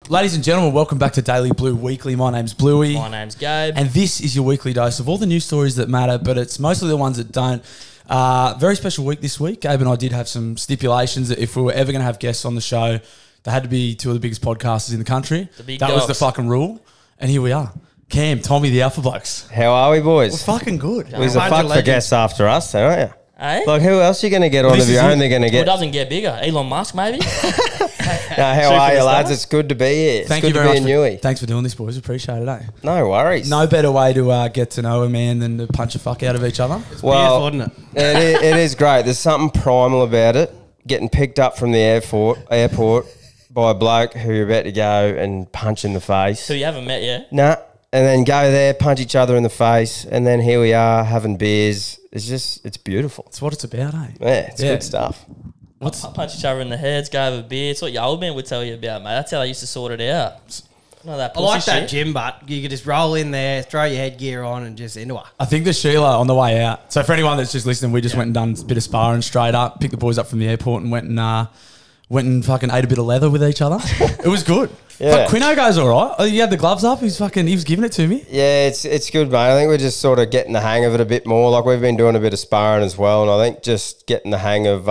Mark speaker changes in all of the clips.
Speaker 1: Ladies and gentlemen, welcome back to Daily Blue Weekly. My name's Bluey.
Speaker 2: My name's Gabe.
Speaker 1: And this is your weekly dose of all the news stories that matter, but it's mostly the ones that don't. Very special week this week. Gabe and I did have some stipulations that if we were ever going to have guests on the show, they had to be two of the biggest podcasters in the country.
Speaker 2: The big
Speaker 1: That
Speaker 2: dogs.
Speaker 1: was the fucking rule. And here we are. Cam, Tommy, the Alpha Blokes.
Speaker 3: How are we, boys?
Speaker 1: We're fucking good.
Speaker 3: There's a fuck for guests after us, though, aren't you?
Speaker 2: Eh?
Speaker 3: Like, who else are you going to get on
Speaker 1: This
Speaker 3: if
Speaker 1: is
Speaker 3: you're
Speaker 1: it.
Speaker 3: only going to
Speaker 2: Well, it
Speaker 3: get...
Speaker 2: doesn't get bigger. Elon Musk, maybe.
Speaker 3: How are you, lads? It's good to be here. It's
Speaker 1: Thank
Speaker 3: good
Speaker 1: you
Speaker 3: to
Speaker 1: very
Speaker 3: be
Speaker 1: much.
Speaker 3: in Newey.
Speaker 1: Thanks for doing this, boys. Appreciate it, eh?
Speaker 3: No worries.
Speaker 1: No better way to get to know a man than to punch a fuck out of each other.
Speaker 3: Well,
Speaker 4: Beautiful, isn't it?
Speaker 3: it is great. There's something primal about it. Getting picked up from the airport by a bloke who you're about to go and punch in the face.
Speaker 2: Who you haven't met yet.
Speaker 3: Nah. And then go there, punch each other in the face, and then here we are having beers. It's beautiful.
Speaker 1: That's what it's about, eh?
Speaker 3: Yeah, it's good stuff.
Speaker 1: What's
Speaker 2: Punch each other in the heads, go have a beer. It's what your old man would tell you about, mate. That's how they used to sort it out. None of that
Speaker 4: I like
Speaker 2: pussy
Speaker 4: that
Speaker 2: shit.
Speaker 4: gym, but you could just roll in there, throw your headgear on, and just into it.
Speaker 1: I think the Sheila on the way out. So for anyone that's just listening, we just went and done a bit of sparring straight up, picked the boys up from the airport and went and fucking ate a bit of leather with each other. It was good.
Speaker 3: Yeah.
Speaker 1: But Quino goes all right. Oh, he had the gloves up. He was giving it to me.
Speaker 3: Yeah, it's good, mate. I think we're just sort of getting the hang of it a bit more. Like, we've been doing a bit of sparring as well, and I think just getting the hang of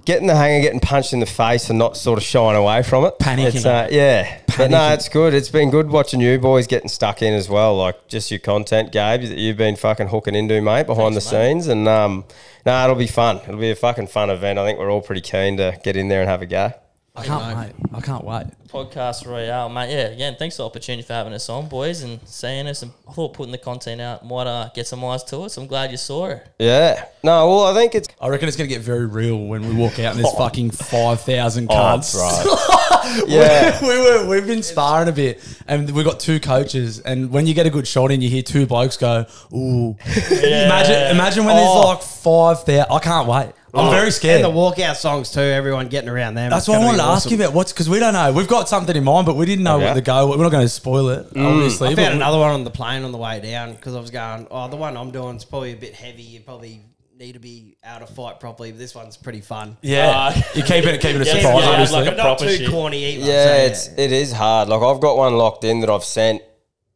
Speaker 3: getting punched in the face and not sort of shying away from it.
Speaker 1: Panicking.
Speaker 3: It's, yeah. But no,
Speaker 1: Panicking.
Speaker 3: it's good. It's been good watching you boys getting stuck in as well. Like, just your content, Gabe, that you've been fucking hooking into, mate, behind
Speaker 2: Thanks,
Speaker 3: the scenes. And no, it'll be fun. It'll be a fucking fun event. I think we're all pretty keen to get in there and have a go.
Speaker 1: I can't wait.
Speaker 2: Podcast Royale, mate. Yeah, again, thanks for the opportunity for having us on, boys, and seeing us. And I thought putting the content out might get some eyes to it, so I'm glad you saw it.
Speaker 3: Yeah. No, well, I think it's...
Speaker 1: I reckon it's going to get very real when we walk out and there's fucking 5,000
Speaker 3: Oh,
Speaker 1: cunts.
Speaker 3: right. Yeah.
Speaker 1: We've been sparring a bit, and we've got two coaches. And when you get a good shot in, you hear two blokes go, "Ooh!" Imagine when there's like 5,000. I can't wait. I'm very scared.
Speaker 4: And the walkout songs too, everyone getting around them.
Speaker 1: That's
Speaker 4: It's
Speaker 1: what I
Speaker 4: gonna
Speaker 1: wanted
Speaker 4: be
Speaker 1: to ask you
Speaker 4: awesome.
Speaker 1: about. Because we don't know. We've got something in mind, but we didn't know
Speaker 3: Okay.
Speaker 1: what to go. We're not going to spoil it, obviously.
Speaker 4: I
Speaker 1: but
Speaker 4: found another one on the plane on the way down because I was going, the one I'm doing is probably a bit heavy. You probably need to be able to fight properly, but this one's pretty fun.
Speaker 1: Yeah, you're keeping it a
Speaker 2: Yeah,
Speaker 1: surprise,
Speaker 2: yeah,
Speaker 1: obviously.
Speaker 2: like a
Speaker 4: But not
Speaker 2: proper
Speaker 4: too
Speaker 2: shit.
Speaker 4: corny either.
Speaker 3: Yeah,
Speaker 4: so,
Speaker 3: it is hard. Like, I've got one locked in that I've sent,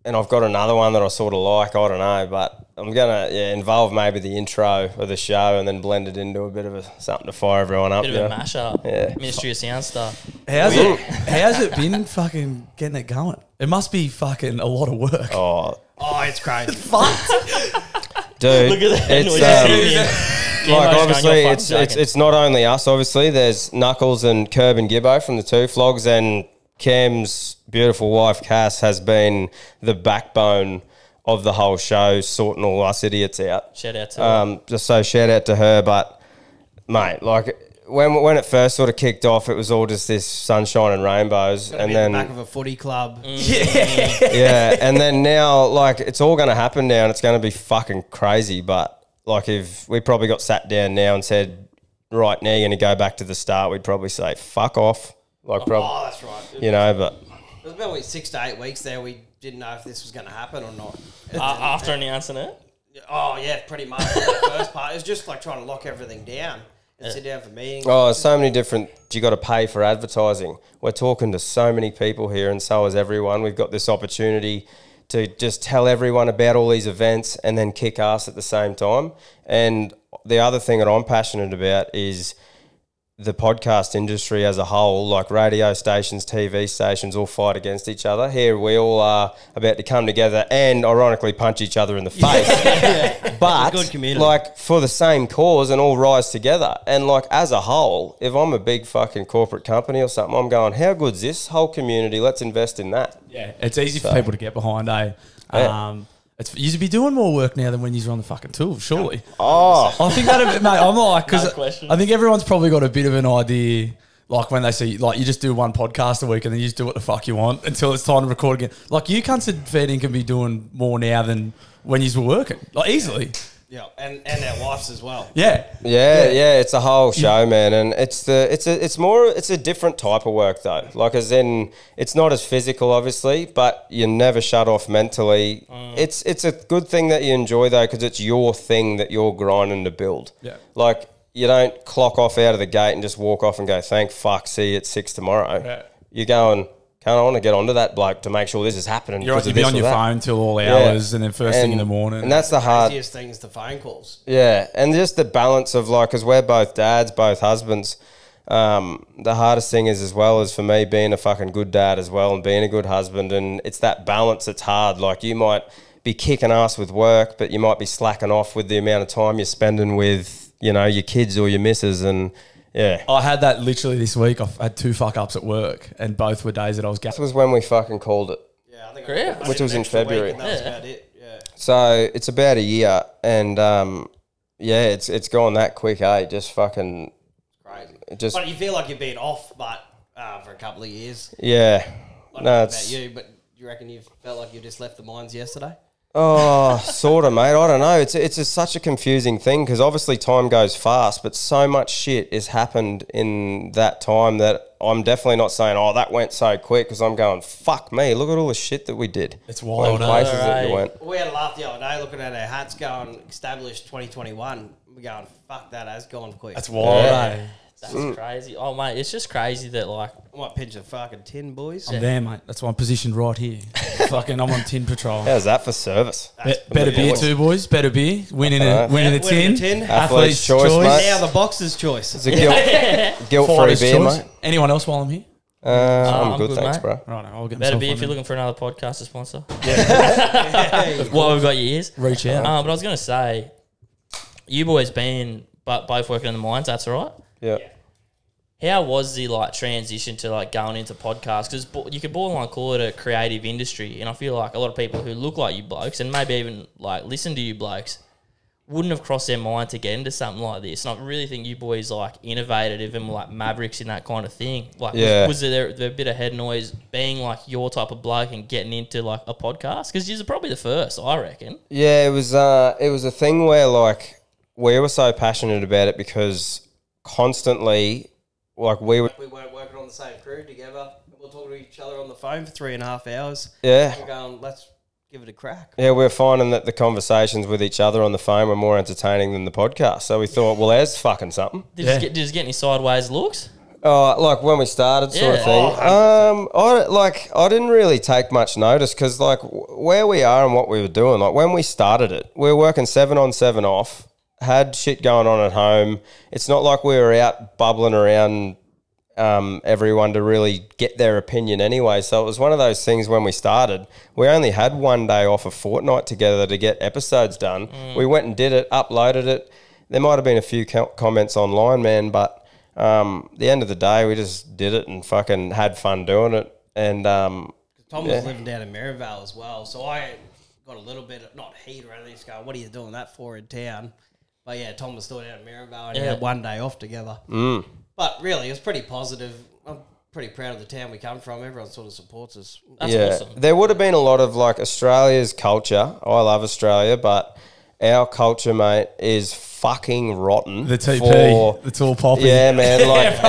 Speaker 3: and I've got another one that I sort of like. I don't know, but I'm gonna involve maybe the intro of the show and then blend it into a bit of something to fire everyone up.
Speaker 2: Bit of a mashup.
Speaker 3: Yeah.
Speaker 2: Ministry of Sound stuff.
Speaker 1: How's it been fucking getting it going? It must be fucking a lot of work.
Speaker 3: Oh,
Speaker 4: it's crazy.
Speaker 3: dude,
Speaker 2: Look at that
Speaker 3: it's
Speaker 2: noise.
Speaker 3: like,
Speaker 2: Gamo's
Speaker 3: obviously
Speaker 2: going, "You're
Speaker 3: it's
Speaker 2: fucking
Speaker 3: it's not only us. Obviously, there's Knuckles and Curb and Gibbo from the Two Flogs, and Cam's beautiful wife Cass has been the backbone of the whole show, sorting all us idiots out.
Speaker 2: Shout out to her.
Speaker 3: Just so shout out to her, but mate, like when it first sort of kicked off, it was all just this sunshine and rainbows,
Speaker 4: Gonna
Speaker 3: and
Speaker 4: be in
Speaker 3: then
Speaker 4: the back of a footy club.
Speaker 3: yeah, and then now like it's all going to happen now, and it's going to be fucking crazy. But like if we probably got sat down now and said, right now you're going to go back to the start, we'd probably say fuck off. Like
Speaker 4: Oh, that's right.
Speaker 3: you know, but
Speaker 4: It was about 6 to 8 weeks there. We didn't know if this was going to happen or not.
Speaker 2: After announcing it.
Speaker 4: Oh, yeah, pretty much. The first part, it was just like trying to lock everything down and sit down for meetings.
Speaker 3: oh, so many different. You got to pay for advertising. We're talking to so many people here, and so is everyone. We've got this opportunity to just tell everyone about all these events and then kick ass at the same time. And the other thing that I'm passionate about is the podcast industry as a whole, like radio stations, TV stations, all fight against each other. Here we all are about to come together and ironically punch each other in the face. But
Speaker 4: It's a good community.
Speaker 3: like for the same cause and all rise together. And like as a whole, if I'm a big fucking corporate company or something, I'm going, how good's this whole community? Let's invest in that.
Speaker 1: Yeah, it's easy for people to get behind, eh?
Speaker 3: Yeah.
Speaker 1: You should be doing more work now than when you're on the fucking tools, surely.
Speaker 3: Oh,
Speaker 1: I think that, mate, I'm like, because
Speaker 2: No question.
Speaker 1: I think everyone's probably got a bit of an idea, like when they see, like you just do one podcast a week and then you just do what the fuck you want until it's time to record again. Like you cunts at Fair can be doing more now than when you were working, like easily.
Speaker 4: Yeah, and our wives as well.
Speaker 1: Yeah.
Speaker 3: yeah, it's a whole show, man, and it's a different type of work though. Like as in, it's not as physical, obviously, but you never shut off mentally. It's a good thing that you enjoy though, because it's your thing that you're grinding to build.
Speaker 1: Yeah.
Speaker 3: Like you don't clock off out of the gate and just walk off and go, thank fuck, see you at 6 tomorrow.
Speaker 1: Yeah.
Speaker 3: You're going, I want to get onto that bloke to make sure this is happening.
Speaker 1: You'll
Speaker 3: because of
Speaker 1: be
Speaker 3: this
Speaker 1: on
Speaker 3: or
Speaker 1: your
Speaker 3: that.
Speaker 1: phone till all
Speaker 3: Yeah.
Speaker 1: hours and then first thing in the morning.
Speaker 3: And that's the hard...
Speaker 4: Craziest thing is the phone calls.
Speaker 3: Yeah, and just the balance of like, because we're both dads, both husbands. The hardest thing is, as well, as for me being a fucking good dad as well and being a good husband, and it's that balance that's hard. Like, you might be kicking ass with work, but you might be slacking off with the amount of time you're spending with, you know, your kids or your missus, and yeah.
Speaker 1: I had that literally this week. I've had 2 fuck ups at work, and both were days that I was
Speaker 3: This was when we fucking called it.
Speaker 4: Yeah, I think
Speaker 2: Yeah.
Speaker 4: I
Speaker 3: Which was in
Speaker 4: extra week
Speaker 3: February.
Speaker 4: and that was
Speaker 2: Yeah.
Speaker 4: about it. Yeah.
Speaker 3: So it's about a year, and yeah, it's gone that quick, eh? Just fucking,
Speaker 4: Crazy.
Speaker 3: just
Speaker 4: But you feel like you've been off, but for a couple of years.
Speaker 3: yeah.
Speaker 4: I don't
Speaker 3: No,
Speaker 4: know
Speaker 3: it's
Speaker 4: about you, but you reckon you felt like you just left the mines yesterday?
Speaker 3: oh, sort of, mate. I don't know. It's just such a confusing thing because obviously time goes fast, but so much shit has happened in that time that I'm definitely not saying, oh, that went so quick, because I'm going, fuck me, look at all the shit that we did.
Speaker 1: It's wild,
Speaker 3: And
Speaker 1: eh?
Speaker 3: places that you
Speaker 2: Right.
Speaker 3: went.
Speaker 4: We had a laugh the other day looking at our hats going established 2021. We're going, fuck, that has gone quick.
Speaker 1: That's wild,
Speaker 3: Yeah.
Speaker 1: eh?
Speaker 2: That's crazy. Oh, mate, it's just crazy that, like,
Speaker 4: I might pinch a fucking 10, boys.
Speaker 1: I'm there, mate. That's why I'm positioned right here. Fucking, I'm on tin patrol.
Speaker 3: How's that for service?
Speaker 1: Better beer too, boys. Better beer. Winning a
Speaker 4: Winning
Speaker 1: tin.
Speaker 4: the tin.
Speaker 3: Athlete's choice, mate.
Speaker 4: Now the boxer's choice.
Speaker 3: It's a guilt-free
Speaker 1: Fighter's
Speaker 3: beer,
Speaker 1: choice.
Speaker 3: mate.
Speaker 1: Anyone else while I'm here?
Speaker 3: I'm good,
Speaker 2: good,
Speaker 3: thanks,
Speaker 2: mate.
Speaker 3: bro.
Speaker 1: Right, I'll get
Speaker 2: better
Speaker 1: myself
Speaker 2: be
Speaker 1: on
Speaker 2: if you're
Speaker 1: there.
Speaker 2: looking for another podcast to sponsor.
Speaker 4: Hey.
Speaker 2: While we've got your ears.
Speaker 1: Reach out.
Speaker 2: But I was going to say, you boys being both working in the mines, that's all right?
Speaker 3: Yeah.
Speaker 2: How was the like transition to like going into podcasts? Because you could borderline call it a creative industry, and I feel like a lot of people who look like you blokes and maybe even like listen to you blokes wouldn't have crossed their mind to get into something like this. And I really think you boys like innovated, even like mavericks in that kind of thing. Like,
Speaker 3: Yeah.
Speaker 2: was there a bit of head noise being like your type of bloke and getting into like a podcast? Because you're probably the first, I reckon.
Speaker 3: Yeah, it was a thing where like we were so passionate about it because constantly, like we were,
Speaker 4: We weren't working on the same crew together. We'll talk to each other on the phone for 3.5 hours.
Speaker 3: yeah,
Speaker 4: We're going, let's give it a crack.
Speaker 3: yeah, we were finding that the conversations with each other on the phone were more entertaining than the podcast. So we thought, well, there's fucking something.
Speaker 2: Did you get any sideways looks?
Speaker 3: Like when we started, sort of
Speaker 2: Yeah.
Speaker 3: thing. I didn't really take much notice because like where we are and what we were doing. Like when we started it, we were working 7 on 7 off. Had shit going on at home. It's not like we were out bubbling around everyone to really get their opinion anyway. So it was one of those things when we started, we only had one day off a fortnight together to get episodes done. We went and did it, uploaded it. There might have been a few comments online, man, but the end of the day, we just did it and fucking had fun doing it. And
Speaker 4: Tom
Speaker 3: Yeah.
Speaker 4: was living down in Maryvale as well, so I got a little bit of, not heat or anything, just going, what are you doing that for in town? But yeah, Tom was still down in Maryvale and he
Speaker 2: Yeah.
Speaker 4: had one day off together. But really, it was pretty positive. I'm pretty proud of the town we come from. Everyone sort of supports us.
Speaker 2: That's awesome.
Speaker 3: There would have been a lot of like Australia's culture. I love Australia, but our culture, mate, is fucking rotten.
Speaker 1: The TP,
Speaker 3: for-
Speaker 1: the tall poppy.
Speaker 3: Yeah, man. Like,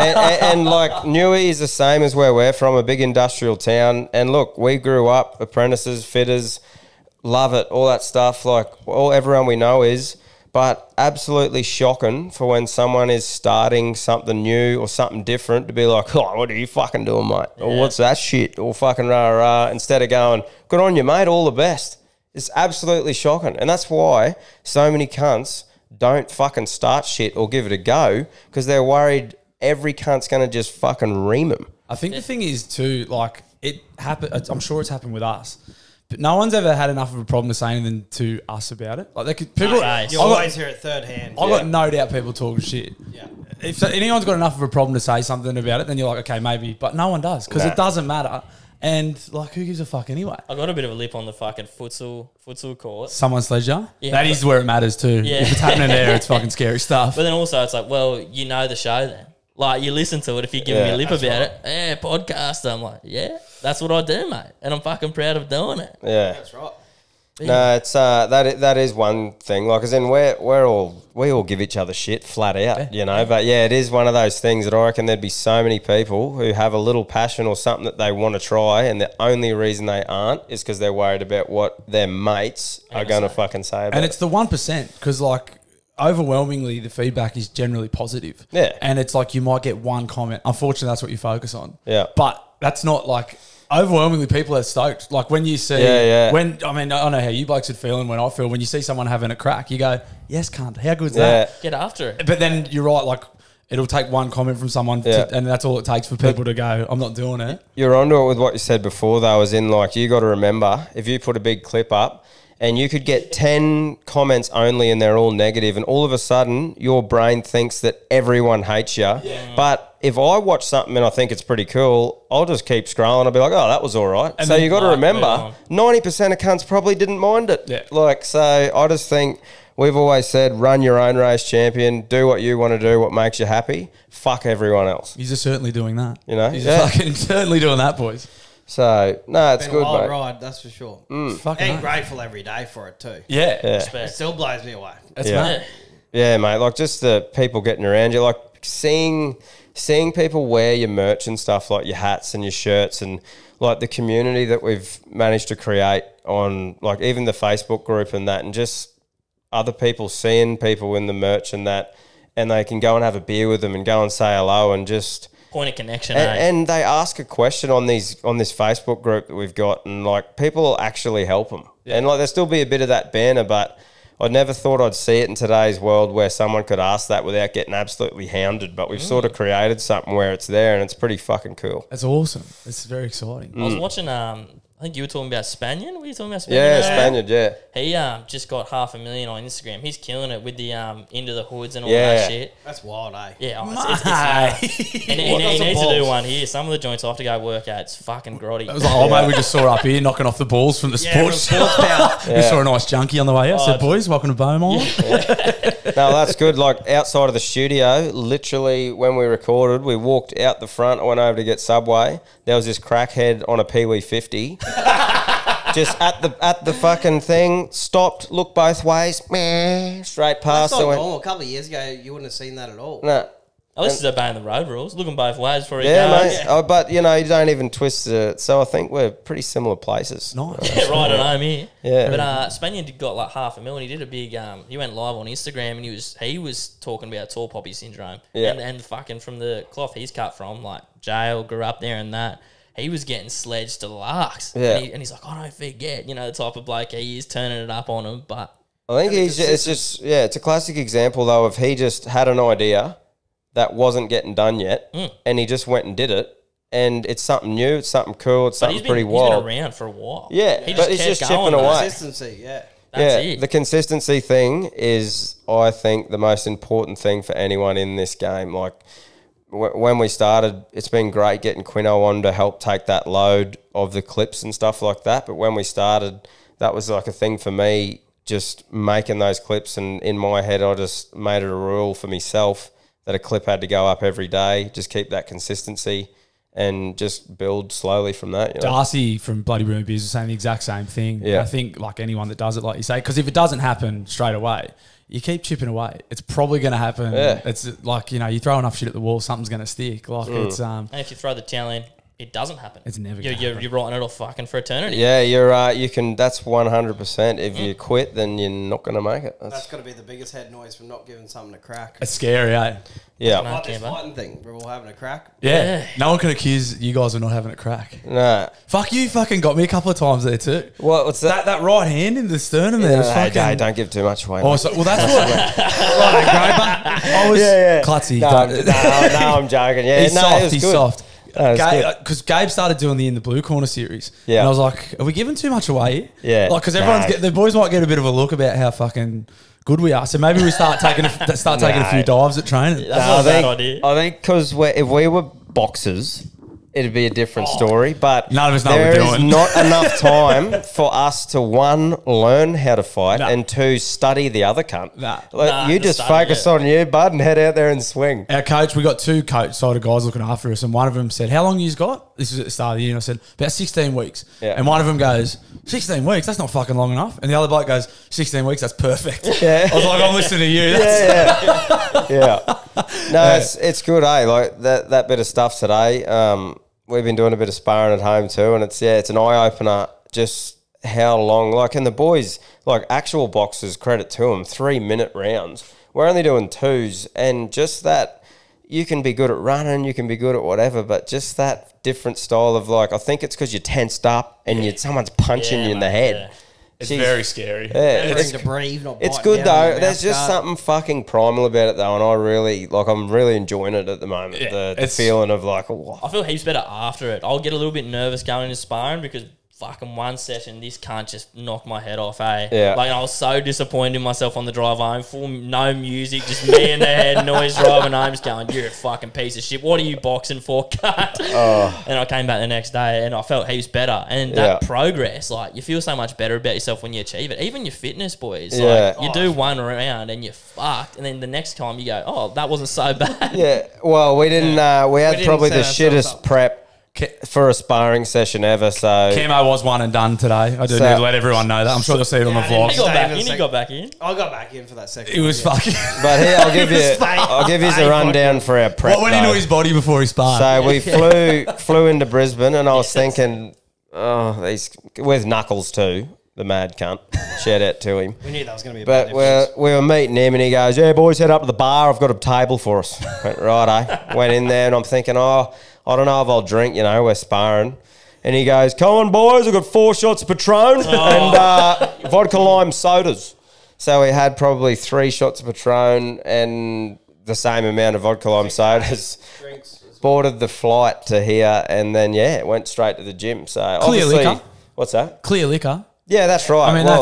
Speaker 3: and like Newey is the same as where we're from, a big industrial town. And look, we grew up apprentices, fitters, love it, all that stuff. Like everyone we know is, but absolutely shocking for when someone is starting something new or something different to be like, oh, what are you fucking doing, mate? Or what's that shit? Or fucking rah rah. Instead of going, good on you, mate, all the best. It's absolutely shocking. And that's why so many cunts don't fucking start shit or give it a go because they're worried every cunt's going to just fucking ream them.
Speaker 1: I think the thing is too, like it happened. I'm sure it's happened with us, but no one's ever had enough of a problem to say anything to us about it. Like they could people.
Speaker 2: Nice.
Speaker 4: You
Speaker 1: I
Speaker 4: always
Speaker 1: got,
Speaker 4: hear it third hand.
Speaker 1: I got no doubt people talking shit.
Speaker 4: Yeah.
Speaker 1: If anyone's got enough of a problem to say something about it, then you're like, okay, maybe. But no one does because it doesn't matter. And like, who gives a fuck anyway?
Speaker 2: I got a bit of a lip on the fucking futsal court.
Speaker 1: Someone's leisure.
Speaker 2: Yeah.
Speaker 1: That is where it matters too.
Speaker 2: Yeah.
Speaker 1: If it's happening there, it's fucking scary stuff.
Speaker 2: But then also it's like, well, you know the show then. Like, you listen to it if you're giving me a lip about it. Yeah, podcast. I'm like, yeah, that's what I do, mate. And I'm fucking proud of doing it.
Speaker 3: Yeah.
Speaker 4: That's right.
Speaker 3: No, it's that is one thing. Like, as in, we all give each other shit flat out, you know. But yeah, it is one of those things that I reckon there'd be so many people who have a little passion or something that they want to try, and the only reason they aren't is because they're worried about what their mates are going to fucking say about
Speaker 1: And
Speaker 3: it.
Speaker 1: it's the 1% because like overwhelmingly the feedback is generally positive.
Speaker 3: Yeah.
Speaker 1: And it's like you might get one comment. Unfortunately, that's what you focus on.
Speaker 3: Yeah.
Speaker 1: But that's not like overwhelmingly people are stoked. Like when you see, when I mean, I know how you blokes are feeling when I feel when you see someone having a crack, you go, yes, cunt, how good's that?
Speaker 2: Get after it.
Speaker 1: But then you're right, like it'll take one comment from someone, and that's all it takes for people to go, I'm not doing it.
Speaker 3: You're onto it with what you said before, though, as in, like, you got to remember, if you put a big clip up and you could get 10 comments only and they're all negative, and all of a sudden your brain thinks that everyone hates you. Yeah. But if I watch something and I think it's pretty cool, I'll just keep scrolling. I'll be like, oh, that was all right. And so you got to remember, 90% of cunts probably didn't mind it.
Speaker 1: Yeah.
Speaker 3: Like, so I just think we've always said, run your own race, champion. Do what you want to do, what makes you happy. Fuck everyone else.
Speaker 1: He's certainly doing that.
Speaker 3: You know?
Speaker 1: He's fucking certainly doing that, boys.
Speaker 3: So, no, it's
Speaker 4: Been
Speaker 3: good,
Speaker 4: a wild
Speaker 3: mate.
Speaker 4: ride, that's for sure.
Speaker 1: Fucking
Speaker 4: And
Speaker 1: hell.
Speaker 4: grateful every day for it too.
Speaker 1: Yeah.
Speaker 4: It
Speaker 2: Respect.
Speaker 4: still blows me away.
Speaker 1: That's
Speaker 3: Yeah.
Speaker 1: mad.
Speaker 3: Yeah, mate. Like just the people getting around you, like seeing people wear your merch and stuff, like your hats and your shirts, and like the community that we've managed to create on, like even the Facebook group and that, and just other people seeing people in the merch and that, and they can go and have a beer with them and go and say hello and just.
Speaker 2: Point of connection,
Speaker 3: And they ask a question on this Facebook group that we've got, and like people will actually help them. Yeah. And like there'll still be a bit of that banner, but I never thought I'd see it in today's world where someone could ask that without getting absolutely hounded. But we've sort of created something where it's there, and it's pretty fucking cool.
Speaker 1: That's awesome. It's very exciting.
Speaker 2: I was watching. I think you were talking about Spaniard. Were you talking about Spaniard?
Speaker 3: Yeah, Spaniard, yeah.
Speaker 2: He just got 500,000 on Instagram. He's killing it with the into the hoods and all
Speaker 3: Yeah.
Speaker 2: that shit.
Speaker 4: That's wild, eh?
Speaker 2: Yeah, it's and he needs to do one here. Some of the joints I have to go work at. It's fucking grotty.
Speaker 1: It was like, oh, mate, we just saw up here knocking off the balls from the sports
Speaker 4: from
Speaker 1: shop. We saw a nice junkie on the way out. Said,
Speaker 2: it's-
Speaker 1: boys, welcome to Beaumont.
Speaker 3: No, that's good. Like outside of the studio, literally when we recorded, we walked out the front. I went over to get Subway. There was this crackhead on a Pee-wee 50. Just at the fucking thing, stopped, looked both ways, meh, straight
Speaker 4: That's
Speaker 3: past.
Speaker 4: not
Speaker 3: I went,
Speaker 4: normal. A couple of years ago, you wouldn't have seen that at all.
Speaker 3: no.
Speaker 2: At least he's obeying the road rules. Looking both ways before he
Speaker 3: Yeah,
Speaker 2: goes.
Speaker 3: mate. Oh, but, you know, you don't even twist it. So I think we're pretty similar places.
Speaker 1: Nice.
Speaker 2: Yeah, right at home here.
Speaker 3: Yeah.
Speaker 2: But Spaniard got like 500,000. He did a big. He went live on Instagram and he was talking about tall poppy syndrome.
Speaker 3: Yeah.
Speaker 2: And fucking from the cloth he's cut from, like jail, grew up there and that. He was getting sledged to the larks.
Speaker 3: Yeah.
Speaker 2: And he's like, I don't forget, you know, the type of bloke he is, turning it up on him. But
Speaker 3: I think it's a classic example, though, of he just had an idea that wasn't getting done yet, and he just went and did it. And it's something new, it's something cool, it's something pretty
Speaker 2: he's
Speaker 3: wild.
Speaker 2: been around for a while.
Speaker 3: Yeah, but he's
Speaker 2: kept
Speaker 3: just
Speaker 2: going,
Speaker 3: chipping
Speaker 2: though.
Speaker 3: away.
Speaker 4: Consistency, yeah.
Speaker 2: That's it.
Speaker 3: The consistency thing is, I think, the most important thing for anyone in this game. Like, when we started, it's been great getting Quino on to help take that load of the clips and stuff like that. But when we started, that was like a thing for me, just making those clips. And in my head, I just made it a rule for myself that a clip had to go up every day, just keep that consistency and just build slowly from that. You know?
Speaker 1: Darcy from Bloody Rumour Beers was saying the exact same thing.
Speaker 3: Yeah.
Speaker 1: I think like anyone that does it, like you say, because if it doesn't happen straight away, you keep chipping away. It's probably going to happen.
Speaker 3: Yeah.
Speaker 1: It's like, you know, you throw enough shit at the wall, something's going to stick. Like it's
Speaker 2: And if you throw the towel in, it doesn't happen.
Speaker 1: It's never
Speaker 2: You're,
Speaker 1: gonna
Speaker 2: you're,
Speaker 1: happen.
Speaker 2: you're writing it off fucking for eternity.
Speaker 3: Yeah, you're you can. That's 100%. If you quit, then you're not going to make it.
Speaker 4: That's got to be the biggest head noise from not giving something a crack.
Speaker 1: it's scary, eh?
Speaker 3: Yeah.
Speaker 4: Like this
Speaker 2: Cambo.
Speaker 4: fighting thing, we're all having a crack.
Speaker 1: Yeah. No one can accuse you guys of not having a crack.
Speaker 3: Nah.
Speaker 1: Fuck, you fucking got me a couple of times there too.
Speaker 3: What's that?
Speaker 1: That right hand in the sternum there was
Speaker 3: Hey,
Speaker 1: fucking...
Speaker 3: hey, don't give too much away.
Speaker 1: Oh,
Speaker 3: mate.
Speaker 1: so, well, that's what... I was... Klutzy.
Speaker 3: No, I'm joking. Yeah,
Speaker 1: He's
Speaker 3: no, it
Speaker 1: soft.
Speaker 3: was
Speaker 1: He's
Speaker 3: good.
Speaker 1: soft.
Speaker 3: No, it's good.
Speaker 1: Because Gabe started doing the In the Blue Corner series.
Speaker 3: Yeah.
Speaker 1: And I was like, are we giving too much away here?
Speaker 3: Yeah.
Speaker 1: Like, because everyone's
Speaker 3: No.
Speaker 1: the boys might get a bit of a look about how fucking good we are. So maybe we start taking a few dives at training.
Speaker 2: That's not a bad idea.
Speaker 3: I think because if we were boxers, it'd be a different story. But
Speaker 1: None of us know what we're
Speaker 3: there is
Speaker 1: doing.
Speaker 3: not enough time for us to, one, learn how to fight,
Speaker 1: No.
Speaker 3: and two, study the other cunt.
Speaker 1: Nah.
Speaker 3: Like, you
Speaker 2: to
Speaker 3: just
Speaker 2: study
Speaker 3: focus
Speaker 2: it.
Speaker 3: on you, bud, and head out there and swing.
Speaker 1: Our coach, we got two coach-sided guys looking after us, and one of them said, how long you got? This was at the start of the year, and I said, about 16 weeks.
Speaker 3: Yeah.
Speaker 1: And one of them goes, 16 weeks? That's not fucking long enough. And the other bloke goes, 16 weeks? That's perfect.
Speaker 3: Yeah.
Speaker 1: I was like, I'm listening to you.
Speaker 3: Yeah. No, it's good, eh? Like that bit of stuff today. We've been doing a bit of sparring at home too, and it's an eye opener. Just how long, like, and the boys, like actual boxers, credit to them, 3-minute rounds. We're only doing 2s, and just that, you can be good at running, you can be good at whatever, but just that different style of like, I think it's because you're tensed up and someone's punching you in the head.
Speaker 2: Yeah.
Speaker 1: It's
Speaker 3: Jeez.
Speaker 1: very scary.
Speaker 3: Yeah,
Speaker 4: It's to breathe, not
Speaker 3: it's
Speaker 4: biting
Speaker 3: good
Speaker 4: down on
Speaker 3: though.
Speaker 4: your
Speaker 3: There's just
Speaker 4: mouth guard.
Speaker 3: something fucking primal about it though, and I'm really enjoying it at the moment.
Speaker 1: Yeah,
Speaker 3: the
Speaker 1: it's-
Speaker 3: feeling of like, oh,
Speaker 2: I feel heaps better after it. I'll get a little bit nervous going into sparring because fucking one session, this can't just knock my head off, eh?
Speaker 3: Yeah.
Speaker 2: Like, I was so disappointed in myself on the drive home. No music, just me in the head, noise driving home, just going, you're a fucking piece of shit. What are you boxing for, cut? And I came back the next day and I felt heaps better. And that progress, like, you feel so much better about yourself when you achieve it. Even your fitness, boys.
Speaker 3: Yeah.
Speaker 2: Like, you do one round and you're fucked. And then the next time you go, oh, that wasn't so bad.
Speaker 3: yeah. Well, we didn't. We had
Speaker 4: didn't
Speaker 3: probably the
Speaker 4: set ourselves
Speaker 3: shittest
Speaker 4: up.
Speaker 3: prep for a sparring session ever. So
Speaker 1: Camo was one and done today. I do
Speaker 3: So-
Speaker 1: need to let everyone know that. I'm sure they'll see it on the
Speaker 4: Yeah, I didn't
Speaker 1: vlog.
Speaker 2: He got back in,
Speaker 4: Stay
Speaker 2: he got back in.
Speaker 4: I got back in for that second.
Speaker 1: It was
Speaker 4: one, yeah.
Speaker 1: fucking.
Speaker 3: But here, I'll give you a rundown for our prep.
Speaker 1: What went
Speaker 3: though.
Speaker 1: into his body before he sparred?
Speaker 3: So we flew into Brisbane, and I was thinking, oh, these with Knuckles too, the mad cunt. Shout out to him.
Speaker 4: We knew that was going to be a
Speaker 3: But
Speaker 4: bad
Speaker 3: we were meeting him, and he goes, "Yeah, boys, head up to the bar. I've got a table for us." Went, righto. Went in there, and I'm thinking, oh, I don't know if I'll drink. You know, we're sparring. And he goes, "Come on, boys, I've got 4 shots of Patron and vodka lime sodas." So we had probably 3 shots of Patron and the same amount of vodka lime sodas.
Speaker 4: drinks.
Speaker 3: Boarded the flight to here, and then went straight to the gym. So
Speaker 1: Clear
Speaker 3: obviously,
Speaker 1: liquor?
Speaker 3: what's that?
Speaker 1: Clear liquor.
Speaker 3: Yeah, that's right.
Speaker 1: I mean,
Speaker 3: well,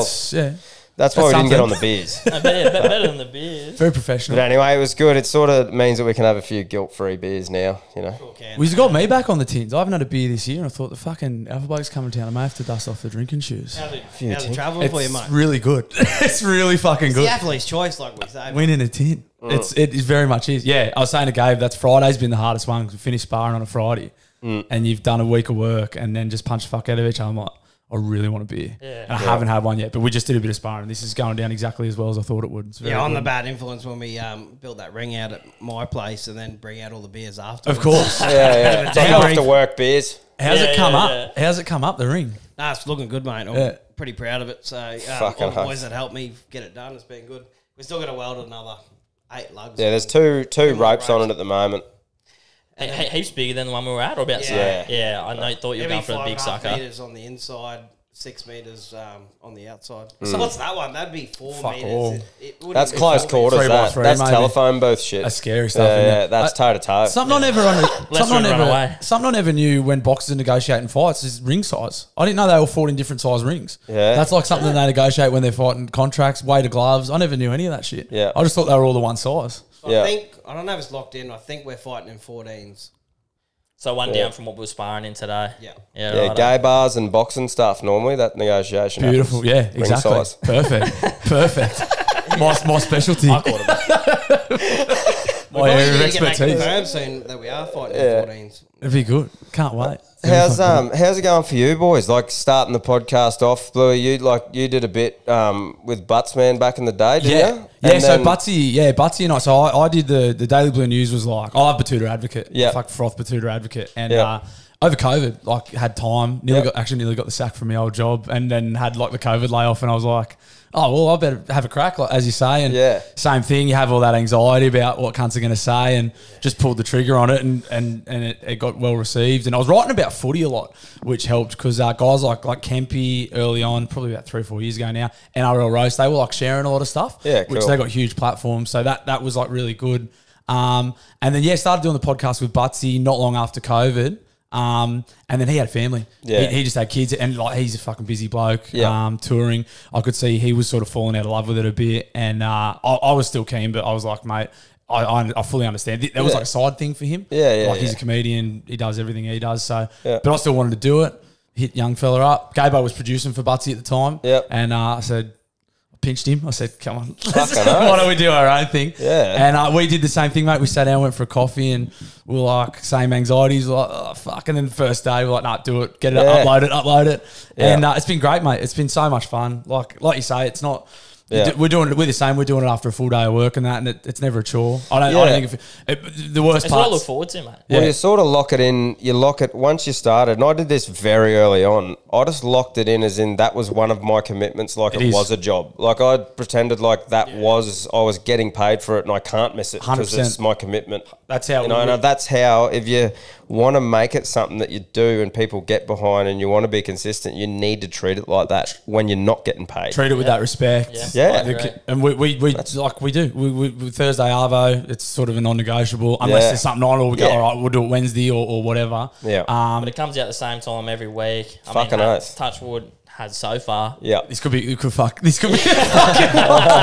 Speaker 1: that's
Speaker 3: why we didn't get on
Speaker 1: something.
Speaker 3: the beers.
Speaker 2: Better than the beers.
Speaker 1: very professional.
Speaker 3: But anyway, it was good. It sort of means that we can have a few guilt-free beers now, you know.
Speaker 4: Okay.
Speaker 1: Well, he's got me back on the tins. I haven't had a beer this year, and I thought the fucking Alpha Bloke's coming down. I may have to dust off the drinking shoes.
Speaker 4: How's it travelling for you,
Speaker 1: It's
Speaker 4: mate?
Speaker 1: really good. It's really fucking
Speaker 4: It's
Speaker 1: good.
Speaker 4: the athlete's choice, like we say.
Speaker 1: Win in a tin. It is very much is. Yeah, I was saying to Gabe, that's Friday's been the hardest one because we finished sparring on a Friday, and you've done a week of work and then just punch the fuck out of each other. I'm like, I really want a beer.
Speaker 2: Yeah.
Speaker 1: And I haven't had one yet, but we just did a bit of sparring. This is going down exactly as well as I thought it would. It's very
Speaker 4: Yeah, I'm
Speaker 1: good.
Speaker 4: the bad influence when we built that ring out at my place and then bring out all the beers after.
Speaker 1: Of course.
Speaker 3: Yeah. It's like
Speaker 1: How-
Speaker 3: after work beers.
Speaker 1: How's
Speaker 2: Yeah,
Speaker 1: it come
Speaker 2: yeah,
Speaker 1: up? How's it come up, the ring?
Speaker 4: Nah, it's looking good, mate. I'm
Speaker 1: Yeah.
Speaker 4: pretty proud of it. So
Speaker 3: Fucking
Speaker 4: all the
Speaker 3: hell.
Speaker 4: boys that helped me get it done, it's been good. We still got to weld another 8 lugs.
Speaker 3: Yeah, there's two ropes on it at the moment.
Speaker 2: Heaps bigger than the one we were at, or about
Speaker 4: Yeah.
Speaker 2: yeah. I know, thought you were going for the big
Speaker 4: 5.5
Speaker 2: sucker.
Speaker 4: meters on the inside, 6 meters on the outside.
Speaker 3: Hmm.
Speaker 4: So what's that one? That'd be 4
Speaker 1: Fuck
Speaker 4: meters.
Speaker 1: all.
Speaker 4: It wouldn't
Speaker 3: That's
Speaker 4: be
Speaker 3: close
Speaker 4: 4
Speaker 3: quarters.
Speaker 1: Three by
Speaker 3: That.
Speaker 1: three,
Speaker 3: That's
Speaker 1: maybe.
Speaker 3: telephone booth shit.
Speaker 1: That's scary stuff.
Speaker 3: Yeah,
Speaker 1: isn't
Speaker 3: yeah,
Speaker 1: it?
Speaker 3: that's toe to toe.
Speaker 1: Something I never something I never knew when boxers are negotiating fights is ring size. I didn't know they all fought in different size rings.
Speaker 3: Yeah.
Speaker 1: That's like something they negotiate when they're fighting contracts, weight of gloves. I never knew any of that shit.
Speaker 3: Yeah.
Speaker 1: I just thought they were all the one size.
Speaker 4: So
Speaker 3: Yeah.
Speaker 4: I don't know if it's locked in. I think we're fighting in 14s.
Speaker 2: So one
Speaker 3: Yeah.
Speaker 2: down from what we were sparring in today.
Speaker 4: Yeah.
Speaker 2: Yeah,
Speaker 3: Yeah,
Speaker 2: right.
Speaker 3: gay bars and boxing stuff. Normally, that negotiation.
Speaker 1: Beautiful.
Speaker 3: happens.
Speaker 1: Yeah, exactly.
Speaker 3: size.
Speaker 1: Perfect. Perfect. My specialty.
Speaker 2: I caught him.
Speaker 1: My area of
Speaker 4: Get that
Speaker 1: expertise.
Speaker 4: confirmed soon that we are fighting
Speaker 3: Yeah.
Speaker 4: in 14s.
Speaker 1: It'd be good. Can't wait. It'd be
Speaker 3: How's
Speaker 1: fucking good.
Speaker 3: how's it going for you boys? Like starting the podcast off, Bluey. You did a bit with Buttsman back in the day, didn't
Speaker 1: Yeah.
Speaker 3: you?
Speaker 1: Yeah,
Speaker 3: And
Speaker 1: so
Speaker 3: then-
Speaker 1: Butsy and I, so I did the Daily Blue News was like, I love Batuta Advocate.
Speaker 3: Yeah.
Speaker 1: Fuck Froth Batuta Advocate. And
Speaker 3: Yeah.
Speaker 1: over COVID, like had time,
Speaker 3: Yeah.
Speaker 1: nearly got the sack from my old job and then had like the COVID layoff and I was like, oh, well, I better have a crack, like, as you say. And
Speaker 3: Yeah.
Speaker 1: same thing, you have all that anxiety about what cunts are going to say and just pulled the trigger on it and it got well received. And I was writing about footy a lot, which helped because guys like Kempy early on, probably about 3 or 4 years ago now, NRL Roast, they were like sharing a lot of stuff,
Speaker 3: Yeah,
Speaker 1: which
Speaker 3: cool.
Speaker 1: they got huge platforms. So that was like really good. And then, started doing the podcast with Butsy not long after COVID. And then he had a family.
Speaker 3: Yeah.
Speaker 1: He just had kids, and like he's a fucking busy bloke.
Speaker 3: Yeah.
Speaker 1: Touring. I could see he was sort of falling out of love with it a bit, and I was still keen, but I was like, mate, I fully understand. That was
Speaker 3: Yeah.
Speaker 1: like a side thing for him.
Speaker 3: Yeah,
Speaker 1: Like he's
Speaker 3: yeah.
Speaker 1: a comedian. He does everything he does. So,
Speaker 3: Yeah.
Speaker 1: but I still wanted to do it. Hit young fella up. Gabo was producing for Butsy at the time.
Speaker 3: Yep.
Speaker 1: And I said. Pinched him. I said, come on.
Speaker 3: Fucking
Speaker 1: Why
Speaker 3: oath.
Speaker 1: don't we do our own thing?
Speaker 3: Yeah.
Speaker 1: And we did the same thing, mate. We sat down, went for a coffee, and we were like, same anxieties. We're like, oh, fuck. And then the first day, we're like, nah, do it. Get it
Speaker 3: Yeah.
Speaker 1: upload it.
Speaker 3: Yeah.
Speaker 1: And it's been great, mate. It's been so much fun. Like you say, it's not
Speaker 3: Yeah.
Speaker 1: We're the same. We're doing it after a full day of work and that, and it's never a chore. I don't think the worst
Speaker 2: It's what I
Speaker 1: part.
Speaker 2: look forward to, mate.
Speaker 1: Yeah.
Speaker 3: Well, you sort of lock it in. You lock it once you started, and I did this very early on. I just locked it in as in that was one of my commitments, like it was a job. Like I pretended like I was getting paid for it, and I can't miss it because
Speaker 1: 100%.
Speaker 3: it's my commitment.
Speaker 1: That's how
Speaker 3: and that's how if you want to make it something that you do and people get behind, and you want to be consistent, you need to treat it like that when you're not getting paid.
Speaker 1: treat it with that respect.
Speaker 3: Yeah.
Speaker 1: Like and we like we do. We Thursday Arvo, it's sort of a non-negotiable unless there's something on, or we go, all right, we'll do it Wednesday or whatever.
Speaker 3: Yeah.
Speaker 2: But it comes out the same time every week.
Speaker 3: Fucking oath.
Speaker 2: Touch wood has so far.
Speaker 3: Yeah.
Speaker 1: This could be fucking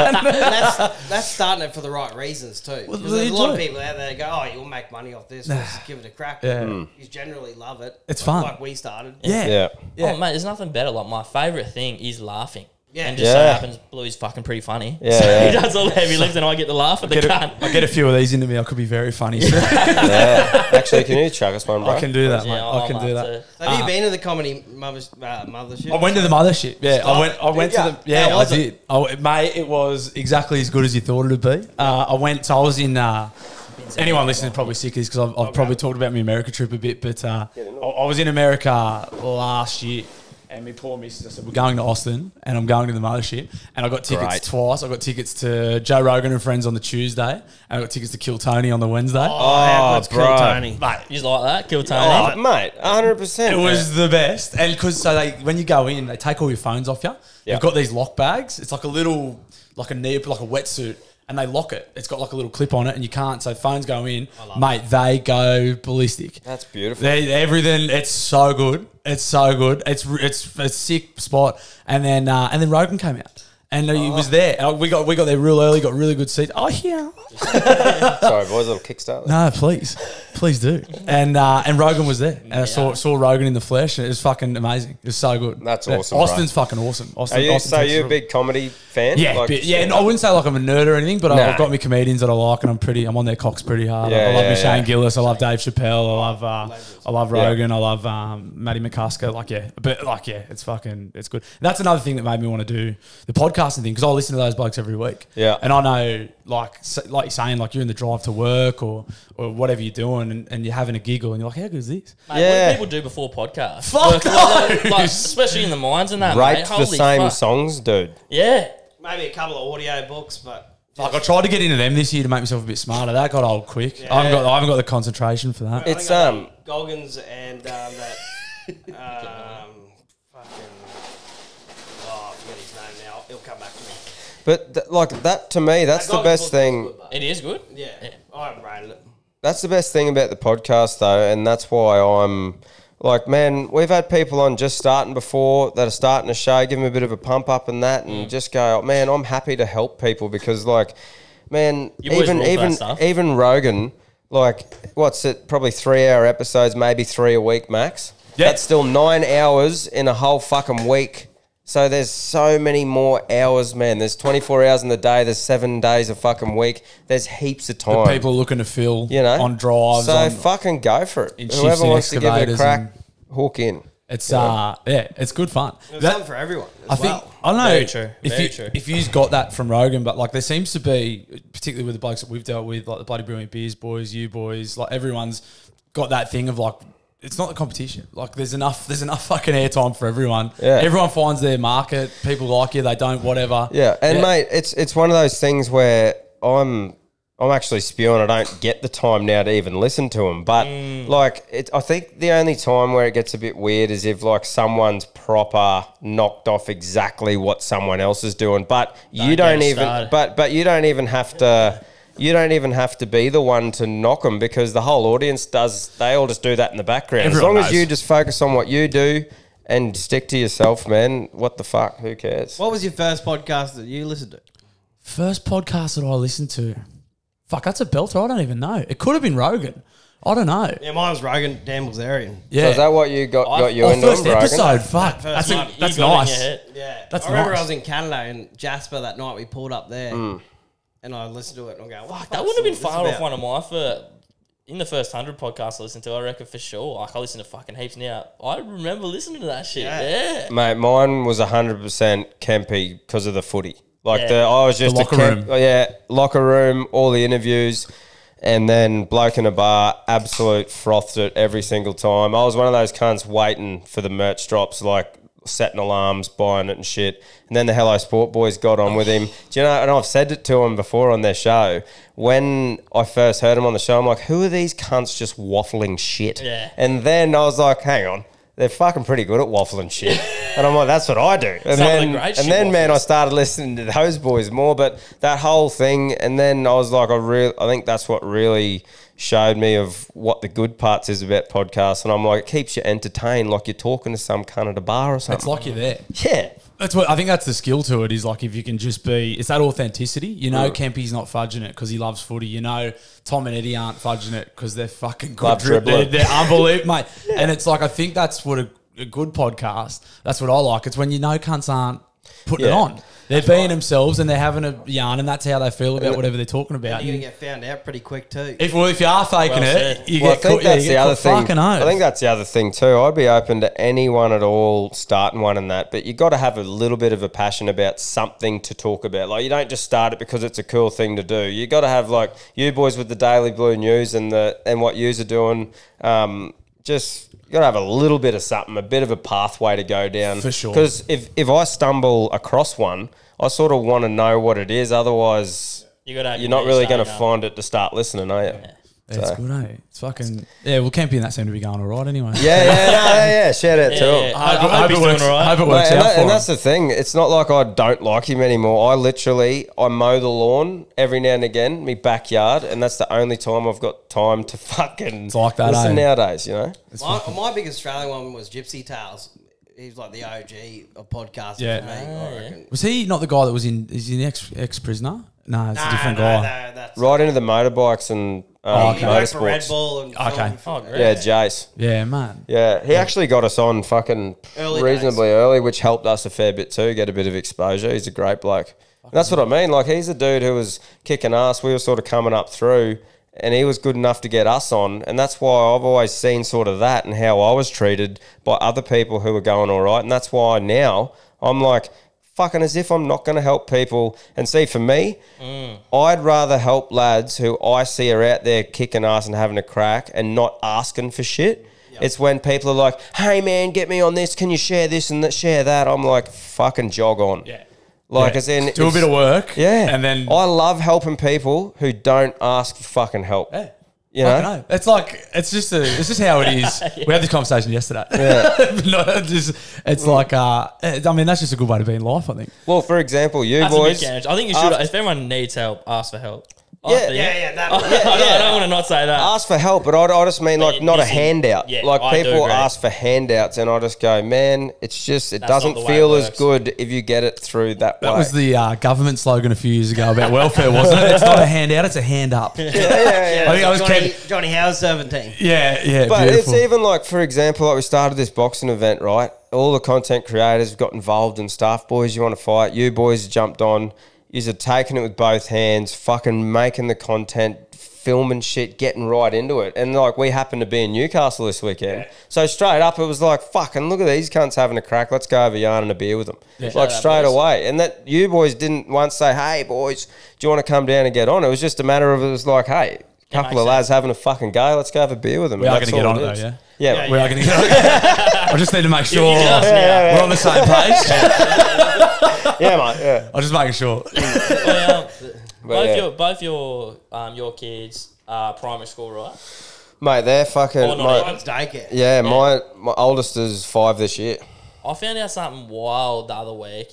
Speaker 4: That's starting it for the right reasons too.
Speaker 1: Well,
Speaker 4: Because there's
Speaker 1: you
Speaker 4: a lot of
Speaker 1: do.
Speaker 4: people out there that go, "Oh, you'll make money off this. Let's give it a crack."
Speaker 1: Yeah.
Speaker 4: You generally love it.
Speaker 1: It's fun.
Speaker 4: Like we started.
Speaker 1: Yeah.
Speaker 3: Yeah.
Speaker 2: Oh, mate, there's nothing better. Like, my favourite thing is laughing.
Speaker 4: Yeah.
Speaker 2: And just so
Speaker 3: Yeah.
Speaker 2: happens Bluey's fucking pretty funny.
Speaker 3: Yeah,
Speaker 2: So
Speaker 3: yeah.
Speaker 2: he does all the heavy lifts and I get to laugh at the cunt.
Speaker 1: I get a few of these into me. I could be very funny.
Speaker 3: Yeah. Actually, can you chuck us one, bro?
Speaker 1: I can do that, mate.
Speaker 2: Yeah,
Speaker 1: I can
Speaker 2: I'm
Speaker 1: do
Speaker 2: up
Speaker 1: that.
Speaker 2: to-
Speaker 4: Have you been to the comedy mothership?
Speaker 1: I went to the mothership. Yeah, I went to the. Yeah,
Speaker 4: How
Speaker 1: I
Speaker 4: was it?
Speaker 1: did. Mate, it was exactly as good as you thought it'd be. I went. So I was in. Anyone listening is probably sick of this because I've probably talked about my America trip a bit. But I was in America last year, and my poor missus, I said, we're going to Austin, and I'm going to the mothership, and I got tickets
Speaker 3: Great.
Speaker 1: twice. I got tickets to Joe Rogan and Friends on the Tuesday, and I got tickets to Kill Tony on the Wednesday.
Speaker 4: Oh, how good's
Speaker 3: bro.
Speaker 4: Kill Tony?
Speaker 1: Mate,
Speaker 2: You just like that? Kill Tony?
Speaker 3: Oh, mate, 100%.
Speaker 1: it was the best, and because when you go in, they take all your phones off you.
Speaker 3: Yeah.
Speaker 1: You've got these lock bags. It's like a little, like a wetsuit, and they lock it. It's got like a little clip on it, and you can't. So phones go in, mate. They go ballistic.
Speaker 3: That's beautiful.
Speaker 1: Everything. It's so good. It's so good. It's a sick spot. And then Rogan came out. And he was there. And we got there real early. Got really good seats. Oh yeah.
Speaker 3: Sorry, boys, a little kickstart.
Speaker 1: No, please do. And Rogan was there, and I saw Rogan in the flesh, and it was fucking amazing. It was so good.
Speaker 3: That's
Speaker 1: Yeah.
Speaker 3: awesome, bro.
Speaker 1: Austin's fucking awesome. Austin,
Speaker 3: Are you,
Speaker 1: Austin
Speaker 3: so
Speaker 1: Texas
Speaker 3: you a
Speaker 1: real-
Speaker 3: big comedy fan?
Speaker 1: Yeah,
Speaker 3: Like,
Speaker 1: and I wouldn't say like I'm a nerd or anything, but
Speaker 3: Nah.
Speaker 1: I've got my comedians that I like, and I'm on their cocks pretty hard.
Speaker 3: Yeah,
Speaker 1: I love
Speaker 3: yeah,
Speaker 1: me Shane
Speaker 3: yeah.
Speaker 1: Gillis. I love Dave Chappelle. I love
Speaker 3: Yeah.
Speaker 1: Rogan. I love Matty McCusker. It's good. That's another thing that made me want to do the podcasting thing because I listen to those blokes every week.
Speaker 3: Yeah.
Speaker 1: and I know like you're saying, like you're in the drive to work or whatever you're doing, and you're having a giggle, and you're like, how good is this?
Speaker 2: Mate, what
Speaker 3: Yeah.
Speaker 2: do people do before podcasts?
Speaker 1: Fuck
Speaker 2: like, especially in the mines and that, mate.
Speaker 3: Rate the
Speaker 2: Holy
Speaker 3: same
Speaker 2: fuck.
Speaker 3: songs, dude.
Speaker 2: Yeah.
Speaker 4: Maybe a couple of audio books, but
Speaker 1: Like I tried to get into them this year to make myself a bit smarter. That got old quick. I haven't got the concentration for that.
Speaker 3: It's,
Speaker 4: I think I got Goggins and that fucking I forget his name now. It'll come back to me.
Speaker 3: But like that to me, that's
Speaker 4: That
Speaker 3: the
Speaker 4: Goggins
Speaker 3: best
Speaker 4: book was
Speaker 3: thing.
Speaker 4: good, but-
Speaker 2: It is good.
Speaker 4: Yeah, I haven't rated it.
Speaker 3: That's the best thing about the podcast, though, and that's why I'm like, man, we've had people on just starting before that are starting a show, give them a bit of a pump up and that, and just go, man, I'm happy to help people because, like, man,
Speaker 2: You boys rule for that stuff.
Speaker 3: even Rogan, like, what's it? Probably 3-hour episodes, maybe 3 a week max.
Speaker 1: Yeah.
Speaker 3: That's still 9 hours in a whole fucking week. So there's so many more hours, man. There's 24 hours in the day. There's 7 days a fucking week. There's heaps of time.
Speaker 1: People looking to fill,
Speaker 3: You know,
Speaker 1: on drives.
Speaker 3: So
Speaker 1: on,
Speaker 3: fucking go for it.
Speaker 1: in shifts
Speaker 3: Whoever
Speaker 1: in
Speaker 3: wants to give it a
Speaker 1: excavators
Speaker 3: crack, hook in.
Speaker 1: it's it's good fun.
Speaker 4: There's
Speaker 1: That-
Speaker 4: something for everyone
Speaker 1: I
Speaker 4: as
Speaker 1: think
Speaker 4: well.
Speaker 1: I don't know
Speaker 2: Very true,
Speaker 1: if
Speaker 2: very
Speaker 1: you
Speaker 2: true.
Speaker 1: if you've got that from Rogan, but like there seems to be, particularly with the blokes that we've dealt with, like the Bloody Brilliant Beers boys, you boys, like everyone's got that thing of like. It's not a competition. Like there's enough fucking airtime for everyone.
Speaker 3: Yeah.
Speaker 1: Everyone finds their market. People like you, they don't, whatever.
Speaker 3: Yeah, and mate, it's one of those things where I'm actually spewing. I don't get the time now to even listen to them. But like, I think the only time where it gets a bit weird is if like someone's proper knocked off exactly what someone else is doing. But you
Speaker 2: Don't
Speaker 3: don't
Speaker 2: get
Speaker 3: even.
Speaker 2: started.
Speaker 3: But you don't even have to. You don't even have to be the one to knock them because the whole audience does. They all just do that in the background.
Speaker 1: Everyone
Speaker 3: as long as
Speaker 1: knows.
Speaker 3: you just focus on what you do and stick to yourself, man. What the fuck? Who cares?
Speaker 4: What was your first podcast that you listened to?
Speaker 1: First podcast that I listened to. Fuck, that's a belter. I don't even know. It could have been Rogan. I don't know.
Speaker 4: Yeah, mine was Rogan, Dan Bilzerian.
Speaker 1: Yeah.
Speaker 3: So is that what you got you
Speaker 1: Oh,
Speaker 3: into?
Speaker 1: first
Speaker 3: Rogan?
Speaker 1: episode. Fuck.
Speaker 4: First
Speaker 1: That's,
Speaker 4: one.
Speaker 1: that's
Speaker 2: You got it in
Speaker 1: nice.
Speaker 2: your head.
Speaker 4: Yeah,
Speaker 1: That's
Speaker 4: I remember
Speaker 1: nice.
Speaker 4: I was in Canada in Jasper that night. We pulled up there, and I listened to it, and I'm going, "Fuck,
Speaker 2: That wouldn't have been far off one of my in the first 100 podcasts I listened to, I reckon for sure. Like, I listen to fucking heaps now. I remember listening to that shit.
Speaker 4: Yeah.
Speaker 2: Yeah.
Speaker 3: Mate, mine was 100% Kempy because of the footy. Like
Speaker 2: Yeah.
Speaker 3: I was just
Speaker 1: The locker room.
Speaker 3: locker room, all the interviews, and then bloke in a bar, absolute frothed it every single time. I was one of those cunts waiting for the merch drops, like setting alarms, buying it and shit. And then the Hello Sport boys got on with him. Do you know, and I've said it to him before on their show, when I first heard him on the show, I'm like, who are these cunts just waffling shit?
Speaker 2: Yeah.
Speaker 3: And then I was like, hang on, they're fucking pretty good at waffling shit. And I'm like, that's what I do. And
Speaker 2: Some of the
Speaker 3: then,
Speaker 2: great
Speaker 3: and
Speaker 2: shit
Speaker 3: then man, I
Speaker 2: waffles.
Speaker 3: started listening to those boys more. But that whole thing, and then I was like, I think that's what really showed me of what the good parts is about podcasts. And I'm like, it keeps you entertained, like you're talking to some cunt at a bar or something.
Speaker 1: It's like you're there.
Speaker 3: Yeah.
Speaker 1: That's what I think. That's the skill to it. Is like if you can just be. It's that authenticity. You know, Kempy's not fudging it because he loves footy. You know, Tom and Eddie aren't fudging it because they're fucking good.
Speaker 3: Love dribbling.
Speaker 1: They're unbelievable, mate. And it's like I think that's what a good podcast. That's what I like. It's when you know cunts aren't putting it
Speaker 3: Yeah.
Speaker 1: on. They're being themselves and they're having a yarn, and that's how they feel about whatever they're talking about.
Speaker 4: You're going to get found out pretty quick too.
Speaker 1: If you are faking
Speaker 2: Well
Speaker 1: it,
Speaker 2: said.
Speaker 1: you
Speaker 3: Well, I
Speaker 1: get
Speaker 3: think
Speaker 1: caught. Yeah,
Speaker 3: that's
Speaker 1: you
Speaker 3: the
Speaker 1: get
Speaker 3: other
Speaker 1: caught
Speaker 3: thing.
Speaker 1: fucking
Speaker 3: I
Speaker 1: oath.
Speaker 3: think that's the other thing too. I'd be open to anyone at all starting one and that, but you got to have a little bit of a passion about something to talk about. Like you don't just start it because it's a cool thing to do. You got to have like you boys with the Daily Blue News and what yous are doing. Just you got to have a little bit of something, a bit of a pathway to go down.
Speaker 1: For sure.
Speaker 3: Because if I stumble across one, I sort of want to know what it is. Otherwise,
Speaker 2: You gotta have
Speaker 3: you're
Speaker 2: your
Speaker 3: not really
Speaker 2: niche,
Speaker 3: going to
Speaker 2: you know.
Speaker 3: find it to start listening, are you?
Speaker 1: It's
Speaker 3: So-
Speaker 1: good, eh? It's fucking well. Kempy and that seem to be going all right anyway.
Speaker 3: Yeah. Shout out to him.
Speaker 2: Yeah. I hope he's
Speaker 1: it
Speaker 2: doing
Speaker 1: works.
Speaker 2: all right.
Speaker 1: Hope it
Speaker 3: Mate,
Speaker 1: works
Speaker 3: and,
Speaker 1: out
Speaker 3: that-
Speaker 1: for
Speaker 3: and
Speaker 1: him.
Speaker 3: that's the thing. It's not like I don't like him anymore. I mow the lawn every now and again, my backyard, and that's the only time I've got time to fucking
Speaker 1: It's like that,
Speaker 3: listen
Speaker 1: eh?
Speaker 3: nowadays, you know?
Speaker 4: My big Australian one was Gypsy Tales. He's like the OG of podcasting
Speaker 1: Yeah.
Speaker 4: for me. I reckon.
Speaker 1: Was he not the guy that was in? Is he an ex prisoner? No, it's a different
Speaker 4: no,
Speaker 1: guy.
Speaker 4: No, that's
Speaker 3: Right into the motorbikes and
Speaker 1: okay.
Speaker 4: He worked for Red
Speaker 3: motorsports.
Speaker 4: Bull and
Speaker 1: Okay.
Speaker 4: filmed
Speaker 2: Oh, great.
Speaker 3: Yeah, Jace.
Speaker 1: Yeah, man.
Speaker 3: Yeah, he actually got us on fucking
Speaker 4: Early
Speaker 3: reasonably early, which helped us a fair bit too, get a bit of exposure. He's a great bloke. And that's what I mean. Like, he's a dude who was kicking ass. We were sort of coming up through, and he was good enough to get us on. And that's why I've always seen sort of that and how I was treated by other people who were going all right. And that's why now I'm like, fucking as if I'm not going to help people. And see, for me, I'd rather help lads who I see are out there kicking ass and having a crack and not asking for shit. It's when people are like, hey man, get me on this. Can you share this and share that? I'm like, fucking jog on.
Speaker 1: Yeah.
Speaker 3: Like,
Speaker 1: Yeah.
Speaker 3: as in,
Speaker 1: Do a
Speaker 3: it's-
Speaker 1: bit of work.
Speaker 3: Yeah.
Speaker 1: And then
Speaker 3: I love helping people who don't ask for fucking help.
Speaker 1: yeah.
Speaker 3: You
Speaker 1: I
Speaker 3: know?
Speaker 1: know. It's like it's just how it is. We had this conversation yesterday. It's like I mean that's just a good way to be in life, I think.
Speaker 3: Well, for example, you
Speaker 2: That's
Speaker 3: boys.
Speaker 2: a good I think you should. If everyone needs help, ask for help.
Speaker 3: Yeah.
Speaker 2: I don't want to not say that.
Speaker 3: Ask for help, but I just mean like
Speaker 2: But
Speaker 3: not a
Speaker 2: listen,
Speaker 3: handout.
Speaker 2: yeah,
Speaker 3: Like
Speaker 2: I do
Speaker 3: people
Speaker 2: agree.
Speaker 3: ask for handouts, and I just go, man, it's just it
Speaker 2: That's not
Speaker 3: doesn't
Speaker 2: the way
Speaker 3: feel
Speaker 2: it
Speaker 3: as
Speaker 2: works.
Speaker 3: good if you get it through that way.
Speaker 1: That was the government slogan a few years ago about welfare, wasn't it? It's not a handout, it's a hand up.
Speaker 3: yeah.
Speaker 1: I think I was
Speaker 4: Johnny Howard's 17.
Speaker 1: yeah,
Speaker 3: But
Speaker 1: beautiful.
Speaker 3: it's even like, for example, like we started this boxing event, right? All the content creators got involved and stuff. Boys, you want to fight? You boys jumped on. You're taking it with both hands, fucking making the content, filming shit, getting right into it. And like we happened to be in Newcastle this weekend. So straight up it was like, fucking look at these cunts having a crack. Let's go have a yarn and a beer with them. Like
Speaker 2: Shout out,
Speaker 3: straight
Speaker 2: boys.
Speaker 3: away. And that you boys didn't once say, hey boys, do you want to come down and get on? It was just a matter of it was like, hey, a couple
Speaker 2: makes
Speaker 3: of lads having a fucking go. Let's go have a beer with them.
Speaker 1: We
Speaker 3: And
Speaker 1: are
Speaker 3: that's
Speaker 1: going to get
Speaker 3: all
Speaker 1: on it
Speaker 3: is.
Speaker 1: though, yeah?
Speaker 3: Yeah.
Speaker 1: We are going to get on it. I just need to make sure
Speaker 2: you can ask now.
Speaker 1: we're on the same page.
Speaker 3: Yeah, mate. Yeah.
Speaker 1: I'm just making sure.
Speaker 2: Well,
Speaker 3: But
Speaker 2: both
Speaker 3: yeah.
Speaker 2: your kids are primary school, right?
Speaker 3: Mate, they're fucking.
Speaker 2: Oh, no,
Speaker 3: my-
Speaker 4: Mine's daycare.
Speaker 3: yeah, my oldest is 5 this year.
Speaker 2: I found out something wild the other week.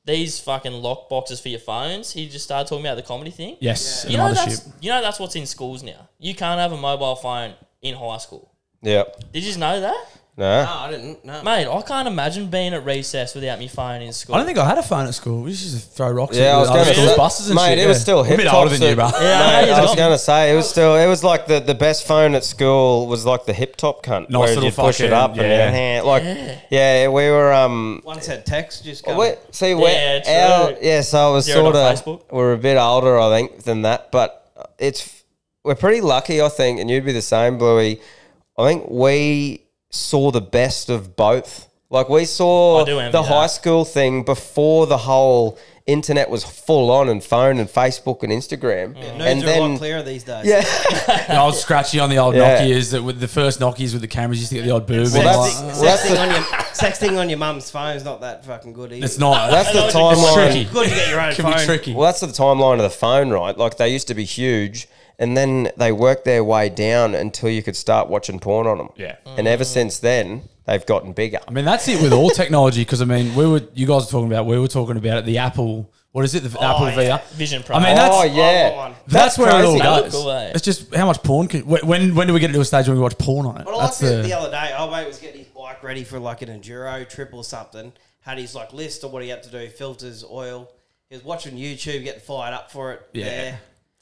Speaker 2: These fucking lock boxes for your phones. He just started talking about the comedy thing.
Speaker 1: Yes,
Speaker 2: You
Speaker 1: in
Speaker 2: know
Speaker 1: the mothership.
Speaker 2: that's what's in schools now. You can't have a mobile phone in high school.
Speaker 3: Yeah.
Speaker 2: Did you know that?
Speaker 3: No.
Speaker 4: No, I didn't. No.
Speaker 2: Mate, I can't imagine being at recess without my phone in school.
Speaker 1: I don't think I had a phone at school. We used to throw rocks
Speaker 3: Yeah,
Speaker 1: at
Speaker 3: I was
Speaker 1: other
Speaker 3: going to
Speaker 1: schools'
Speaker 3: say,
Speaker 1: buses and
Speaker 3: mate,
Speaker 1: shit.
Speaker 3: it was
Speaker 1: yeah.
Speaker 3: still
Speaker 1: I'm
Speaker 3: hip
Speaker 1: a bit older than you, bro.
Speaker 2: Yeah,
Speaker 3: Mate, I was
Speaker 2: gone.
Speaker 3: going to say it was like the best phone at school was like the hip top cunt,
Speaker 1: Nice
Speaker 3: where
Speaker 1: little
Speaker 3: you push it
Speaker 1: fucking-
Speaker 3: up
Speaker 1: yeah.
Speaker 3: and then like yeah, we were
Speaker 4: One said text, just go.
Speaker 3: see
Speaker 2: Yeah, true.
Speaker 3: so it was
Speaker 2: Zero
Speaker 3: sort
Speaker 2: on
Speaker 3: of
Speaker 2: Facebook.
Speaker 3: we're a bit older I think than that, but we're pretty lucky I think, and you'd be the same, Bluey. I think we saw the best of both. Like we saw
Speaker 2: I do envy
Speaker 3: the
Speaker 2: that.
Speaker 3: high school thing before the whole internet was full on and phone and Facebook and Instagram.
Speaker 4: Nudes
Speaker 3: And
Speaker 4: are a lot
Speaker 3: then,
Speaker 4: clearer these days.
Speaker 3: yeah,
Speaker 1: The old scratchy on the old
Speaker 3: Yeah.
Speaker 1: Nokias that with the first Nokias with the cameras used to get the odd boob.
Speaker 3: Well,
Speaker 1: in.
Speaker 3: that's- that's
Speaker 4: Sexting on your mum's phone's not that fucking good either.
Speaker 1: It's not.
Speaker 3: that's the
Speaker 2: I know it's
Speaker 1: tricky.
Speaker 3: timeline.
Speaker 4: good to get your own
Speaker 1: Can
Speaker 4: phone.
Speaker 1: be tricky.
Speaker 3: Well, that's the timeline of the phone, right? Like they used to be huge, and then they worked their way down until you could start watching porn on them.
Speaker 1: Yeah.
Speaker 3: And ever since then, they've gotten bigger.
Speaker 1: I mean, that's it with all technology. Because I mean, you guys were talking about it. The Apple, what is it? The Apple
Speaker 4: yeah.
Speaker 1: VR.
Speaker 2: Vision Pro.
Speaker 1: I mean, that's
Speaker 3: Oh yeah,
Speaker 4: I want one.
Speaker 1: that's where it all
Speaker 3: crazy.
Speaker 1: goes.
Speaker 2: Cool, eh?
Speaker 1: It's just how much porn can. When do we get to a stage when we watch porn on it?
Speaker 4: Well, I
Speaker 1: That's
Speaker 4: liked it the other day. Our mate was getting his bike ready for like an enduro trip or something. Had his like list of what he had to do: filters, oil. He was watching YouTube, getting fired up for it.
Speaker 1: Yeah.
Speaker 4: Yeah.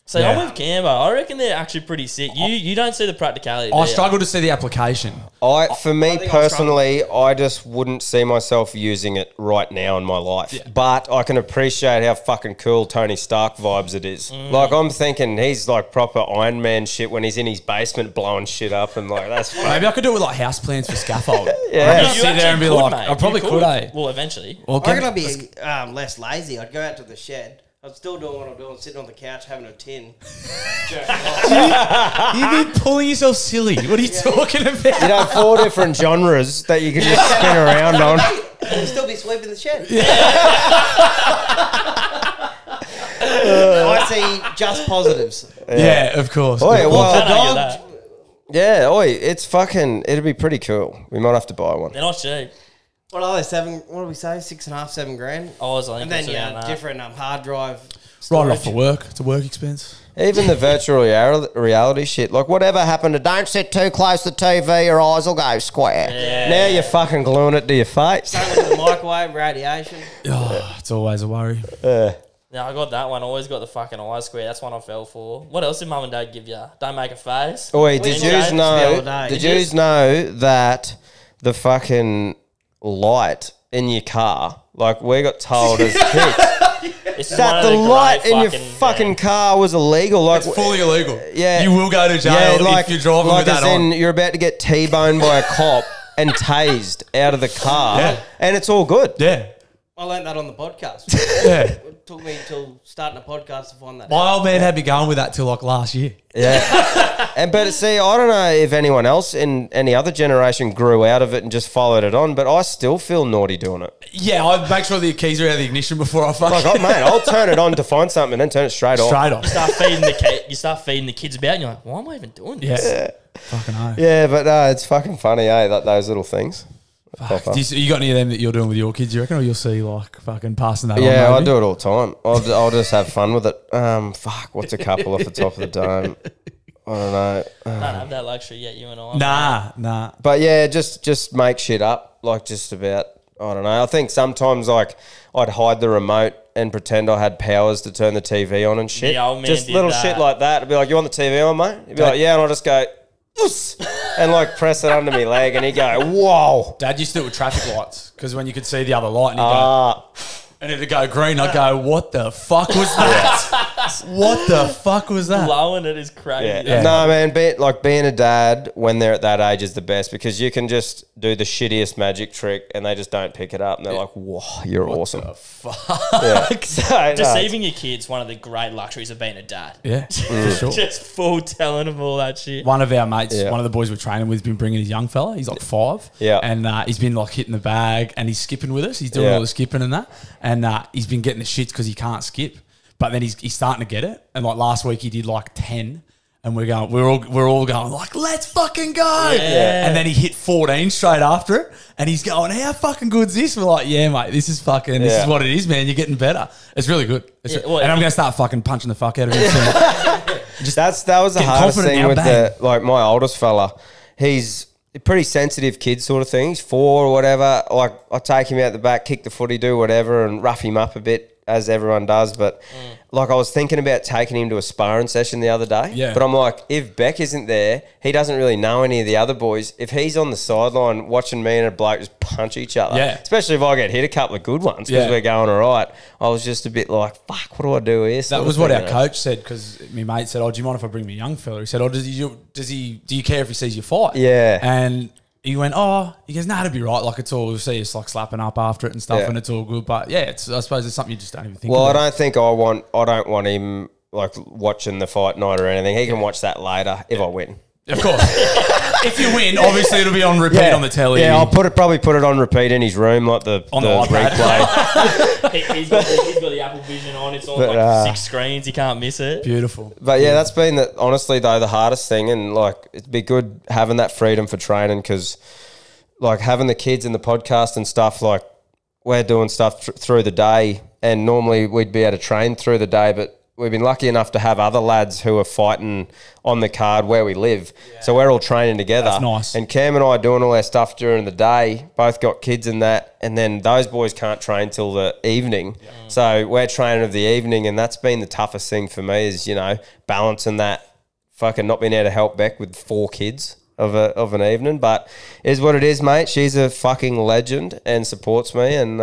Speaker 2: So
Speaker 1: Yeah.
Speaker 2: I'm with Cambo. I reckon they're actually pretty sick. You don't see the practicality.
Speaker 1: I
Speaker 2: do you?
Speaker 1: struggle to see the application.
Speaker 3: For me
Speaker 4: think I'll
Speaker 3: personally, I just wouldn't see myself using it right now in my life. But I can appreciate how fucking cool Tony Stark vibes it is. Like I'm thinking he's like proper Iron Man shit when he's in his basement blowing shit up and like that's fun.
Speaker 1: Maybe I could do it with like house plans for scaffold.
Speaker 3: Yeah.
Speaker 1: I'd
Speaker 2: You
Speaker 1: just sit there and be
Speaker 2: actually
Speaker 1: like,
Speaker 2: could, mate.
Speaker 1: I probably
Speaker 2: You
Speaker 1: could, eh?
Speaker 2: Well, eventually.
Speaker 1: Well,
Speaker 4: I reckon I'd be less lazy. I'd go out to the shed. I'm still doing what I'm doing, sitting on the couch having a tin. jerking off.
Speaker 1: you've been pulling yourself silly. What are you talking about?
Speaker 3: You'd have 4 different genres that you could just spin around on.
Speaker 4: I'd still be sweeping the shed. I see just positives.
Speaker 1: Yeah, of course.
Speaker 3: Oh, yeah,
Speaker 1: Of course.
Speaker 3: well,
Speaker 2: I know you're that.
Speaker 3: Yeah, oi, it's fucking. It'd be pretty cool. We might have to buy one.
Speaker 2: They're not cheap.
Speaker 4: What are they? 7? What do we say? 6.5, 7 grand.
Speaker 2: I was like,
Speaker 4: And then different hard drive.
Speaker 1: Write it off
Speaker 4: storage.
Speaker 1: for work. It's a work expense.
Speaker 3: Even the virtual reality shit. Like, whatever happened to don't sit too close to the TV, your eyes will go square.
Speaker 2: Yeah.
Speaker 3: Now you're fucking gluing it to your face.
Speaker 4: Same with the microwave, radiation.
Speaker 1: Oh, it's always a worry.
Speaker 2: Yeah, I got that one. Always got the fucking eye square. That's one I fell for. What else did mum and dad give you? Don't make a face.
Speaker 3: Oi,
Speaker 4: We
Speaker 3: did
Speaker 4: changed
Speaker 3: you
Speaker 4: the
Speaker 3: know?
Speaker 4: other day.
Speaker 3: Did
Speaker 2: Did
Speaker 3: you
Speaker 2: yous?
Speaker 3: know that the fucking light in your car, like we got told as kids,
Speaker 2: This is one
Speaker 3: that
Speaker 2: of
Speaker 3: the
Speaker 2: great
Speaker 3: light in your fucking
Speaker 2: yeah.
Speaker 3: car was illegal. Like,
Speaker 1: It's fully illegal.
Speaker 3: Yeah.
Speaker 1: You will go to jail if you're driving
Speaker 3: like
Speaker 1: with that
Speaker 3: as in
Speaker 1: on.
Speaker 3: you're about to get T-boned by a cop and tased out of the car,
Speaker 1: Yeah.
Speaker 3: and it's all good.
Speaker 1: Yeah.
Speaker 4: I learned that on the podcast.
Speaker 1: Yeah.
Speaker 4: It took me till starting a podcast to find that.
Speaker 1: My old man had me going with that till like last year.
Speaker 3: Yeah, but see, I don't know if anyone else in any other generation grew out of it and just followed it on, but I still feel naughty doing it.
Speaker 1: Yeah, I make sure the keys are out of the ignition before I fuck
Speaker 3: Like, oh, mate, I'll turn it on to find something and then turn it straight off.
Speaker 1: straight off.
Speaker 2: You start feeding the kids about, and you're like, why am I even doing this?
Speaker 1: Yeah. Fucking hell.
Speaker 3: Yeah, but it's fucking funny, those little things. Pop up.
Speaker 1: You got any of them that you're doing with your kids, you reckon? Or you'll see like fucking passing that on?
Speaker 3: Yeah, I
Speaker 1: maybe?
Speaker 3: do it all the time. I'll just have fun with it. What's a couple off the top of the dome? I don't know.
Speaker 2: Don't have that luxury yet, you and I.
Speaker 1: Nah.
Speaker 3: But yeah, just make shit up. Like just about, I don't know. I think sometimes like I'd hide the remote and pretend I had powers to turn the TV on and shit.
Speaker 2: The old man
Speaker 3: just
Speaker 2: did
Speaker 3: little
Speaker 2: that.
Speaker 3: shit like that. I'd be like, you want the TV on, mate? He'd be like, yeah. And I'll just go, "Oos," and like press it under my leg and he'd go, whoa.
Speaker 1: Dad used to do it with traffic lights because when you could see the other light and he'd go,
Speaker 3: Ah,
Speaker 1: and it'd go green, I'd go, what the fuck was that? What the fuck was that?
Speaker 2: Blowing it is crazy.
Speaker 3: yeah.
Speaker 1: Yeah.
Speaker 3: No, man, being a dad when they're at that age is the best because you can just do the shittiest magic trick and they just don't pick it up and they're like, whoa, you're awesome.
Speaker 1: Fuck.
Speaker 3: Yeah. So, no,
Speaker 2: Deceiving your kids, one of the great luxuries of being a dad.
Speaker 1: Yeah, for sure.
Speaker 2: Just full telling them all that shit.
Speaker 1: One of our mates,
Speaker 3: Yeah.
Speaker 1: one of the boys we're training with, has been bringing his young fella. He's like 5.
Speaker 3: Yeah.
Speaker 1: And he's been like hitting the bag and he's skipping with us. He's doing
Speaker 3: Yeah.
Speaker 1: all the skipping and that. And he's been getting the shits because he can't skip. But then he's starting to get it. And like last week he did like 10. And we're all going like, let's fucking go.
Speaker 2: Yeah.
Speaker 1: And then he hit 14 straight after it. And he's going, how fucking good's this? We're like, yeah, mate, this is
Speaker 3: Yeah.
Speaker 1: what it is, man. You're getting better. It's really good.
Speaker 2: Yeah, well,
Speaker 1: and I'm going to start fucking punching the fuck out of him soon.
Speaker 3: That was the
Speaker 1: Get
Speaker 3: hardest
Speaker 1: confident
Speaker 3: thing
Speaker 1: now,
Speaker 3: with
Speaker 1: bang.
Speaker 3: like my oldest fella. He's a pretty sensitive kid sort of thing. He's 4 or whatever. Like I take him out the back, kick the footy, do whatever and rough him up a bit as everyone does. But like I was thinking about taking him to a sparring session the other day.
Speaker 1: Yeah.
Speaker 3: But I'm like, if Beck isn't there, he doesn't really know any of the other boys. If he's on the sideline watching me and a bloke just punch each other,
Speaker 1: Yeah.
Speaker 3: especially if I get hit a couple of good ones because
Speaker 1: Yeah.
Speaker 3: we're going all right, I was just a bit like, fuck, what do I do here? sort
Speaker 1: That
Speaker 3: of
Speaker 1: was what
Speaker 3: thing,
Speaker 1: our
Speaker 3: you know?
Speaker 1: coach said because my mate said, "Oh, do you mind if I bring my young fella?" He said, "Oh, do you care if he sees you fight?"
Speaker 3: Yeah.
Speaker 1: And he went, he goes, nah, it'll be right. Like, it's all, we'll see us like slapping up after it and stuff,
Speaker 3: Yeah.
Speaker 1: and it's all good. But yeah, I suppose it's something you just don't even think
Speaker 3: Well, I
Speaker 1: about.
Speaker 3: don't think I don't want him like watching the fight night or anything. He can watch that later if I win.
Speaker 1: Of course. If you win, obviously it'll be on repeat on the telly.
Speaker 3: Yeah, I'll probably put it on repeat in his room, like the
Speaker 1: iPad.
Speaker 3: replay.
Speaker 2: He's got the Apple Vision on. It's on
Speaker 3: But,
Speaker 2: 6 screens. You can't miss it.
Speaker 1: Beautiful.
Speaker 3: But yeah, that's been honestly though the hardest thing, and like it'd be good having that freedom for training because like having the kids in the podcast and stuff, like we're doing stuff through the day, and normally we'd be able to train through the day, but we've been lucky enough to have other lads who are fighting on the card where we live. Yeah. So we're all training together.
Speaker 1: That's nice.
Speaker 3: And Cam and I are doing all our stuff during the day, both got kids in that, and then those boys can't train till the evening. Yeah. So we're training of the evening, and that's been the toughest thing for me is, balancing that fucking not being able to help Beck with 4 kids of an evening. But it is what it is, mate. She's a fucking legend and supports me, and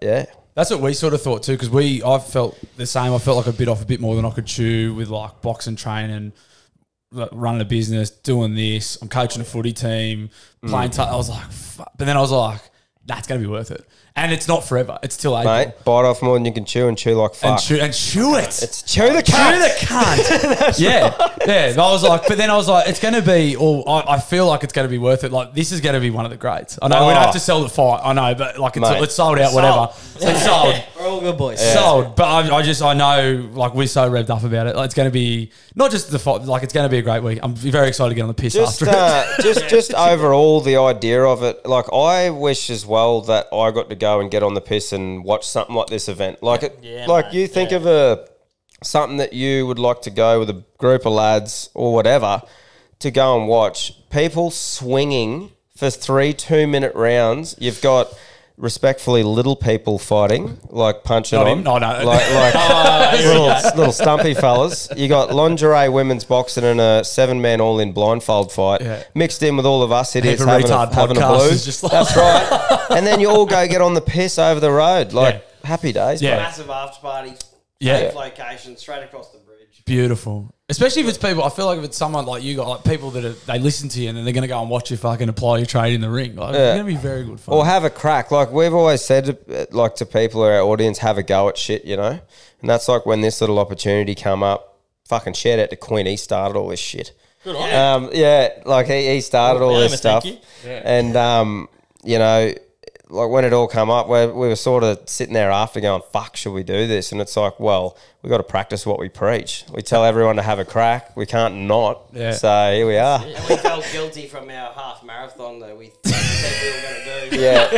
Speaker 3: yeah.
Speaker 1: That's what we sort of thought too, because I felt the same. I felt like I bit off a bit more than I could chew with like boxing training, running a business, doing this. I'm coaching a footy team, playing. I was like, fuck. But then I was like, that's going to be worth it. And it's not forever. It's till April.
Speaker 3: Mate, bite off more than you can chew and chew like fuck.
Speaker 1: And chew it.
Speaker 3: It's chew the cunt.
Speaker 1: Chew the cunt. yeah. I was like, but then I was like, it's going to be I feel like it's going to be worth it. Like, this is going to be one of the greats. I know we don't have to sell the fight. I know, but like it's sold out, whatever. It's sold.
Speaker 4: We're all good boys.
Speaker 1: Yeah. Sold. But I know, like, we're so revved up about it. Like, it's going to be not just the fight, like, it's going to be a great week. I'm very excited to get on the piss after it.
Speaker 3: Just overall, the idea of it, like, I wish as well that I got to go and get on the piss and watch something like this event. Like, you think of something that you would like to go with a group of lads or whatever to go and watch. People swinging for 3 2-minute rounds. You've got respectfully little people fighting, like punching
Speaker 1: Not
Speaker 3: on.
Speaker 1: him. No.
Speaker 3: Like little stumpy fellas. You got lingerie women's boxing and a 7-man all-in blindfold fight mixed in with all of us idiots
Speaker 1: Heap of
Speaker 3: having
Speaker 1: retard
Speaker 3: a
Speaker 1: podcasters
Speaker 3: blues.
Speaker 1: just like-
Speaker 3: That's right. And then you all go get on the piss over the road. Like, happy days,
Speaker 1: Yeah.
Speaker 3: mate.
Speaker 4: Massive after party.
Speaker 1: Yeah.
Speaker 4: Safe location, straight across the bridge.
Speaker 1: Beautiful. Especially if it's people, I feel like if it's someone like you got, like people that they listen to you and then they're going to go and watch you fucking apply your trade in the ring. Like, it's going to be very good fun.
Speaker 3: Or have a crack. Like we've always said, to people or our audience, have a go at shit, And that's like when this little opportunity come up. Fucking shout out to Quinn. He started all this shit.
Speaker 2: Good on you.
Speaker 3: Like he started all this stuff.
Speaker 2: Thank you.
Speaker 3: And like when it all come up, we were sort of sitting there after going, fuck, should we do this? And it's like, well, we got to practice what we preach. We tell everyone to have a crack. We can't not.
Speaker 1: Yeah.
Speaker 3: So here we are.
Speaker 4: And we felt guilty from our half marathon that we said we were going to do.
Speaker 3: Yeah.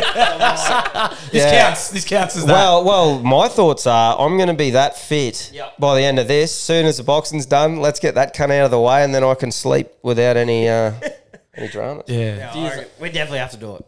Speaker 1: This counts as that.
Speaker 3: Well, my thoughts are I'm going to be that fit by the end of this. Soon as the boxing's done, let's get that cunt out of the way, and then I can sleep without any dramas.
Speaker 1: Yeah.
Speaker 4: I reckon we definitely have to do it.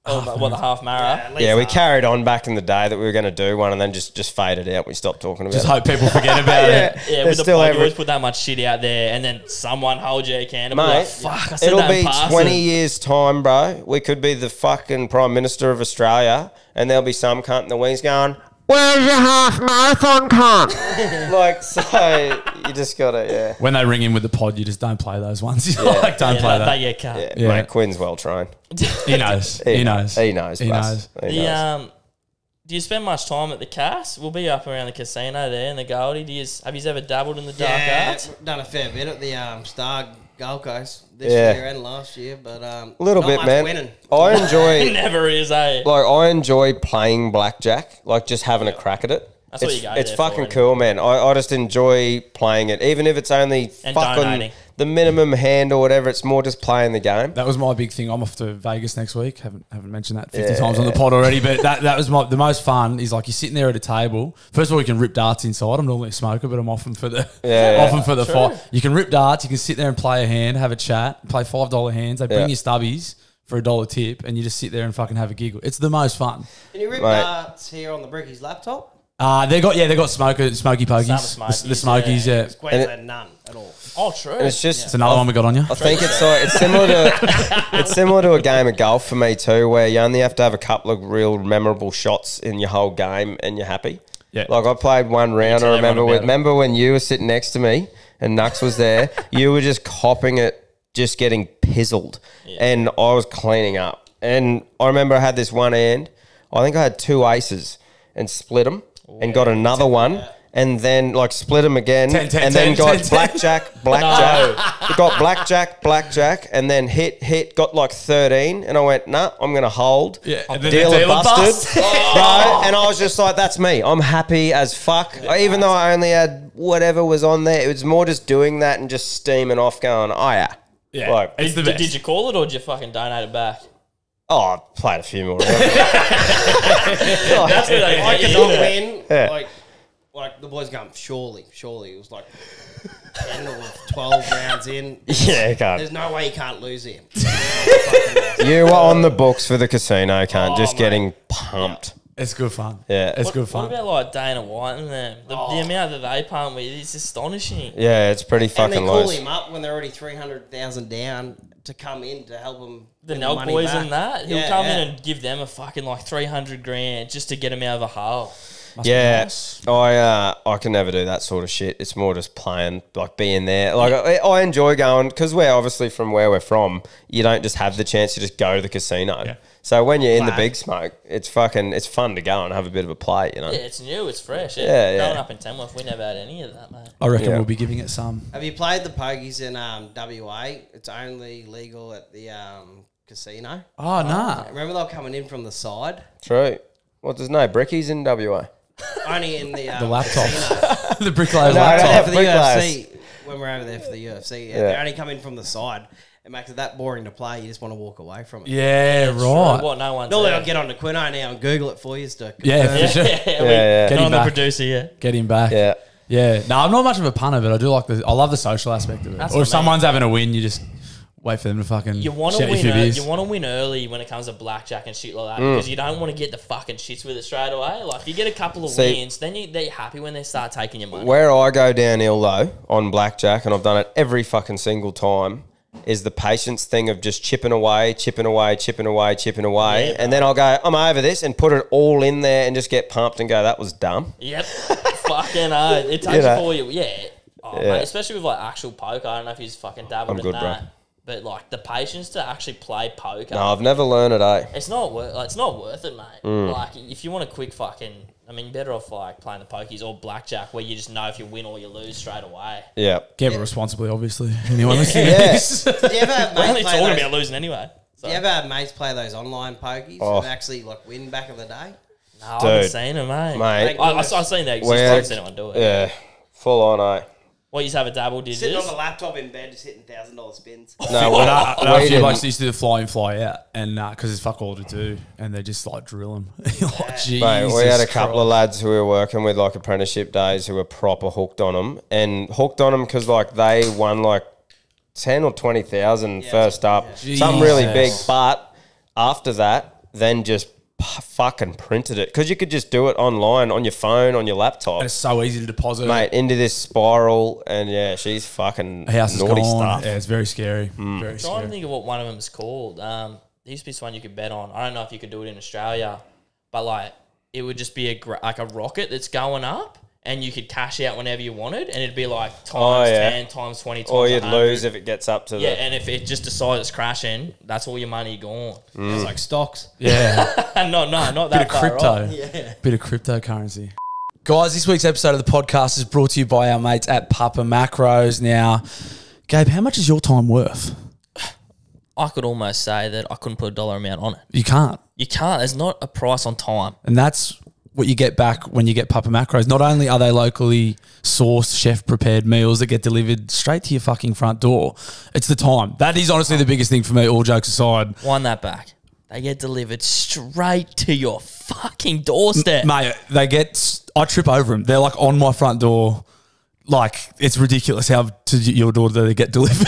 Speaker 4: Fuck.
Speaker 2: The half mara?
Speaker 4: At least
Speaker 3: Yeah, we
Speaker 4: half.
Speaker 3: carried on back in the day that we were going to do one, and then just faded out. We stopped talking about
Speaker 1: Just
Speaker 3: it.
Speaker 1: hope people forget about it.
Speaker 2: Yeah, with the pod, you always put that much shit out there, and then someone holds you accountable.
Speaker 3: Mate,
Speaker 2: Like, fuck, I said
Speaker 3: it'll
Speaker 2: that in
Speaker 3: be
Speaker 2: passing.
Speaker 3: 20 years' time, bro. We could be the fucking Prime Minister of Australia, and there'll be some cunt in the wings going, "Where's your half marathon, cunt?" Like, so you just got to,
Speaker 1: When they ring in with the pod, you just don't play those ones. Like, don't play that.
Speaker 2: Yeah, can't.
Speaker 3: Yeah,
Speaker 1: Yeah.
Speaker 3: mate, Quinn's well trained.
Speaker 1: He knows. He knows.
Speaker 3: He knows.
Speaker 1: He
Speaker 3: Bus.
Speaker 1: knows.
Speaker 3: He knows.
Speaker 2: Do you spend much time at the Cass? We'll be up around the casino there in the Goldie. Have you ever dabbled in the dark arts?
Speaker 4: Done a fair bit at the Star Gold Coast this
Speaker 3: Yeah.
Speaker 4: year and last year, but
Speaker 3: A little
Speaker 4: not
Speaker 3: bit,
Speaker 4: much
Speaker 3: man.
Speaker 4: winning.
Speaker 3: I
Speaker 2: It
Speaker 3: enjoy,
Speaker 2: never is, eh?
Speaker 3: like, I enjoy playing blackjack, like just having a crack at it.
Speaker 2: That's what you go
Speaker 3: It's
Speaker 2: there for,
Speaker 3: fucking
Speaker 2: isn't it?
Speaker 3: cool, man. I just enjoy playing it, even if it's only
Speaker 2: And
Speaker 3: fucking
Speaker 2: donating.
Speaker 3: the minimum hand or whatever. It's more just playing the game.
Speaker 1: That was my big thing. I'm off to Vegas next week. Haven't mentioned that 50 times on the pod already, but that was the most fun. Is like you're sitting there at a table. First of all, you can rip darts inside. I'm normally a smoker, but I'm often for the fight. You can rip darts. You can sit there and play a hand, have a chat, play $5 hands. They bring you stubbies for $1 tip, and you just sit there and fucking have a giggle. It's the most fun.
Speaker 4: Can you rip
Speaker 3: Mate.
Speaker 4: darts here on the Bricky's laptop?
Speaker 1: They got smoky pokies,
Speaker 2: Some
Speaker 1: the smokies. Yeah,
Speaker 4: It's Queensland none at all.
Speaker 2: Oh, true.
Speaker 3: And it's just
Speaker 1: it's another one we got on you.
Speaker 3: I think it's similar to a game of golf for me too, where you only have to have a couple of real memorable shots in your whole game and you're happy.
Speaker 1: Yeah.
Speaker 3: Like I played one round.
Speaker 2: tell
Speaker 3: I remember
Speaker 2: everyone about it.
Speaker 3: remember when you were sitting next to me and Nux was there. You were just copping it, just getting pizzled. And I was cleaning up. And I remember I had this one hand. I think I had 2 aces and split them and got another one. And then like split them again, and then got blackjack, got blackjack, and then hit, got like 13, and I went, nah, I'm gonna hold.
Speaker 1: Yeah,
Speaker 3: dealer busted, bro. And I was just like, that's me. I'm happy as fuck. Even though I only had whatever was on there, it was more just doing that and just steaming off, going, oh yeah,
Speaker 1: like it's the best.
Speaker 2: Did you call it or did you fucking donate it back?
Speaker 3: Oh, I played a few more.
Speaker 2: That's what
Speaker 4: I cannot win.
Speaker 3: Yeah.
Speaker 4: Like the boys going, surely. It was like 10 or 12 rounds in.
Speaker 3: Yeah, can't.
Speaker 4: There's no way you can't lose here.
Speaker 3: You were on the books for the casino, can't just getting pumped.
Speaker 1: It's good fun.
Speaker 3: Yeah.
Speaker 1: It's good fun.
Speaker 2: What about like Dana White and them? The amount that they pump with is astonishing.
Speaker 3: Yeah, it's pretty
Speaker 4: And
Speaker 3: fucking
Speaker 4: they call
Speaker 3: loose.
Speaker 4: him up when they're already 300,000 down to come in to help them.
Speaker 2: The
Speaker 4: win
Speaker 2: Nelk
Speaker 4: money
Speaker 2: boys
Speaker 4: back.
Speaker 2: and that. He'll
Speaker 4: Yeah,
Speaker 2: come
Speaker 4: yeah.
Speaker 2: in and give them a fucking like 300 grand just to get him out of a hole.
Speaker 1: Must be
Speaker 3: Yeah,
Speaker 1: nice.
Speaker 3: I can never do that sort of shit. It's more just playing, like being there. Like I enjoy going because we're obviously from where we're from. You don't just have the chance to just go to the casino.
Speaker 1: Yeah.
Speaker 3: So when you're in the
Speaker 4: Play.
Speaker 3: big smoke, it's fun to go and have a bit of a play. You know.
Speaker 2: Yeah, it's new, it's fresh.
Speaker 3: Yeah,
Speaker 2: Growing
Speaker 3: yeah.
Speaker 2: up in Tamworth, we never had any of that, mate.
Speaker 1: I reckon
Speaker 3: Yeah.
Speaker 1: we'll be giving it some.
Speaker 4: Have you played the pokies in WA? It's only legal at the casino.
Speaker 1: Oh, nah.
Speaker 4: Remember they were coming in from the side?
Speaker 3: True. What? There's no brickies in WA.
Speaker 4: Only in the
Speaker 1: The laptop.
Speaker 4: casino.
Speaker 1: The bricklayer's
Speaker 3: No,
Speaker 1: laptop.
Speaker 4: For the
Speaker 3: bricklayers.
Speaker 4: UFC, when we're over there for the UFC,
Speaker 3: Yeah.
Speaker 4: they only come in from the side. It makes it that boring to play. You just want to walk away from it.
Speaker 1: Yeah,
Speaker 2: True.
Speaker 1: right.
Speaker 2: What, no one's
Speaker 4: Normally,
Speaker 2: there.
Speaker 4: I'll get on to Quino now and Google it for you. To
Speaker 1: Yeah,
Speaker 4: confirm.
Speaker 1: for sure.
Speaker 3: Yeah.
Speaker 1: Get
Speaker 2: Not
Speaker 1: him
Speaker 2: on the
Speaker 1: back.
Speaker 2: producer, yeah.
Speaker 1: Get him back.
Speaker 3: Yeah.
Speaker 1: Yeah. No, I'm not much of a punter, but I do like I love the social aspect of it.
Speaker 2: That's
Speaker 1: or
Speaker 2: what
Speaker 1: if
Speaker 2: I mean.
Speaker 1: someone's having a win, you just wait for them to fucking
Speaker 2: You want to
Speaker 1: shout
Speaker 2: win.
Speaker 1: your beers.
Speaker 2: You want to win early when it comes to blackjack and shit like that because you don't want to get the fucking shits with it straight away. Like if you get a couple of
Speaker 3: See-
Speaker 2: wins, then they're happy when they start taking your money.
Speaker 3: Where I go downhill though on blackjack, and I've done it every fucking single time, is the patience thing of just chipping away,
Speaker 2: Yeah,
Speaker 3: and then I'll go, I'm over this, and put it all in there and just get pumped and go, that was dumb.
Speaker 2: Yep. Fucking it takes
Speaker 3: You
Speaker 2: you
Speaker 3: know.
Speaker 2: for you. Yeah. Oh,
Speaker 3: Yeah.
Speaker 2: Mate, especially with like actual poker. I don't know if he's fucking dabbled
Speaker 3: I'm
Speaker 2: in
Speaker 3: good, bro.
Speaker 2: that. But like the patience to actually play poker.
Speaker 3: No, I've never learned it, eh?
Speaker 2: It's not worth it, mate. Like if you want a quick fucking, I mean, you're better off like playing the pokies or blackjack where you just know if you win or you lose straight away.
Speaker 3: Yeah.
Speaker 1: Gamble responsibly, obviously. Anyone listening to
Speaker 3: Yeah.
Speaker 1: this?
Speaker 4: Did you ever have
Speaker 2: We're only
Speaker 4: mates play
Speaker 2: talking
Speaker 4: those?
Speaker 2: about losing anyway. So.
Speaker 4: Do you ever have mates play those online pokies
Speaker 3: Oh.
Speaker 4: and actually like win back in the day?
Speaker 2: No, I haven't
Speaker 3: Dude.
Speaker 2: seen it, mate.
Speaker 3: Mate.
Speaker 2: I've seen that.
Speaker 3: Well,
Speaker 2: I haven't seen anyone do it.
Speaker 3: Yeah. Full on, eh?
Speaker 2: Well, you just have a dabble, did
Speaker 4: Sitting
Speaker 2: you?
Speaker 4: on the laptop in bed, just hitting $1,000 spins.
Speaker 3: No,
Speaker 1: I know a
Speaker 3: we
Speaker 1: few
Speaker 3: didn't.
Speaker 1: blokes that used to do the fly in, fly out, and because it's fuck all to do, and they just like drill them. Like, Jesus
Speaker 3: Mate, we had a couple of
Speaker 1: Christ.
Speaker 3: lads who we were working with, like apprenticeship days, who were proper hooked on them, and hooked on them because like they won like 10 or 20,000 first up, something really big.
Speaker 1: Jesus.
Speaker 3: But after that, then just fucking printed it because you could just do it online on your phone, on your laptop,
Speaker 1: And it's so easy to deposit.
Speaker 3: mate, into this spiral. And yeah, she's fucking
Speaker 1: House is
Speaker 3: naughty
Speaker 1: gone.
Speaker 3: stuff.
Speaker 1: Yeah, it's very scary. Very
Speaker 2: I'm trying to
Speaker 1: scary.
Speaker 2: think of what one of them is called. There used to be someone you could bet on. I don't know if you could do it in Australia, but like it would just be like a rocket that's going up, and you could cash out whenever you wanted, and it'd be like times 10, times 20, times
Speaker 3: Or you'd
Speaker 2: 100.
Speaker 3: lose if it gets up to
Speaker 2: Yeah,
Speaker 3: the.
Speaker 2: and if it just decides it's crashing, that's all your money gone.
Speaker 4: It's like stocks.
Speaker 1: Yeah.
Speaker 2: not
Speaker 1: Bit
Speaker 2: that
Speaker 1: of
Speaker 2: far
Speaker 1: crypto.
Speaker 2: off.
Speaker 4: Yeah.
Speaker 1: Bit of cryptocurrency. Guys, this week's episode of the podcast is brought to you by our mates at Papa Macros. Now, Gabe, how much is your time worth?
Speaker 2: I could almost say that I couldn't put a dollar amount on it.
Speaker 1: You can't.
Speaker 2: You can't. There's not a price on time.
Speaker 1: And that's what you get back when you get Papa Macros. Not only are they locally sourced, chef-prepared meals that get delivered straight to your fucking front door, it's the time. That is honestly the biggest thing for me, all jokes aside.
Speaker 2: Wind that back. They get delivered straight to your fucking doorstep.
Speaker 1: Mate, I trip over them. They're like on my front door. Like, it's ridiculous how to your door they get delivered.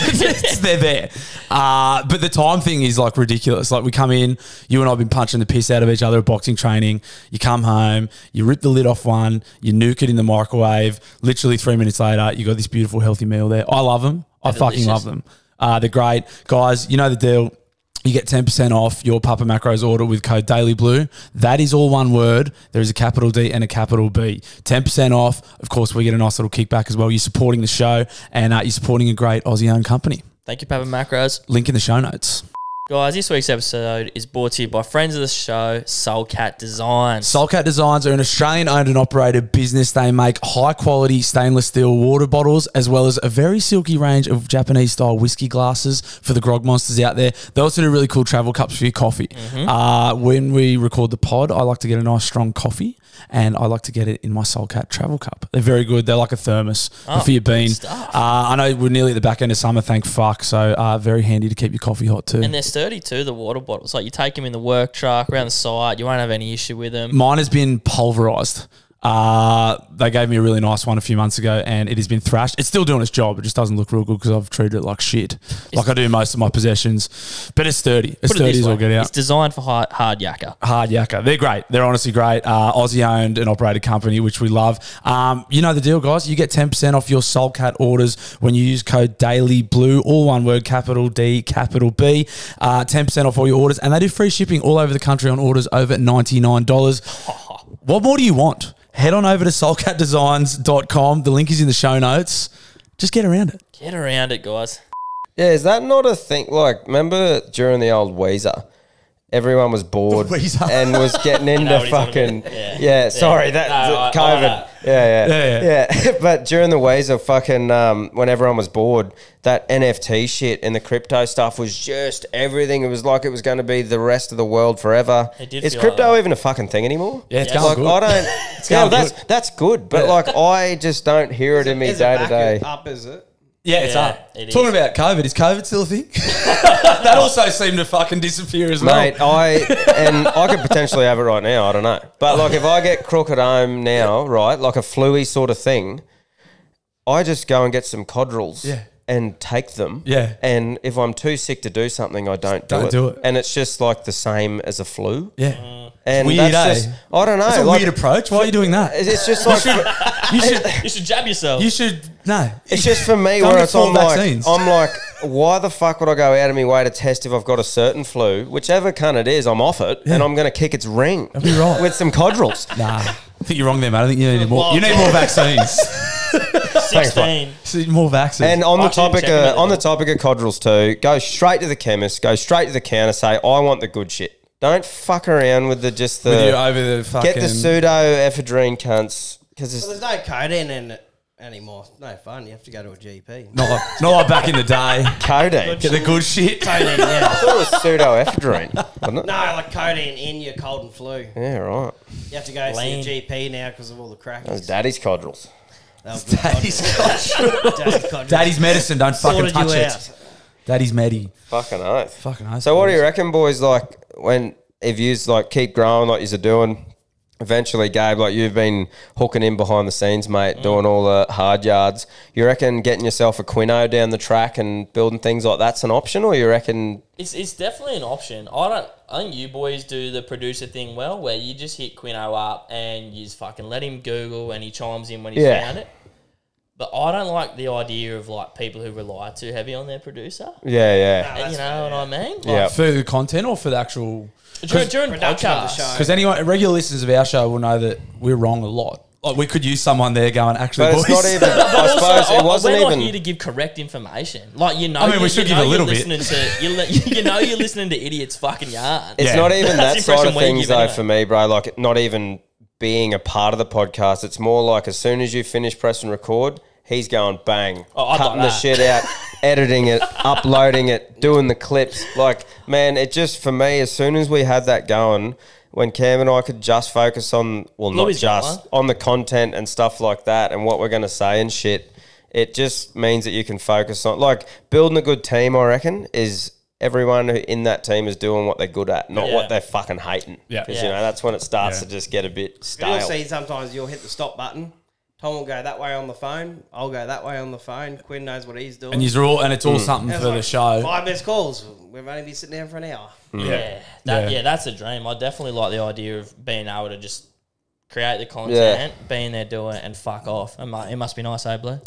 Speaker 1: They're there. But the time thing is like ridiculous. Like we come in, you and I have been punching the piss out of each other at boxing training. You come home, you rip the lid off one, you nuke it in the microwave. Literally 3 minutes later, you got this beautiful, healthy meal there. I love them. I
Speaker 2: They're
Speaker 1: fucking
Speaker 2: delicious.
Speaker 1: love them. They're great. Guys, you know the deal. You get 10% off your Papa Macros order with code DailyBlue. That is all one word. There is a capital D and a capital B. 10% off. Of course, we get a nice little kickback as well. You're supporting the show and you're supporting a great Aussie-owned company.
Speaker 2: Thank you, Papa Macros.
Speaker 1: Link in the show notes.
Speaker 2: Guys, this week's episode is brought to you by friends of the show, Soulcat Designs.
Speaker 1: Soulcat Designs are an Australian-owned and operated business. They make high-quality stainless steel water bottles as well as a very silky range of Japanese-style whiskey glasses for the grog monsters out there. They also do really cool travel cups for your coffee. When we record the pod, I like to get a nice, strong coffee, and I like to get it in my Soulcat travel cup. They're very good. They're like a thermos for your bean. I know we're nearly at the back end of summer, thank fuck, so very handy to keep your coffee hot too.
Speaker 2: And they're sturdy too, the water bottles. Like, you take them in the work truck, around the site, you won't have any issue with them.
Speaker 1: Mine has been pulverized. They gave me a really nice one a few months ago, and it has been thrashed. It's still doing its job. It just doesn't look real good because I've treated it like shit, like I do most of my possessions. But it's sturdy. It's sturdy as all get out.
Speaker 2: It's designed for hard yakka.
Speaker 1: Hard yakka. They're great. They're honestly great. Aussie-owned and operated company, which we love. You know the deal, guys. You get 10% off your Soulcat orders when you use code DailyBlue, all one word, capital D, capital B. 10% off all your orders, and they do free shipping all over the country on orders over $99. What more do you want? Head on over to soulcatdesigns.com. The link is in the show notes. Just get around it.
Speaker 2: Get around it, guys.
Speaker 3: Yeah, is that not a thing? Like, remember during the old Weezer, everyone was bored
Speaker 1: Weezer.
Speaker 3: and was getting into
Speaker 2: what he's on
Speaker 3: fucking
Speaker 2: about. Yeah.
Speaker 3: yeah. Sorry,
Speaker 2: No,
Speaker 3: COVID. Yeah. But during the Weezer, fucking when everyone was bored, that NFT shit and the crypto stuff was just everything. It was like it was going to be the rest of the world forever.
Speaker 2: It did
Speaker 3: Is
Speaker 2: feel
Speaker 3: crypto
Speaker 2: like that.
Speaker 3: even a fucking thing anymore?
Speaker 1: Yeah, it's
Speaker 3: Like,
Speaker 1: going
Speaker 3: I
Speaker 1: good.
Speaker 3: don't.
Speaker 1: It's
Speaker 3: Yeah,
Speaker 1: going
Speaker 3: that's good, but like I just don't hear it in me
Speaker 4: Is
Speaker 3: day
Speaker 4: it
Speaker 3: to
Speaker 4: back
Speaker 3: day.
Speaker 4: up, is it?
Speaker 1: Yeah, it's
Speaker 2: Yeah,
Speaker 1: up.
Speaker 2: it is.
Speaker 1: Talking about COVID, is COVID still a thing? That also seemed to fucking disappear as well.
Speaker 3: Mate, I could potentially have it right now. I don't know, but like if I get crook at home now, right, like a flu-y sort of thing, I just go and get some Codrils,
Speaker 1: Yeah.
Speaker 3: and take them,
Speaker 1: Yeah.
Speaker 3: And if I'm too sick to do something, I don't
Speaker 1: do it.
Speaker 3: and it's just like the same as a flu.
Speaker 1: Yeah.
Speaker 3: And
Speaker 1: Weird,
Speaker 3: that's
Speaker 1: eh?
Speaker 3: just I don't know.
Speaker 1: That's a
Speaker 3: like,
Speaker 1: weird approach. Why are you doing that?
Speaker 3: It's just like
Speaker 2: You should jab yourself.
Speaker 1: You should, no.
Speaker 3: it's just for me
Speaker 1: Go
Speaker 3: where
Speaker 1: get
Speaker 3: it's
Speaker 1: 4
Speaker 3: I'm
Speaker 1: vaccines.
Speaker 3: like, why the fuck would I go out of my way to test if I've got a certain flu? Whichever kind it is, I'm off it, and I'm going to kick its ring
Speaker 1: That'd be right.
Speaker 3: with some Codrils.
Speaker 1: Nah. I think you're wrong there, mate. I think you need more. You need more vaccines.
Speaker 2: 16.
Speaker 1: See, more vaccines.
Speaker 3: And on the
Speaker 2: Actually,
Speaker 3: topic
Speaker 2: checking
Speaker 3: of,
Speaker 2: it
Speaker 3: on the
Speaker 2: out.
Speaker 3: topic of Codrils too, go straight to the chemist, go straight to the counter, say I want the good shit. Don't fuck around with
Speaker 1: With you over the fucking...
Speaker 3: get the pseudoephedrine cunts because
Speaker 4: Well, there's no codeine in it anymore. No fun. You have to go to a GP.
Speaker 1: Not like back in the day.
Speaker 3: codeine.
Speaker 1: Get the good shit.
Speaker 4: Codeine,
Speaker 3: I
Speaker 4: yeah.
Speaker 3: thought it was pseudoephedrine, wasn't it?
Speaker 4: No, like codeine in your cold and flu.
Speaker 3: Yeah, right.
Speaker 4: You have to go
Speaker 2: Lean.
Speaker 4: see a GP now because of all the
Speaker 3: That was
Speaker 4: crackers.
Speaker 3: Daddy's Codrils.
Speaker 4: That was
Speaker 1: Daddy's
Speaker 4: Daddy's Codrils.
Speaker 1: Daddy's medicine. Don't fucking
Speaker 4: Sorted you
Speaker 1: touch it.
Speaker 4: out.
Speaker 1: Daddy's medi.
Speaker 3: Fucking oath.
Speaker 1: Fucking oath.
Speaker 3: So what do you reckon, boys? Like when if you like keep growing like you're doing, eventually, Gabe, like you've been hooking in behind the scenes, mate, doing all the hard yards. You reckon getting yourself a Quino down the track and building things like that's an option, or you reckon?
Speaker 2: It's definitely an option. I think you boys do the producer thing well, where you just hit Quino up and you just fucking let him Google and he chimes in when he's
Speaker 3: Yeah.
Speaker 2: found it. But I don't like the idea of like people who rely too heavy on their producer.
Speaker 3: Yeah, yeah.
Speaker 2: And you know what I mean? Like,
Speaker 3: Yeah.
Speaker 1: For the content or for the actual...
Speaker 2: during
Speaker 4: Production of the
Speaker 2: podcasts.
Speaker 4: show.
Speaker 1: Because anyone, regular listeners of our show will know that we're wrong a lot. Like we could use someone there going, actually,
Speaker 3: But
Speaker 1: boys.
Speaker 3: it's not even.
Speaker 2: But
Speaker 3: I
Speaker 2: also,
Speaker 3: suppose it wasn't
Speaker 2: we're not
Speaker 3: even.
Speaker 2: here to give correct information. Like, you know,
Speaker 1: I mean, we should give a little bit.
Speaker 2: You know, you're listening to idiots fucking yarn.
Speaker 3: It's
Speaker 1: Yeah.
Speaker 3: not even that
Speaker 2: That's the
Speaker 3: side of
Speaker 2: impression we
Speaker 3: things
Speaker 2: give
Speaker 3: though
Speaker 2: anyway.
Speaker 3: for me, bro. Like not even being a part of the podcast. It's more like as soon as you finish press and record, he's going bang,
Speaker 2: Oh, I'd
Speaker 3: cutting
Speaker 2: like
Speaker 3: the
Speaker 2: that.
Speaker 3: shit out, editing it, uploading it, doing the clips. Like, man, it just for me, as soon as we had that going, when Cam and I could just focus on, well, not
Speaker 2: Louis got
Speaker 3: just
Speaker 2: one.
Speaker 3: on the content and stuff like that, and what we're going to say and shit. It just means that you can focus on, like, building a good team. I reckon is everyone who in that team is doing what they're good at, not
Speaker 2: Yeah.
Speaker 3: what they're fucking hating.
Speaker 1: Yeah.
Speaker 3: Because
Speaker 2: Yeah.
Speaker 3: you know that's when it starts
Speaker 1: Yeah.
Speaker 3: to just get a bit
Speaker 4: But
Speaker 3: stale.
Speaker 4: you'll see sometimes you'll hit the stop button. Tom will go that way on the phone. I'll go that way on the phone. Quinn knows what he's doing.
Speaker 1: and it's all something
Speaker 4: It's
Speaker 1: for the
Speaker 4: like
Speaker 1: show.
Speaker 4: 5 missed calls. We've only been sitting down for an hour.
Speaker 2: Yeah,
Speaker 1: Yeah.
Speaker 2: that's a dream. I definitely like the idea of being able to just create the content, being there, do it, and fuck off. It must be nice, eh, Blue?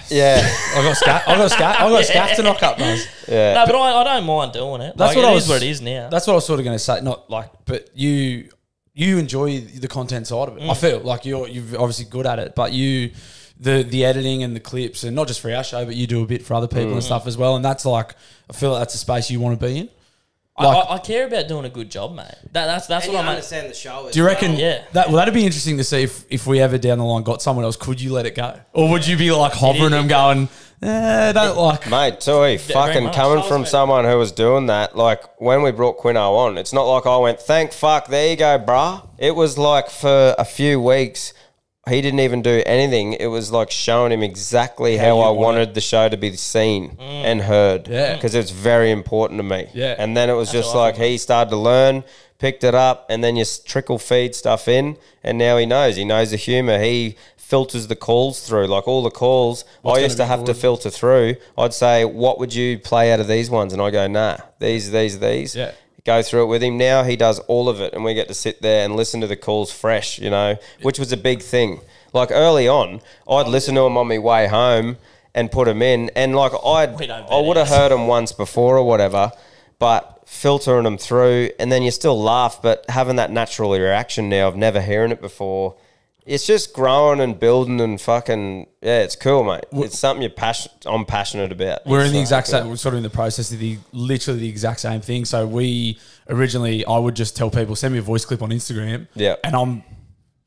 Speaker 3: Yeah,
Speaker 1: I got a scaff to knock up, guys.
Speaker 3: yeah.
Speaker 2: No, but I don't mind doing it.
Speaker 1: That's
Speaker 2: Like,
Speaker 1: what
Speaker 2: it
Speaker 1: I
Speaker 2: is
Speaker 1: was-
Speaker 2: what it is now.
Speaker 1: That's what I was sort of going to say. Not like, but you enjoy the content side of it. I feel like you're obviously good at it, but you the editing and the clips, and not just for our show, but you do a bit for other people and stuff as well. And that's like, I feel like that's a space you want to be in. Like,
Speaker 2: I care about doing a good job, mate. That's
Speaker 4: And
Speaker 2: what
Speaker 4: you
Speaker 2: I'm.
Speaker 4: understand the show.
Speaker 1: do you reckon?
Speaker 2: Yeah.
Speaker 1: That'd be interesting to see if we ever down the line got someone else. Could you let it go, or would you be like hovering them, going, don't like?
Speaker 3: Mate, Tui, fucking
Speaker 2: much.
Speaker 3: coming from someone who was doing that, like when we brought Quino on, it's not like I went, thank fuck, there you go, bruh. It was like for a few weeks, he didn't even do anything. It was like showing him exactly how I wanted the show to be seen and heard.
Speaker 1: Yeah.
Speaker 3: Because it's very important to me.
Speaker 1: Yeah.
Speaker 3: And then it was just like he started to learn, picked it up, and then you trickle feed stuff in, and now he knows. He knows the humour. He filters the calls through. Like all the calls, I used to have to filter through. I'd say, what would you play out of these ones? And I go, nah, these.
Speaker 1: Yeah.
Speaker 3: Go through it with him. Now he does all of it, and we get to sit there and listen to the calls fresh, you know, which was a big thing. Like early on, I'd listen to him on my way home and put him in, and like I would have heard him once before or whatever, but filtering them through, and then you still laugh, but having that natural reaction now of never hearing it before, it's just growing and building and fucking, yeah, it's cool, mate. It's something I'm passionate about.
Speaker 1: We're in the exact same. We're sort of in the process of literally the exact same thing. So I would just tell people, send me a voice clip on Instagram.
Speaker 3: Yeah.
Speaker 1: And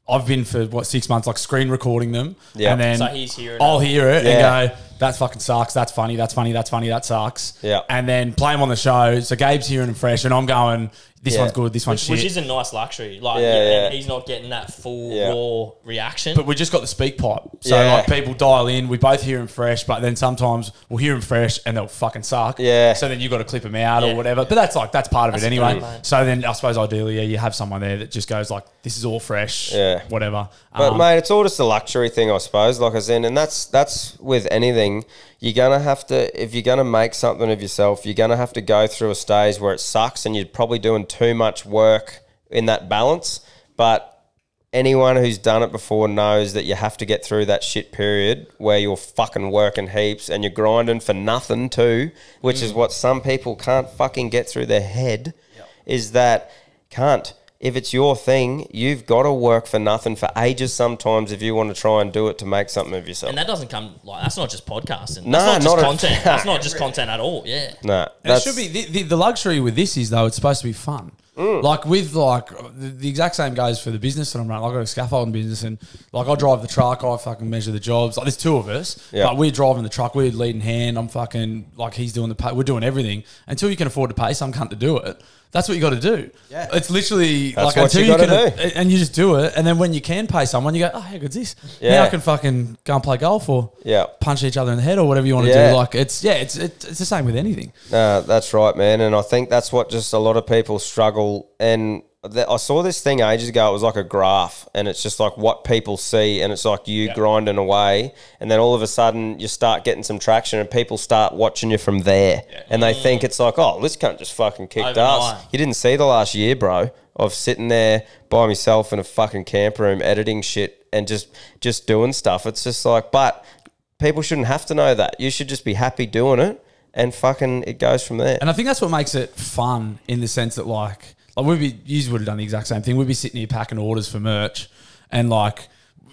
Speaker 1: I've been for 6 months, like screen recording them.
Speaker 3: Yeah.
Speaker 1: And then
Speaker 2: So he's hearing
Speaker 1: I'll
Speaker 2: it.
Speaker 1: hear it
Speaker 3: Yeah.
Speaker 1: and go, that fucking sucks. That's funny. That's funny. That's funny. That sucks.
Speaker 3: Yeah.
Speaker 1: And then play them on the show. So Gabe's hearing them fresh, and I'm going, this
Speaker 3: Yeah.
Speaker 1: one's good. This one's
Speaker 2: Which
Speaker 1: shit.
Speaker 2: is a nice luxury. Like,
Speaker 3: Yeah, yeah.
Speaker 2: and he's not getting that full
Speaker 3: Yeah.
Speaker 2: raw reaction.
Speaker 1: But we just got the speak pipe. So
Speaker 3: Yeah.
Speaker 1: like people dial in, we both hear them fresh, but then sometimes we'll hear them fresh and they'll fucking suck.
Speaker 3: Yeah.
Speaker 1: So then you got to clip them out
Speaker 2: Yeah.
Speaker 1: or whatever. But that's part of
Speaker 2: That's
Speaker 1: it anyway.
Speaker 2: good, mate.
Speaker 1: So then I suppose ideally, you have someone there that just goes like, this is all fresh.
Speaker 3: Yeah.
Speaker 1: Whatever.
Speaker 3: But mate, it's all just a luxury thing, I suppose. Like I said, and that's with anything. You're gonna have to, if you're gonna make something of yourself, you're gonna have to go through a stage where it sucks, and you're probably doing too much work in that balance. But anyone who's done it before knows that you have to get through that shit period where you're fucking working heaps and you're grinding for nothing too, which is what some people can't fucking get through their head. Is that can't. If it's your thing, you've got to work for nothing for ages sometimes if you want to try and do it to make something of yourself.
Speaker 2: and that doesn't come like that's not just podcasting.
Speaker 3: No,
Speaker 2: That's
Speaker 3: not
Speaker 2: not
Speaker 3: at-
Speaker 2: just content. That's not just content at all. Yeah.
Speaker 3: Nah,
Speaker 1: And it should be the luxury with this is though it's supposed to be fun. Like with the exact same goes for the business that I'm running. I've got a scaffolding business and like I drive the truck, I fucking measure the jobs. Like there's two of us,
Speaker 3: Yeah.
Speaker 1: but we're driving the truck, we're leading hand. I'm fucking like he's doing the pay, we're doing everything until you can afford to pay some cunt to do it. That's what you got to do.
Speaker 4: Yeah.
Speaker 1: It's literally
Speaker 3: That's
Speaker 1: like
Speaker 3: what
Speaker 1: until
Speaker 3: you
Speaker 1: you
Speaker 3: gotta
Speaker 1: can, and you just do it. And then when you can pay someone, you go, oh, how good's this?
Speaker 3: Yeah.
Speaker 1: Now I can fucking go and play golf or
Speaker 3: Yeah.
Speaker 1: punch each other in the head or whatever you want to
Speaker 3: Yeah.
Speaker 1: do. Like it's the same with anything.
Speaker 3: No, that's right, man. And I think that's what just a lot of people struggle. And I saw this thing ages ago. It was like a graph, and it's just like what people see, and it's like you grinding away, and then all of a sudden you start getting some traction, and people start watching you from there, and they think it's like, oh, this cunt just fucking kicked
Speaker 2: Overnight.
Speaker 3: ass. You didn't see the last year, bro, of sitting there by myself in a fucking camp room editing shit and just doing stuff. It's just like, but people shouldn't have to know that. You should just be happy doing it, and fucking it goes from there.
Speaker 1: And I think that's what makes it fun in the sense that like you would have done the exact same thing. We'd be sitting here packing orders for merch and like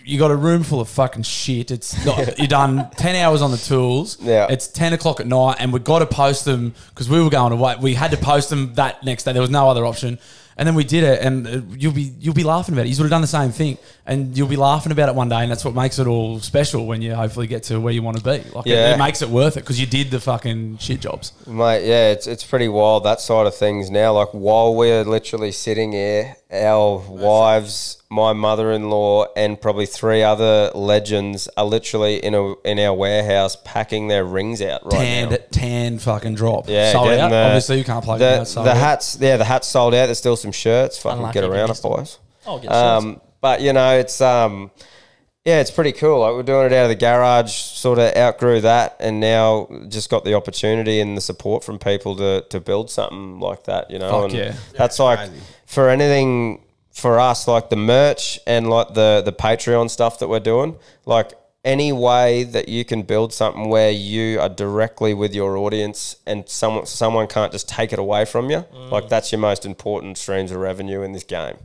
Speaker 1: you got a room full of fucking shit. It's not, you're done 10 hours on the tools.
Speaker 3: Yeah.
Speaker 1: It's 10 o'clock at night and we've got to post them because we were going away. We had to post them that next day. There was no other option. And then we did it, and you'll be laughing about it. You would have done the same thing, and you'll be laughing about it one day, and that's what makes it all special when you hopefully get to where you want to be. Like
Speaker 3: Yeah.
Speaker 1: it makes it worth it because you did the fucking shit jobs.
Speaker 3: Mate, yeah, it's pretty wild, that side of things now. Like, while we're literally sitting here, our wives, my mother-in-law, and probably 3 other legends are literally in our warehouse packing their rings out right now.
Speaker 1: Tan fucking drop.
Speaker 3: Yeah,
Speaker 1: sold
Speaker 3: getting
Speaker 1: out.
Speaker 3: the-
Speaker 1: Obviously, you can't plug them out. Sold
Speaker 3: The
Speaker 1: out.
Speaker 3: hats, yeah, the hats sold out. There's still some shirts. Fucking
Speaker 2: Unlucky
Speaker 3: get around it,
Speaker 2: biggest.
Speaker 3: boys.
Speaker 2: I'll get shirts.
Speaker 3: But you know, it's yeah, it's pretty cool. Like, we're doing it out of the garage, sort of outgrew that, and now just got the opportunity and the support from people to build something like that. You know,
Speaker 1: Fuck
Speaker 3: and
Speaker 1: yeah.
Speaker 3: that's like
Speaker 4: crazy.
Speaker 3: for anything for us, like the merch and like the Patreon stuff that we're doing, like. Any way that you can build something where you are directly with your audience and someone can't just take it away from you, like that's your most important streams of revenue in this game.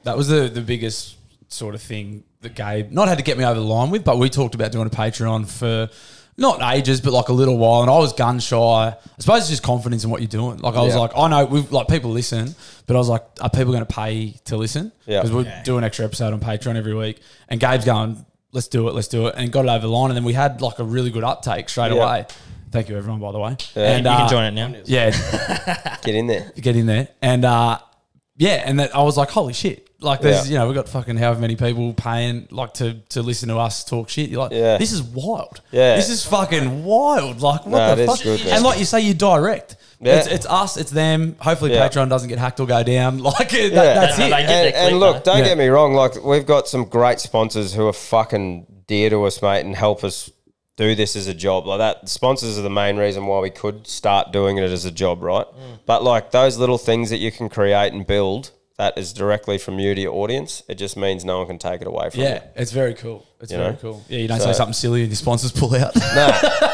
Speaker 1: That was the biggest sort of thing that Gabe not had to get me over the line with, but we talked about doing a Patreon for not ages, but like a little while, and I was gun shy. I suppose it's just confidence in what you're doing. Like I was like, I know we've like people listen, but I was like, are people going to pay to listen?
Speaker 3: Yeah,
Speaker 1: because we do an extra episode on Patreon every week, and Gabe's going, let's do it, and got it over the line, and then we had like a really good uptake straight away. Thank you, everyone, by the way.
Speaker 3: Yeah.
Speaker 2: you
Speaker 1: And
Speaker 2: can join it now.
Speaker 1: Yeah,
Speaker 3: Get in there.
Speaker 1: get in there, and and that I was like, holy shit. Like there's, we've got fucking however many people paying like to listen to us talk shit. You're like, this is wild.
Speaker 3: Yeah.
Speaker 1: This is fucking wild. Like what the
Speaker 3: it is
Speaker 1: fuck?
Speaker 3: good, man.
Speaker 1: And like you say, you direct.
Speaker 3: Yeah.
Speaker 1: It's us, it's them. Hopefully
Speaker 3: Yeah.
Speaker 1: Patreon doesn't get hacked or go down. Like that's
Speaker 2: No,
Speaker 1: it.
Speaker 2: they get their clip,
Speaker 3: And look,
Speaker 2: though.
Speaker 3: don't get me wrong. Like we've got some great sponsors who are fucking dear to us, mate, and help us do this as a job. Like that, sponsors are the main reason why we could start doing it as a job, right? But like those little things that you can create and build, that is directly from you to your audience. It just means no one can take it away from you.
Speaker 1: Yeah, it's very cool. It's
Speaker 3: You
Speaker 1: very
Speaker 3: know?
Speaker 1: cool. Yeah, you don't
Speaker 3: So-
Speaker 1: say something silly and your sponsors pull out.
Speaker 3: No,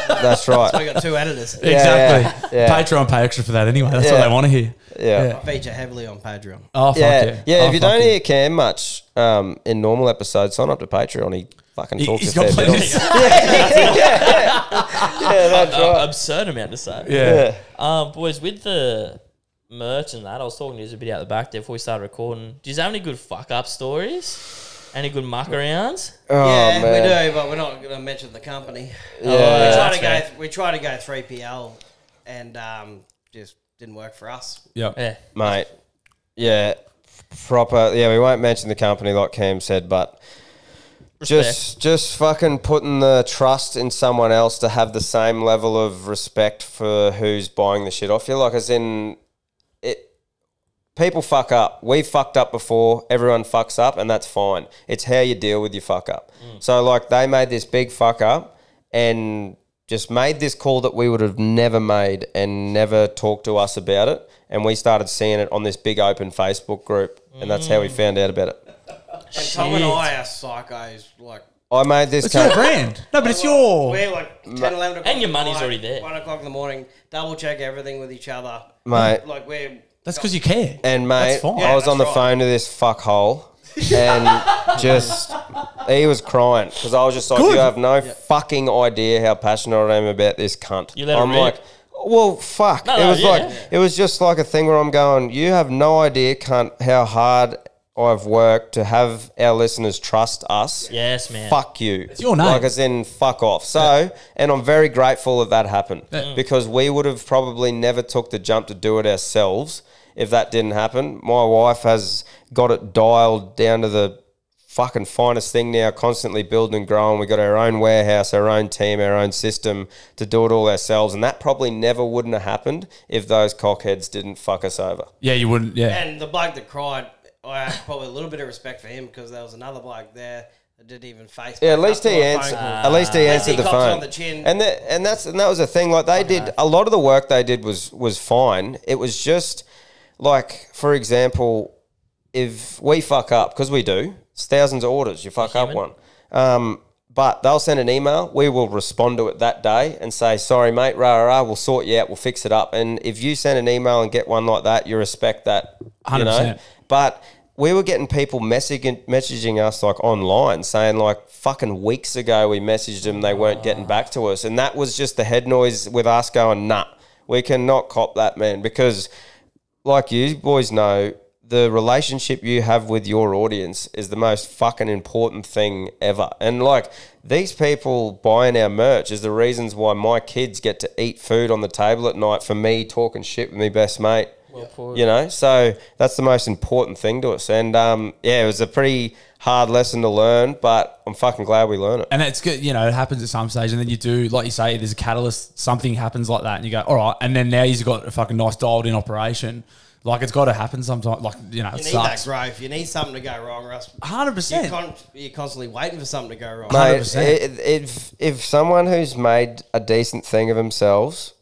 Speaker 3: that's right.
Speaker 4: So we got 2 editors.
Speaker 1: Exactly.
Speaker 3: yeah.
Speaker 1: Patreon pay extra for that anyway. That's what
Speaker 3: Yeah.
Speaker 1: they want to hear.
Speaker 3: Yeah.
Speaker 4: I feature heavily on Patreon.
Speaker 1: Oh, fuck
Speaker 3: Yeah,
Speaker 1: yeah.
Speaker 3: yeah.
Speaker 1: Oh,
Speaker 3: If you
Speaker 1: fuck
Speaker 3: don't
Speaker 1: yeah.
Speaker 3: hear Cam much in normal episodes, sign up to Patreon. He fucking talks
Speaker 1: He's
Speaker 3: a fair
Speaker 1: got
Speaker 3: bit.
Speaker 1: plenty to say.
Speaker 3: Yeah, that's right.
Speaker 2: Absurd amount to say.
Speaker 1: Yeah.
Speaker 2: Boys, with the merch and that, I was talking to you a bit out the back there before we started recording. Do you have any good fuck up stories? Any good muck arounds?
Speaker 3: Oh,
Speaker 4: yeah,
Speaker 3: man.
Speaker 4: we do, but we're not going to mention the company.
Speaker 3: Yeah.
Speaker 4: We try to go 3PL, and just didn't work for us.
Speaker 1: Yep.
Speaker 2: Yeah.
Speaker 3: Mate. Yeah, proper. Yeah, we won't mention the company like Cam said, but just fucking putting the trust in someone else to have the same level of respect for who's buying the shit off you. Like, as in, people fuck up. We've fucked up before. Everyone fucks up, and that's fine. It's how you deal with your fuck up. So, like, they made this big fuck up and just made this call that we would have never made and never talked to us about it. And we started seeing it on this big open Facebook group, and that's how we found out about it.
Speaker 4: And Tom and I are psychos. Like,
Speaker 3: I made this.
Speaker 1: It's your brand. No, but it's your.
Speaker 4: we're like 10, 11 o'clock.
Speaker 2: And your
Speaker 4: at
Speaker 2: money's
Speaker 4: night,
Speaker 2: already there.
Speaker 4: 1 o'clock in the morning. Double check everything with each other,
Speaker 3: Mate.
Speaker 4: Like we're.
Speaker 1: That's because you care.
Speaker 3: And mate,
Speaker 1: That's fine.
Speaker 3: I was
Speaker 4: Yeah,
Speaker 3: on the
Speaker 4: that's
Speaker 3: phone to this fuckhole, and just he was crying because I was just like,
Speaker 1: Good.
Speaker 3: "You have no fucking idea how passionate I am about this cunt."
Speaker 2: You let him
Speaker 3: I'm
Speaker 2: rip?
Speaker 3: like, "Well, fuck."
Speaker 2: No,
Speaker 3: it
Speaker 2: no,
Speaker 3: was
Speaker 2: yeah.
Speaker 3: like it was just like a thing where I'm going, "You have no idea, cunt, how hard I've worked to have our listeners trust us."
Speaker 2: Yes, man.
Speaker 3: Fuck you. It's
Speaker 1: your name.
Speaker 3: Like, as in, fuck off. So, and I'm very grateful that happened because we would have probably never took the jump to do it ourselves if that didn't happen. My wife has got it dialed down to the fucking finest thing now, constantly building and growing. We got our own warehouse, our own team, our own system to do it all ourselves. And that probably never wouldn't have happened if those cockheads didn't fuck us over.
Speaker 1: Yeah, you wouldn't. Yeah.
Speaker 4: And the bloke that cried, I had probably a little bit of respect for him because there was another bloke there that didn't even face.
Speaker 3: Yeah, at
Speaker 4: back
Speaker 3: least
Speaker 4: up to
Speaker 3: he
Speaker 4: my phone
Speaker 3: answered.
Speaker 4: call.
Speaker 3: At least he answered the
Speaker 4: cops
Speaker 3: phone.
Speaker 4: on the chin.
Speaker 3: And that was the thing. Like, they did a lot of the work they did was fine. It was just like, for example, if we fuck up, because we do, it's thousands of orders. You fuck up one. But they'll send an email. We will respond to it that day and say, "Sorry, mate, rah, rah, rah, we'll sort you out. We'll fix it up." And if you send an email and get one like that, you respect that.
Speaker 1: 100%.
Speaker 3: But we were getting people messaging us like online saying like fucking weeks ago we messaged them, they weren't getting back to us. And that was just the head noise with us going, nah, we cannot cop that, man. Because like you boys know, the relationship you have with your audience is the most fucking important thing ever. And like these people buying our merch is the reasons why my kids get to eat food on the table at night for me talking shit with my best mate. You know, so that's the most important thing to us. And yeah, it was a pretty hard lesson to learn, but I'm fucking glad we learned it.
Speaker 1: And it's good, you know, it happens at some stage, and then you do, like you say, there's a catalyst, something happens like that, and you go, all right, and then now you've got a fucking nice dialed in operation. Like, it's got to happen sometimes. Like, you know, it
Speaker 4: You need
Speaker 1: sucks.
Speaker 4: that growth. You need something to go wrong, or else
Speaker 1: 100%.
Speaker 4: you're constantly waiting for something to go wrong.
Speaker 3: Mate,
Speaker 1: 100%.
Speaker 3: if someone who's made a decent thing of themselves,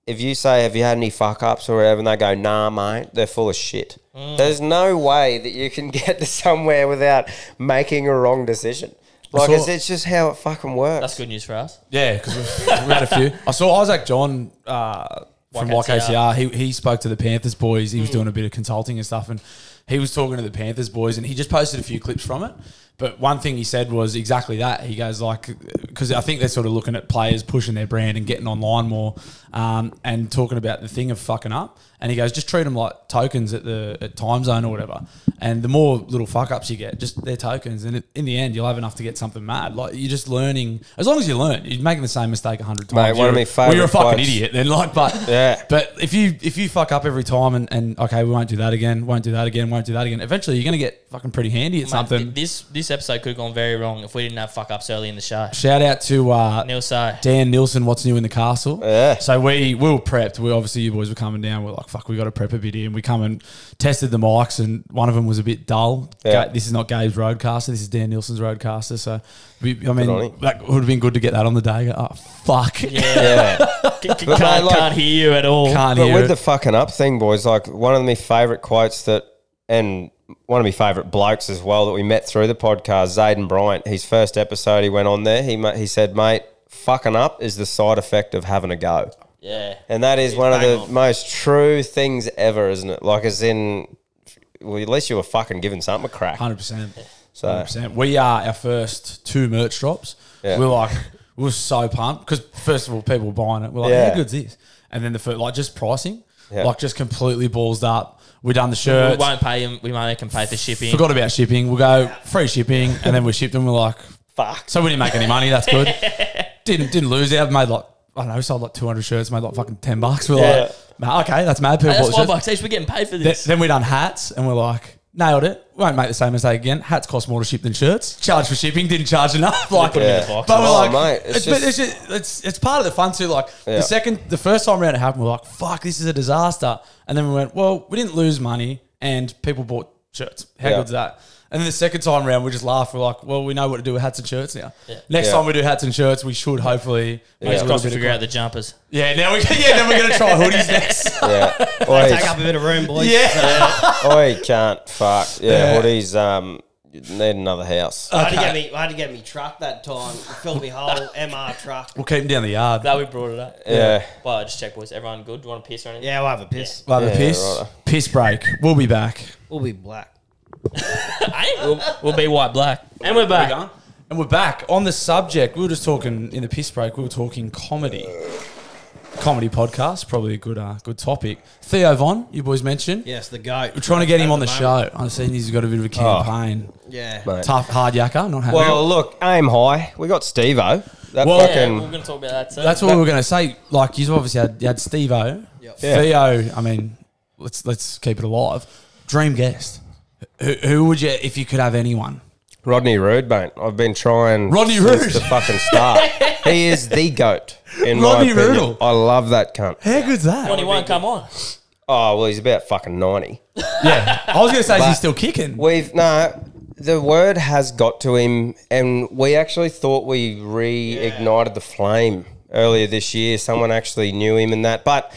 Speaker 3: if you say, have you had any fuck ups or whatever, and they go, nah, mate, they're full of shit. There's no way that you can get to somewhere without making a wrong decision. Like, it's just how it fucking works.
Speaker 2: That's good news for us.
Speaker 1: Yeah, because we had a few. I saw Isaac John from
Speaker 2: YKCR.
Speaker 1: YKCR. He spoke to the Panthers boys. He was doing a bit of consulting and stuff, and he was talking to the Panthers boys, and he just posted a few clips from it. But one thing he said was exactly that. He goes like, because I think they're sort of looking at players pushing their brand and getting online more, and talking about the thing of fucking up. And he goes, just treat them like tokens at time zone or whatever. And the more little fuck ups you get, just they're tokens. And in the end, you'll have enough to get something mad. Like you're just learning. As long as you learn, you're making the same mistake 100 times.
Speaker 3: Mate, one of my favourite
Speaker 1: you're a fucking
Speaker 3: quotes.
Speaker 1: idiot then. Like, but
Speaker 3: Yeah.
Speaker 1: But if you fuck up every time and okay, we won't do that again, won't do that again, won't do that again. Eventually, you're gonna get fucking pretty handy at
Speaker 2: Mate,
Speaker 1: something.
Speaker 2: This episode could have gone very wrong if we didn't have fuck ups early in the show.
Speaker 1: Shout out to
Speaker 2: Neil Say.
Speaker 1: Dan Nielsen, what's new in the castle.
Speaker 3: Yeah.
Speaker 1: So we were prepped. We obviously, you boys were coming down. We're like, fuck, we got to prep a bit here. And we come and tested the mics, and one of them was a bit dull.
Speaker 3: Yeah.
Speaker 1: This is not Gabe's Roadcaster. This is Dan Nielsen's Roadcaster. So, I
Speaker 3: on
Speaker 1: mean,
Speaker 3: him.
Speaker 1: that would have been good to get that on the day. Go, oh, fuck.
Speaker 3: Yeah.
Speaker 2: Can't hear you at all.
Speaker 1: Can't
Speaker 3: But
Speaker 1: hear
Speaker 3: with
Speaker 1: it.
Speaker 3: the fucking up thing, boys, like one of my favourite quotes and one of my favourite blokes as well that we met through the podcast, Zayden Bryant, his first episode he went on there, he said, mate, fucking up is the side effect of having a go.
Speaker 2: Yeah.
Speaker 3: And that is one of
Speaker 4: bang
Speaker 3: the
Speaker 4: on.
Speaker 3: most true things ever, isn't it? Like as in, well, at least you were fucking giving something a crack.
Speaker 1: 100%.
Speaker 3: So
Speaker 1: 100%. We are our first 2 merch drops.
Speaker 3: Yeah.
Speaker 1: We were so pumped because first of all, people were buying it. We're like,
Speaker 3: Yeah.
Speaker 1: how good's this? And then the first, like just pricing,
Speaker 3: Yeah.
Speaker 1: like just completely ballsed up. We done the
Speaker 2: We
Speaker 1: shirts.
Speaker 2: won't pay him. We won't make him pay for shipping.
Speaker 1: Forgot about shipping. We'll go free shipping, and then we shipped them. We're like,
Speaker 3: fuck.
Speaker 1: so we didn't make any money. That's good. Didn't lose out. Made like I don't know. Sold like 200 shirts. Made like fucking $10. We're
Speaker 3: Yeah.
Speaker 1: like, "Mate, okay, that's mad. People
Speaker 2: Hey, that's
Speaker 1: bought the
Speaker 2: $5
Speaker 1: shirts."
Speaker 2: each. We're getting paid for
Speaker 1: Then,
Speaker 2: this.
Speaker 1: then we done hats, and we're like, nailed it. Won't make the same mistake again. Hats cost more to ship than shirts. Charge for shipping. Didn't charge enough. Like,
Speaker 2: Put 'em in
Speaker 3: Yeah.
Speaker 2: the box.
Speaker 1: but we're
Speaker 3: Oh,
Speaker 1: like,
Speaker 3: mate, it's
Speaker 1: it's part of the fun too. Like
Speaker 3: Yeah.
Speaker 1: the first time around it happened, we're like, fuck, this is a disaster. And then we went, well, we didn't lose money, and people bought shirts. How
Speaker 3: Yeah.
Speaker 1: good's that? And then the second time around, we just laughed. We're like, well, we know what to do with hats and shirts now.
Speaker 2: Yeah.
Speaker 1: Next
Speaker 3: Yeah.
Speaker 1: time we do hats and shirts, we should hopefully make a
Speaker 2: Just
Speaker 1: little
Speaker 2: got to
Speaker 1: bit of
Speaker 2: figure out
Speaker 1: con-
Speaker 2: the jumpers.
Speaker 1: Yeah, then we're gonna try hoodies next.
Speaker 3: Yeah.
Speaker 4: Take
Speaker 3: Oi,
Speaker 4: up a bit of room, boys.
Speaker 1: Yeah.
Speaker 3: oi, can't. Fuck. Yeah,
Speaker 1: Yeah.
Speaker 3: hoodies, you need another house.
Speaker 4: I had to get me truck that time. Filled me whole MR truck.
Speaker 1: We'll keep them down the yard.
Speaker 2: Glad we brought it up.
Speaker 3: Yeah.
Speaker 2: Well, just check, boys. Everyone good? Do you want to piss or anything?
Speaker 4: Yeah, we'll have a piss.
Speaker 1: We'll have a
Speaker 3: Yeah,
Speaker 1: piss.
Speaker 3: righto.
Speaker 1: Piss break. We'll be back.
Speaker 4: We'll be black.
Speaker 2: Hey, we'll be white black. And we're back.
Speaker 1: And we're back on the subject. We were just talking in the piss break. We were talking comedy. Comedy podcast, probably a good topic. Theo Von, you boys mentioned.
Speaker 4: Yes, the goat.
Speaker 1: We're trying to get him
Speaker 4: At
Speaker 1: on the
Speaker 4: moment.
Speaker 1: show. I've seen he's got a bit of a campaign.
Speaker 4: Yeah.
Speaker 3: Mate.
Speaker 1: Tough, hard yakka, not happy.
Speaker 3: Well, look, aim high. We got Steve-O. That
Speaker 1: Well-
Speaker 2: Yeah,
Speaker 3: fucking...
Speaker 2: we're going to talk about that too.
Speaker 1: that's what we were going to say. Like, you obviously had Steve-O.
Speaker 4: Yep.
Speaker 3: Yeah.
Speaker 1: Theo, I mean, let's keep it alive. Dream guest. Who would you, if you could have anyone?
Speaker 3: Rodney Rude, mate. I've been trying
Speaker 1: Rodney
Speaker 3: since
Speaker 1: Rude.
Speaker 3: the fucking start. He is the GOAT, in
Speaker 1: Rodney
Speaker 3: my opinion.
Speaker 1: Rudel.
Speaker 3: I love that cunt.
Speaker 1: How good's that?
Speaker 2: When he won't come on.
Speaker 3: Oh, well, he's about fucking 90.
Speaker 1: Yeah. I was going to say, is he
Speaker 3: But-
Speaker 1: still kicking?
Speaker 3: The word has got to him, and we actually thought we reignited the flame earlier this year. Someone actually knew him and that, but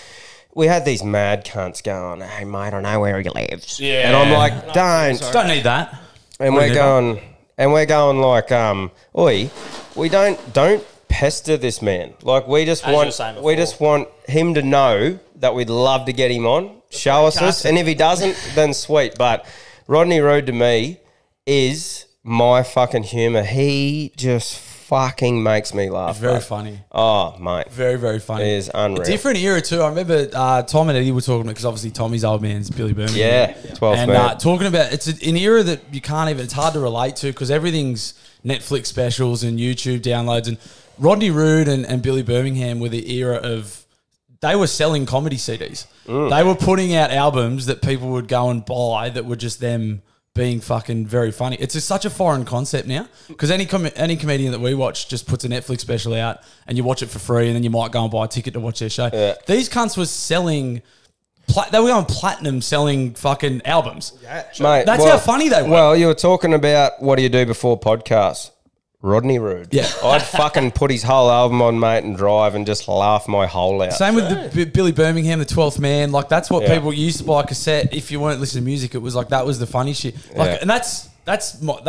Speaker 3: we had these mad cunts going, hey, mate, I know where he lives.
Speaker 1: Yeah.
Speaker 3: And I'm like, don't.
Speaker 1: Don't need that.
Speaker 3: And
Speaker 1: What
Speaker 3: we're
Speaker 1: do you
Speaker 3: going like, oi, we don't pester this man. Like we just
Speaker 2: As you were saying
Speaker 3: want him to know that we'd love to get him on, show us this, and if he doesn't, then sweet. But Rodney Rude to me is my fucking humour. He just fucking makes me laugh.
Speaker 1: Very
Speaker 3: bro.
Speaker 1: funny.
Speaker 3: Oh, mate.
Speaker 1: Very, very funny.
Speaker 3: It is unreal.
Speaker 1: A different era too. I remember Tom and Eddie were talking about, because obviously Tommy's old man's Billy Birmingham.
Speaker 3: Yeah, 12th
Speaker 1: and
Speaker 3: man.
Speaker 1: talking about, it's an era that you can't even, it's hard to relate to because everything's Netflix specials and YouTube downloads. And Rodney Rude and Billy Birmingham were the era of, they were selling comedy CDs. They were putting out albums that people would go and buy that were just them being fucking very funny. It's such a foreign concept now because any comedian that we watch just puts a Netflix special out and you watch it for free and then you might go and buy a ticket to watch their show.
Speaker 3: Yeah.
Speaker 1: These cunts was selling, they were going platinum selling fucking albums.
Speaker 3: Mate,
Speaker 1: That's how funny they were.
Speaker 3: Well, you were talking about what do you do before podcasts? Rodney Rude.
Speaker 1: Yeah.
Speaker 3: I'd fucking put his whole album on, mate, and drive and just laugh my hole out.
Speaker 1: Same with the Billy Birmingham, the 12th man. Like that's what
Speaker 3: Yeah.
Speaker 1: people used to buy a cassette. If you weren't listening to music, it was like that was the funny shit. Like,
Speaker 3: Yeah.
Speaker 1: and that's what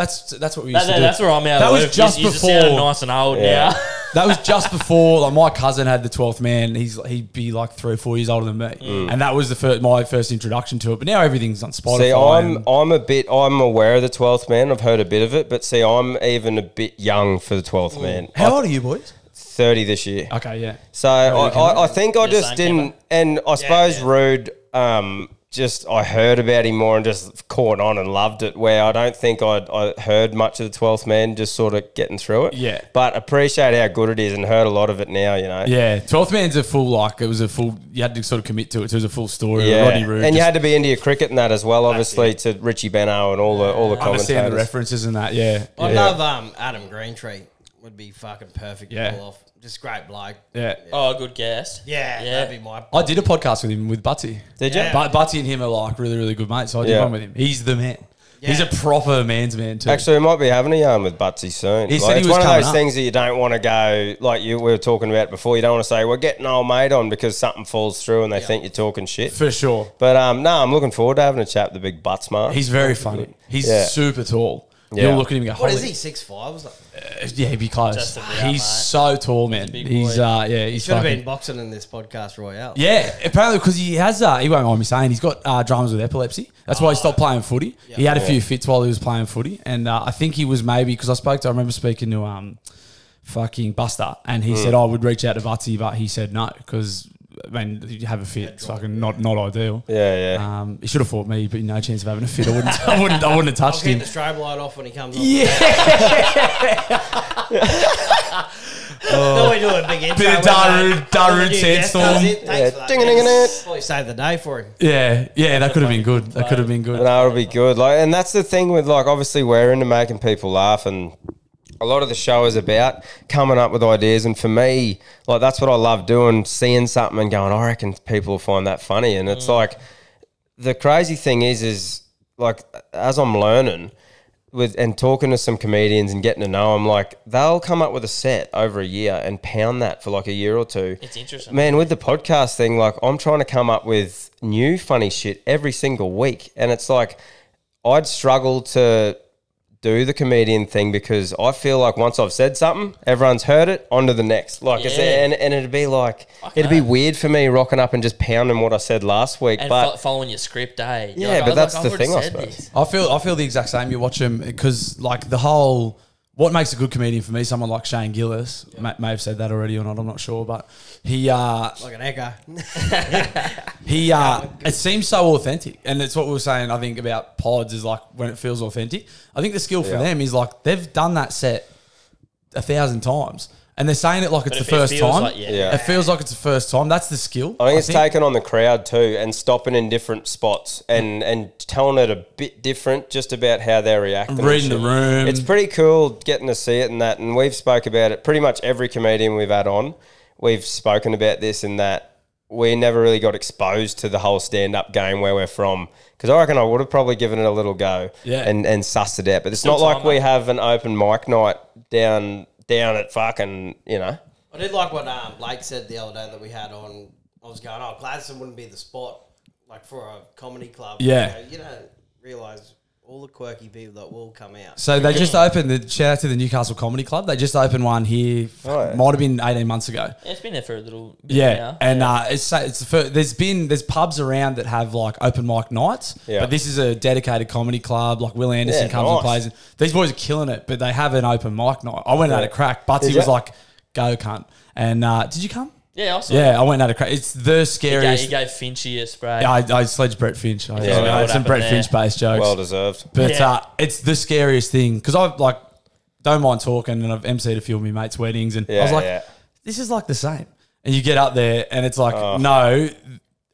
Speaker 1: we used to do.
Speaker 2: That's where I'm out.
Speaker 1: That
Speaker 2: of
Speaker 1: was
Speaker 2: loop.
Speaker 1: just
Speaker 2: you
Speaker 1: before.
Speaker 2: Just sound nice and old
Speaker 3: Yeah.
Speaker 2: now.
Speaker 1: That was just before, like, my cousin had the 12th man. He'd be like 3 or 4 years older than me, and that was my first introduction to it. But now everything's on Spotify.
Speaker 3: See, I'm aware of the 12th man. I've heard a bit of it, but see, I'm even a bit young for the 12th man.
Speaker 1: How old are you, boys?
Speaker 3: 30 this year.
Speaker 1: Okay, yeah.
Speaker 3: So I think I just
Speaker 2: same,
Speaker 3: didn't, and I suppose Rude. Just I heard about him more and just caught on and loved it. Where I don't think I heard much of the 12th man, just sort of getting through it.
Speaker 1: Yeah.
Speaker 3: But appreciate how good it is and heard a lot of it now. You know.
Speaker 1: Yeah, 12th man's a full, like, it was a full, you had to sort of commit to it. So it was a full story.
Speaker 3: Yeah,
Speaker 1: Rodney Rude.
Speaker 3: and you had to be into your cricket and that as well, obviously, to Richie Beno and all the
Speaker 1: understand the
Speaker 3: commentators.
Speaker 1: references and that, yeah.
Speaker 4: I love Adam Greentree. Would be fucking perfect to
Speaker 1: Yeah.
Speaker 4: pull off. Just great bloke.
Speaker 1: Yeah.
Speaker 2: Oh, good guest.
Speaker 4: Yeah,
Speaker 2: Yeah.
Speaker 4: that'd be my.
Speaker 1: I did a podcast with him, with Butsy.
Speaker 3: Did you?
Speaker 4: Yeah.
Speaker 1: But Butsy and him are like really, really good mates. So I did
Speaker 3: Yeah.
Speaker 1: one with him. He's the man. He's a
Speaker 4: Yeah.
Speaker 1: proper man's man too.
Speaker 3: Actually, we might be having a yarn with Butsy soon.
Speaker 1: He
Speaker 3: Like,
Speaker 1: said he
Speaker 3: it's
Speaker 1: was
Speaker 3: one of
Speaker 1: coming
Speaker 3: those
Speaker 1: up.
Speaker 3: things that you don't want to go, like we were talking about before, you don't want to say, we're getting old mate on because something falls through and they think you're talking shit.
Speaker 1: For sure.
Speaker 3: But no, I'm looking forward to having a chat with the big butts, man.
Speaker 1: He's very funny. He's
Speaker 3: Yeah.
Speaker 1: super tall.
Speaker 3: Yeah.
Speaker 1: You'll look at him and go,
Speaker 4: What is
Speaker 1: "Holy-"
Speaker 4: he? 6'5"? Was that?
Speaker 1: Yeah, he'd be close.
Speaker 2: Just about,
Speaker 1: He's
Speaker 2: mate.
Speaker 1: so tall, man.
Speaker 2: big
Speaker 1: He's
Speaker 2: boy.
Speaker 1: he's
Speaker 4: He should have
Speaker 1: fucking-
Speaker 4: been boxing in this podcast royale.
Speaker 1: Yeah, apparently because he has, he won't mind me saying, he's got dramas with epilepsy. That's why he stopped playing footy. He had a few fits while he was playing footy. And I think he was maybe, because I remember speaking to fucking Buster, and he said I would reach out to Butsy, but he said no, because, I mean, you have a fit, it's fucking not ideal.
Speaker 3: Yeah.
Speaker 1: He should have fought me, but no chance of having a fit. I wouldn't have
Speaker 4: I'll
Speaker 1: touched
Speaker 4: keep
Speaker 1: him.
Speaker 4: the strobe light off when he comes on.
Speaker 1: Yeah.
Speaker 4: Then we do a big intro.
Speaker 1: Bit of Darude Sandstorm.
Speaker 4: Thanks for
Speaker 3: Ding-a-ding-a-ding.
Speaker 4: that. Probably saved the day for him.
Speaker 1: Yeah, that could have been good. That could have been good.
Speaker 3: No, it'll be good. Like, and that's the thing with, like, obviously we're into making people laugh, and a lot of the show is about coming up with ideas. And for me, like, that's what I love doing, seeing something and going, I reckon people will find that funny. And it's like, the crazy thing is like, as I'm learning with and talking to some comedians and getting to know them, like, they'll come up with a set over a year and pound that for like a year or two.
Speaker 2: It's interesting.
Speaker 3: Man, with the podcast thing, like, I'm trying to come up with new funny shit every single week. And it's like, I'd struggle to do the comedian thing because I feel like once I've said something, everyone's heard it, on to the next. Like, it's,
Speaker 2: Yeah.
Speaker 3: and it'd be like, it'd be weird for me rocking up and just pounding what I said last week.
Speaker 2: And
Speaker 3: but
Speaker 2: following your script, eh? You're
Speaker 3: Yeah,
Speaker 2: like,
Speaker 3: but
Speaker 2: I was
Speaker 3: that's
Speaker 2: like,
Speaker 3: the
Speaker 2: I've already
Speaker 3: thing, I
Speaker 2: said
Speaker 3: suppose.
Speaker 2: this.
Speaker 1: I feel the exact same. You watch him because, like, the whole, what makes a good comedian for me, someone like Shane Gillis, may have said that already or not, I'm not sure, but he
Speaker 4: Like an echo.
Speaker 1: it seems so authentic, and it's what we were saying, I think, about pods, is like when it feels authentic. I think the skill for them is like they've done that set 1,000 times and they're saying it like it's
Speaker 2: But
Speaker 1: the first
Speaker 2: feels
Speaker 1: time.
Speaker 2: like- yeah.
Speaker 3: Yeah.
Speaker 1: It feels like it's the first time. That's the skill.
Speaker 3: I think it's taken on the crowd too, and stopping in different spots and telling it a bit different, just about how they're reacting. and
Speaker 1: Reading the
Speaker 3: shit.
Speaker 1: room.
Speaker 3: It's pretty cool getting to see it and that. And we've spoke about it. Pretty much every comedian we've had on, we've spoken about this and that. We never really got exposed to the whole stand-up game where we're from, because I reckon I would have probably given it a little go and sussed it out. But it's
Speaker 2: Still
Speaker 3: not like
Speaker 2: time,
Speaker 3: we
Speaker 2: mate.
Speaker 3: have an open mic night down at fucking, you know.
Speaker 4: I did like what Blake said the other day that we had on. I was going, Gladstone wouldn't be the spot like for a comedy club.
Speaker 1: Yeah.
Speaker 4: You don't realise all the quirky people that will come out.
Speaker 1: So they just opened the shout out to the Newcastle Comedy Club. They just opened one here.
Speaker 3: Oh, yeah.
Speaker 1: Might have been 18 months ago.
Speaker 2: Yeah, it's been there for a little bit
Speaker 1: Yeah,
Speaker 2: now.
Speaker 1: and it's the first, there's pubs around that have like open mic nights,
Speaker 3: Yeah.
Speaker 1: but this is a dedicated comedy club. Like Will Anderson
Speaker 3: Yeah,
Speaker 1: comes and
Speaker 3: nice.
Speaker 1: plays. And these boys are killing it, but they have an open mic night. I went and had a crack. Butsy
Speaker 3: Did
Speaker 1: was
Speaker 3: ya?
Speaker 1: like, "Go cunt!" And did you come?
Speaker 2: Yeah, I saw
Speaker 1: Yeah, I went and had a crack. It's the
Speaker 2: He gave,
Speaker 1: scariest.
Speaker 2: he gave Finchy a spray.
Speaker 1: Yeah, I sledged Brett Finch. I
Speaker 2: what
Speaker 1: had some
Speaker 2: happened
Speaker 1: Brett
Speaker 2: there.
Speaker 1: Finch based jokes.
Speaker 3: Well deserved.
Speaker 1: But
Speaker 2: Yeah.
Speaker 1: it's the scariest thing because I like don't mind talking, and I've emceed a few of my mates' weddings, and I was
Speaker 3: Yeah,
Speaker 1: like,
Speaker 3: yeah.
Speaker 1: this is like the same. And you get up there, and it's like, no,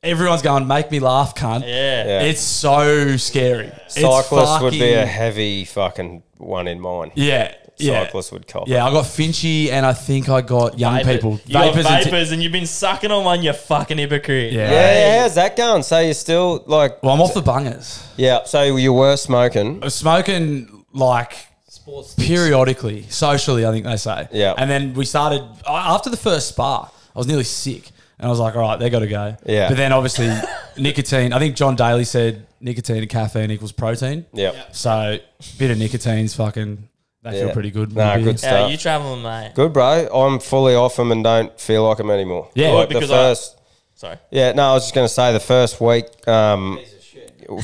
Speaker 1: everyone's going, make me laugh, cunt.
Speaker 2: Yeah.
Speaker 3: Yeah.
Speaker 1: It's so scary. It's
Speaker 3: Cyclist would be a
Speaker 1: fucking-
Speaker 3: heavy fucking one in mine.
Speaker 1: yeah.
Speaker 3: Cyclist would cop.
Speaker 1: Yeah, I got Finchy, and I think I got young
Speaker 2: Vapor.
Speaker 1: people.
Speaker 2: You got
Speaker 1: and
Speaker 2: vapors and you've been sucking on one, you fucking hypocrite.
Speaker 1: Yeah.
Speaker 3: Yeah, how's that going? So you're still like,
Speaker 1: well, I'm off the bungers.
Speaker 3: yeah. So you were smoking.
Speaker 1: I was smoking like
Speaker 4: Sports
Speaker 1: periodically, socially, I think they say.
Speaker 3: Yeah.
Speaker 1: And then we started after the first spar. I was nearly sick, and I was like, "All right, they got to go."
Speaker 3: Yeah.
Speaker 1: But then obviously nicotine. I think John Daly said nicotine and caffeine equals protein.
Speaker 3: Yeah.
Speaker 1: So bit of nicotine's fucking They feel pretty good.
Speaker 3: Nah,
Speaker 1: Maybe.
Speaker 3: good
Speaker 2: How
Speaker 3: stuff.
Speaker 2: you traveling, mate?
Speaker 3: Good, bro. I'm fully off them and don't feel like them anymore.
Speaker 1: Yeah.
Speaker 3: like
Speaker 2: Because
Speaker 3: the first.
Speaker 2: Sorry.
Speaker 3: Yeah, no, I was just going to say the first week.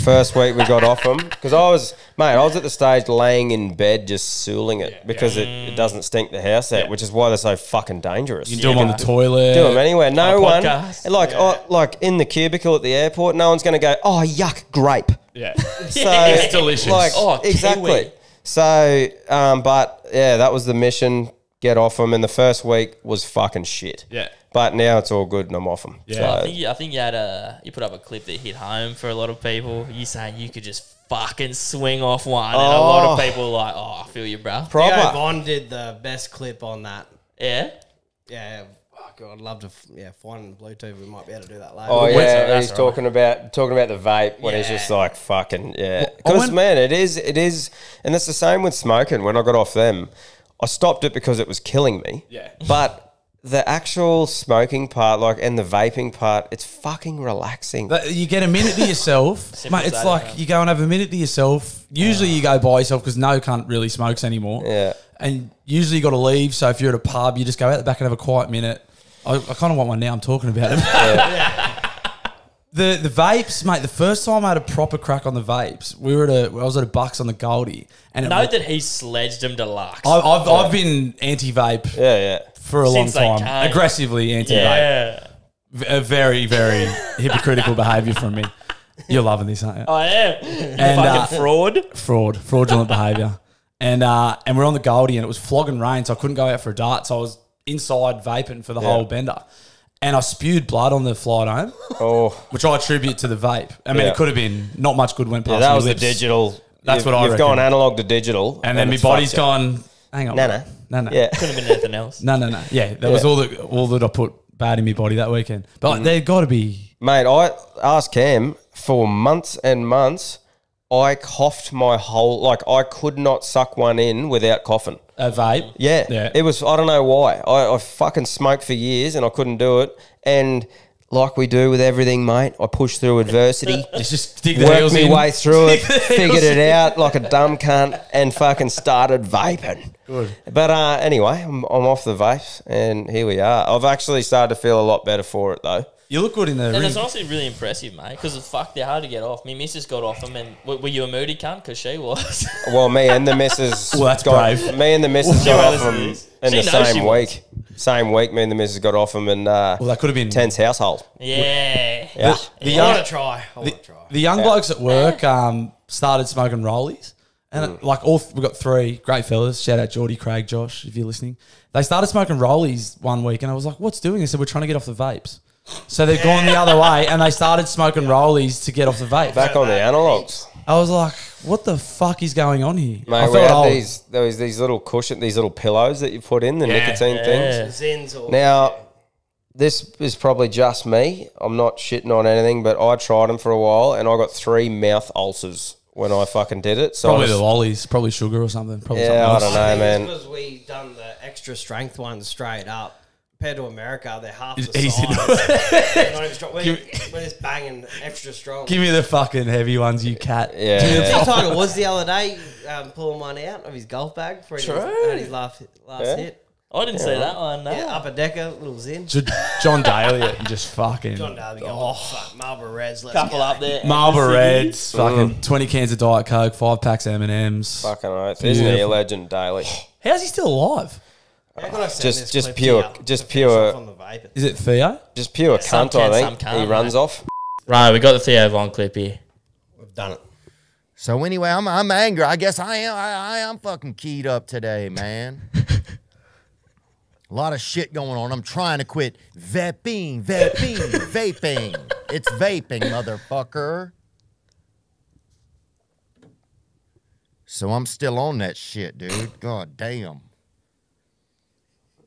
Speaker 3: First week we got off them because I was at the stage laying in bed just sooling it because it doesn't stink the house out, which is why they're so fucking dangerous.
Speaker 1: You can do them on the toilet.
Speaker 3: Do them anywhere. No
Speaker 2: On a
Speaker 3: one,
Speaker 2: podcast.
Speaker 3: like in the cubicle at the airport, no one's going to go, oh, yuck, grape.
Speaker 1: Yeah.
Speaker 3: So
Speaker 1: It's delicious.
Speaker 3: Like,
Speaker 2: Oh,
Speaker 3: exactly.
Speaker 2: kiwi.
Speaker 3: So, but yeah, that was the mission. Get off them, and the first week was fucking shit.
Speaker 1: Yeah.
Speaker 3: But now it's all good, and I'm off them.
Speaker 1: Yeah.
Speaker 3: So,
Speaker 2: I think you had you put up a clip that hit home for a lot of people. You saying you could just fucking swing off one, and a lot of people were like, "Oh, I feel you, bro."
Speaker 4: Theo
Speaker 3: proper.
Speaker 4: Von did the best clip on that.
Speaker 2: Yeah.
Speaker 4: Yeah. Oh, God, I'd love to find Bluetooth. We might be able to do that later.
Speaker 3: Oh
Speaker 2: Well,
Speaker 3: yeah,
Speaker 2: that's
Speaker 3: he's
Speaker 2: all right.
Speaker 3: talking about the vape when he's
Speaker 4: Yeah.
Speaker 3: just like fucking yeah.
Speaker 1: I
Speaker 3: Because
Speaker 1: went-
Speaker 3: man, it is, and it's the same with smoking. When I got off them, I stopped it because it was killing me.
Speaker 1: Yeah.
Speaker 3: But the actual smoking part, like, and the vaping part, it's fucking relaxing.
Speaker 1: But you get a minute to yourself,
Speaker 2: Simple
Speaker 1: mate.
Speaker 2: as
Speaker 1: It's
Speaker 2: that,
Speaker 1: like
Speaker 2: yeah.
Speaker 1: you go and have a minute to yourself. Usually you go by yourself because no cunt really smokes anymore.
Speaker 3: Yeah.
Speaker 1: And usually you got to leave. So if you're at a pub, you just go out the back and have a quiet minute. I kind of want one now. I'm talking about it. The vapes, mate. The first time I had a proper crack on the vapes, I was at a Bucks on the Goldie, and
Speaker 2: Note that he sledged him to Lux.
Speaker 1: I've been anti-vape
Speaker 3: Yeah.
Speaker 1: for a
Speaker 2: Since they
Speaker 1: long time,
Speaker 2: came.
Speaker 1: aggressively anti-vape.
Speaker 2: yeah.
Speaker 1: A very, very hypocritical behaviour from me. You're loving this, aren't you?
Speaker 2: I am.
Speaker 1: And,
Speaker 2: Fucking fraud.
Speaker 1: fraudulent behaviour. And we're on the Goldie, and it was flogging rain, so I couldn't go out for a dart. So I was inside vaping for the whole bender, and I spewed blood on the flight home,
Speaker 3: Oh,
Speaker 1: which I attribute to the vape. I mean,
Speaker 3: Yeah.
Speaker 1: it could have been not much good went past.
Speaker 3: that
Speaker 1: my
Speaker 3: was
Speaker 1: lips.
Speaker 3: the digital.
Speaker 1: That's what I
Speaker 3: You've
Speaker 1: reckon.
Speaker 3: gone analog to digital,
Speaker 1: And then my
Speaker 3: it's
Speaker 1: body's
Speaker 3: fucked you.
Speaker 1: gone. Hang on,
Speaker 3: No.
Speaker 1: no.
Speaker 3: Yeah.
Speaker 2: Couldn't have been anything else.
Speaker 1: No. Yeah, that was all that I put bad in my body that weekend. But there got to be.
Speaker 3: Mate, I asked Cam for months and months. I coughed my whole, like, I could not suck one in without coughing.
Speaker 1: A vape.
Speaker 3: Yeah. It was, I don't know why. I fucking smoked for years and I couldn't do it. And like we do with everything, mate, I pushed through adversity,
Speaker 1: It's just dig the
Speaker 3: worked
Speaker 1: heels
Speaker 3: my
Speaker 1: in.
Speaker 3: way through it,
Speaker 1: Dig the
Speaker 3: figured
Speaker 1: heels
Speaker 3: it out like a dumb cunt and fucking started vaping.
Speaker 1: Good.
Speaker 3: But anyway, I'm off the vapes and here we are. I've actually started to feel a lot better for it though.
Speaker 1: You look good in the
Speaker 2: And
Speaker 1: ring.
Speaker 2: it's honestly really impressive, mate, because fuck, they're hard to get off. Me missus got off them, and were you a moody cunt? Because she was.
Speaker 3: Well, me and the missus
Speaker 1: Well, that's
Speaker 3: got,
Speaker 1: brave.
Speaker 3: me and the missus
Speaker 2: She
Speaker 3: got
Speaker 2: knows
Speaker 3: off them
Speaker 2: this.
Speaker 3: in
Speaker 2: She
Speaker 3: the
Speaker 2: knows she
Speaker 3: same
Speaker 2: was.
Speaker 3: week. Same week, me and the missus got off them in
Speaker 1: Well, that could have been.
Speaker 3: Ten's household.
Speaker 2: Yeah.
Speaker 3: Yeah.
Speaker 1: The
Speaker 4: I
Speaker 1: young,
Speaker 4: want to try.
Speaker 1: the young blokes at work started smoking rollies. And we got three great fellas. Shout out Geordie, Craig, Josh, if you're listening. They started smoking rollies one week, and I was like, "What's doing?" They said, "We're trying to get off the vapes." So they've gone the other way, and they started smoking rollies to get off the vapes.
Speaker 3: Back on the analogs.
Speaker 1: I was like, "What the fuck is going on here?"
Speaker 3: Mate,
Speaker 1: I
Speaker 3: we
Speaker 1: felt
Speaker 3: had
Speaker 1: old.
Speaker 3: there was these little these little pillows that you put in, the nicotine things.
Speaker 4: Zins or
Speaker 3: Now, this is probably just me. I'm not shitting on anything, but I tried them for a while, and I got 3 mouth ulcers when I fucking did it. So
Speaker 1: Probably
Speaker 3: I
Speaker 1: the
Speaker 3: just-
Speaker 1: lollies, probably sugar or something. Probably
Speaker 3: Yeah, I
Speaker 1: something
Speaker 3: don't
Speaker 1: else.
Speaker 3: know, man.
Speaker 4: Because we done the extra strength ones straight up. Compared to America, they're half the
Speaker 1: It's easy
Speaker 4: size. They're not even strong. We're just banging extra strong.
Speaker 1: Give me the fucking heavy ones, you cat.
Speaker 3: Yeah.
Speaker 1: Give me the
Speaker 4: See Tiger Woods the other day pulling one out of his golf bag before he had his last
Speaker 3: Yeah.
Speaker 4: hit.
Speaker 2: I didn't see that one. No.
Speaker 4: Yeah, upper decker, little Zin.
Speaker 1: John Daly and just fucking
Speaker 4: John Darby going, oh, fuck, Marlboro Reds, let's
Speaker 2: Couple
Speaker 4: go.
Speaker 2: up there.
Speaker 1: Marlboro
Speaker 2: City.
Speaker 1: Reds, fucking 20 cans of Diet Coke, 5 packs of M&Ms.
Speaker 3: Fucking oath. Isn't he a
Speaker 1: Beautiful.
Speaker 3: legend, Daily?
Speaker 1: How's he still alive?
Speaker 4: How can I send
Speaker 3: Just-
Speaker 4: this
Speaker 3: just
Speaker 4: clip
Speaker 3: pure-
Speaker 4: to you
Speaker 3: just
Speaker 4: to finish
Speaker 3: pure-
Speaker 4: off on the vaping?
Speaker 1: Is it Theo?
Speaker 3: Just pure
Speaker 2: some
Speaker 3: cunt,
Speaker 2: can,
Speaker 3: I
Speaker 2: some
Speaker 3: think.
Speaker 2: can't,
Speaker 3: He runs
Speaker 2: mate.
Speaker 3: off.
Speaker 2: Right, we got the Theo Von clip here.
Speaker 4: We've done it.
Speaker 5: So anyway, I'm angry. I guess I am fucking keyed up today, man. A lot of shit going on. I'm trying to quit vaping. Vaping. It's vaping, motherfucker. So I'm still on that shit, dude. God damn.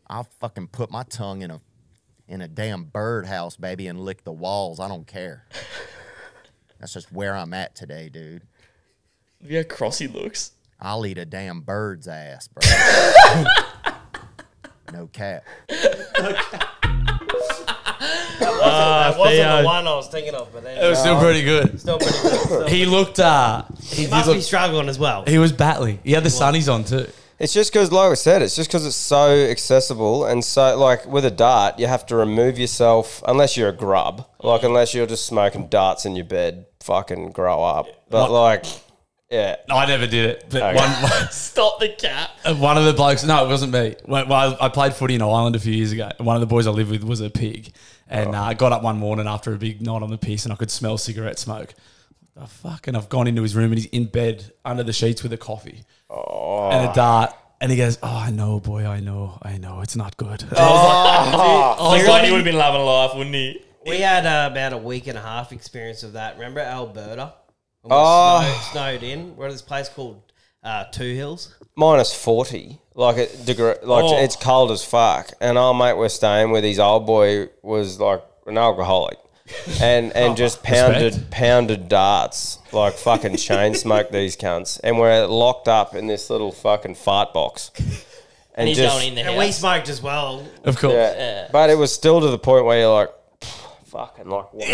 Speaker 5: I'll fucking put my tongue in a damn birdhouse, baby, and lick the walls. I don't care. That's just where I'm at today, dude.
Speaker 2: Look how cross he looks.
Speaker 5: I'll eat a damn bird's ass, bro. No cap.
Speaker 4: That wasn't
Speaker 2: Theo.
Speaker 4: the one I was thinking of, but then
Speaker 1: It was still pretty good.
Speaker 4: still pretty good.
Speaker 1: He looked, he
Speaker 4: He must
Speaker 1: did
Speaker 4: be
Speaker 1: look,
Speaker 4: struggling as well.
Speaker 1: he was battling. He had the sunnies on too.
Speaker 3: It's just because, like I said, it's just because it's so accessible and so, like, with a dart, you have to remove yourself, unless you're a grub, like, unless you're just smoking darts in your bed, fucking grow up. But, like, yeah.
Speaker 1: I never did it. But
Speaker 3: Okay.
Speaker 2: Stop the cat.
Speaker 1: one of the blokes, no, it wasn't me. Well, I played footy in Ireland a few years ago, and one of the boys I lived with was a pig. And I got up one morning after a big night on the piss, and I could smell cigarette smoke. And I've gone into his room, and he's in bed under the sheets with a coffee and a dart. And he goes, "Oh, I know, boy, I know. It's not good."
Speaker 2: I was like, he would have been loving life, wouldn't he?
Speaker 4: We had about a week and a half experience of that. Remember Alberta? When we snowed in. What is this place called? Two Hills.
Speaker 3: Minus 40, like a degree, like it's cold as fuck. And our mate we're staying with, his old boy was like an alcoholic, and just pounded darts, like fucking chain smoked these cunts, and we're locked up in this little fucking fart box.
Speaker 2: And he's
Speaker 3: just,
Speaker 2: going in the
Speaker 4: And
Speaker 2: house.
Speaker 4: we smoked as well.
Speaker 1: Of course.
Speaker 3: yeah. But it was still to the point where you're like, fucking like, what?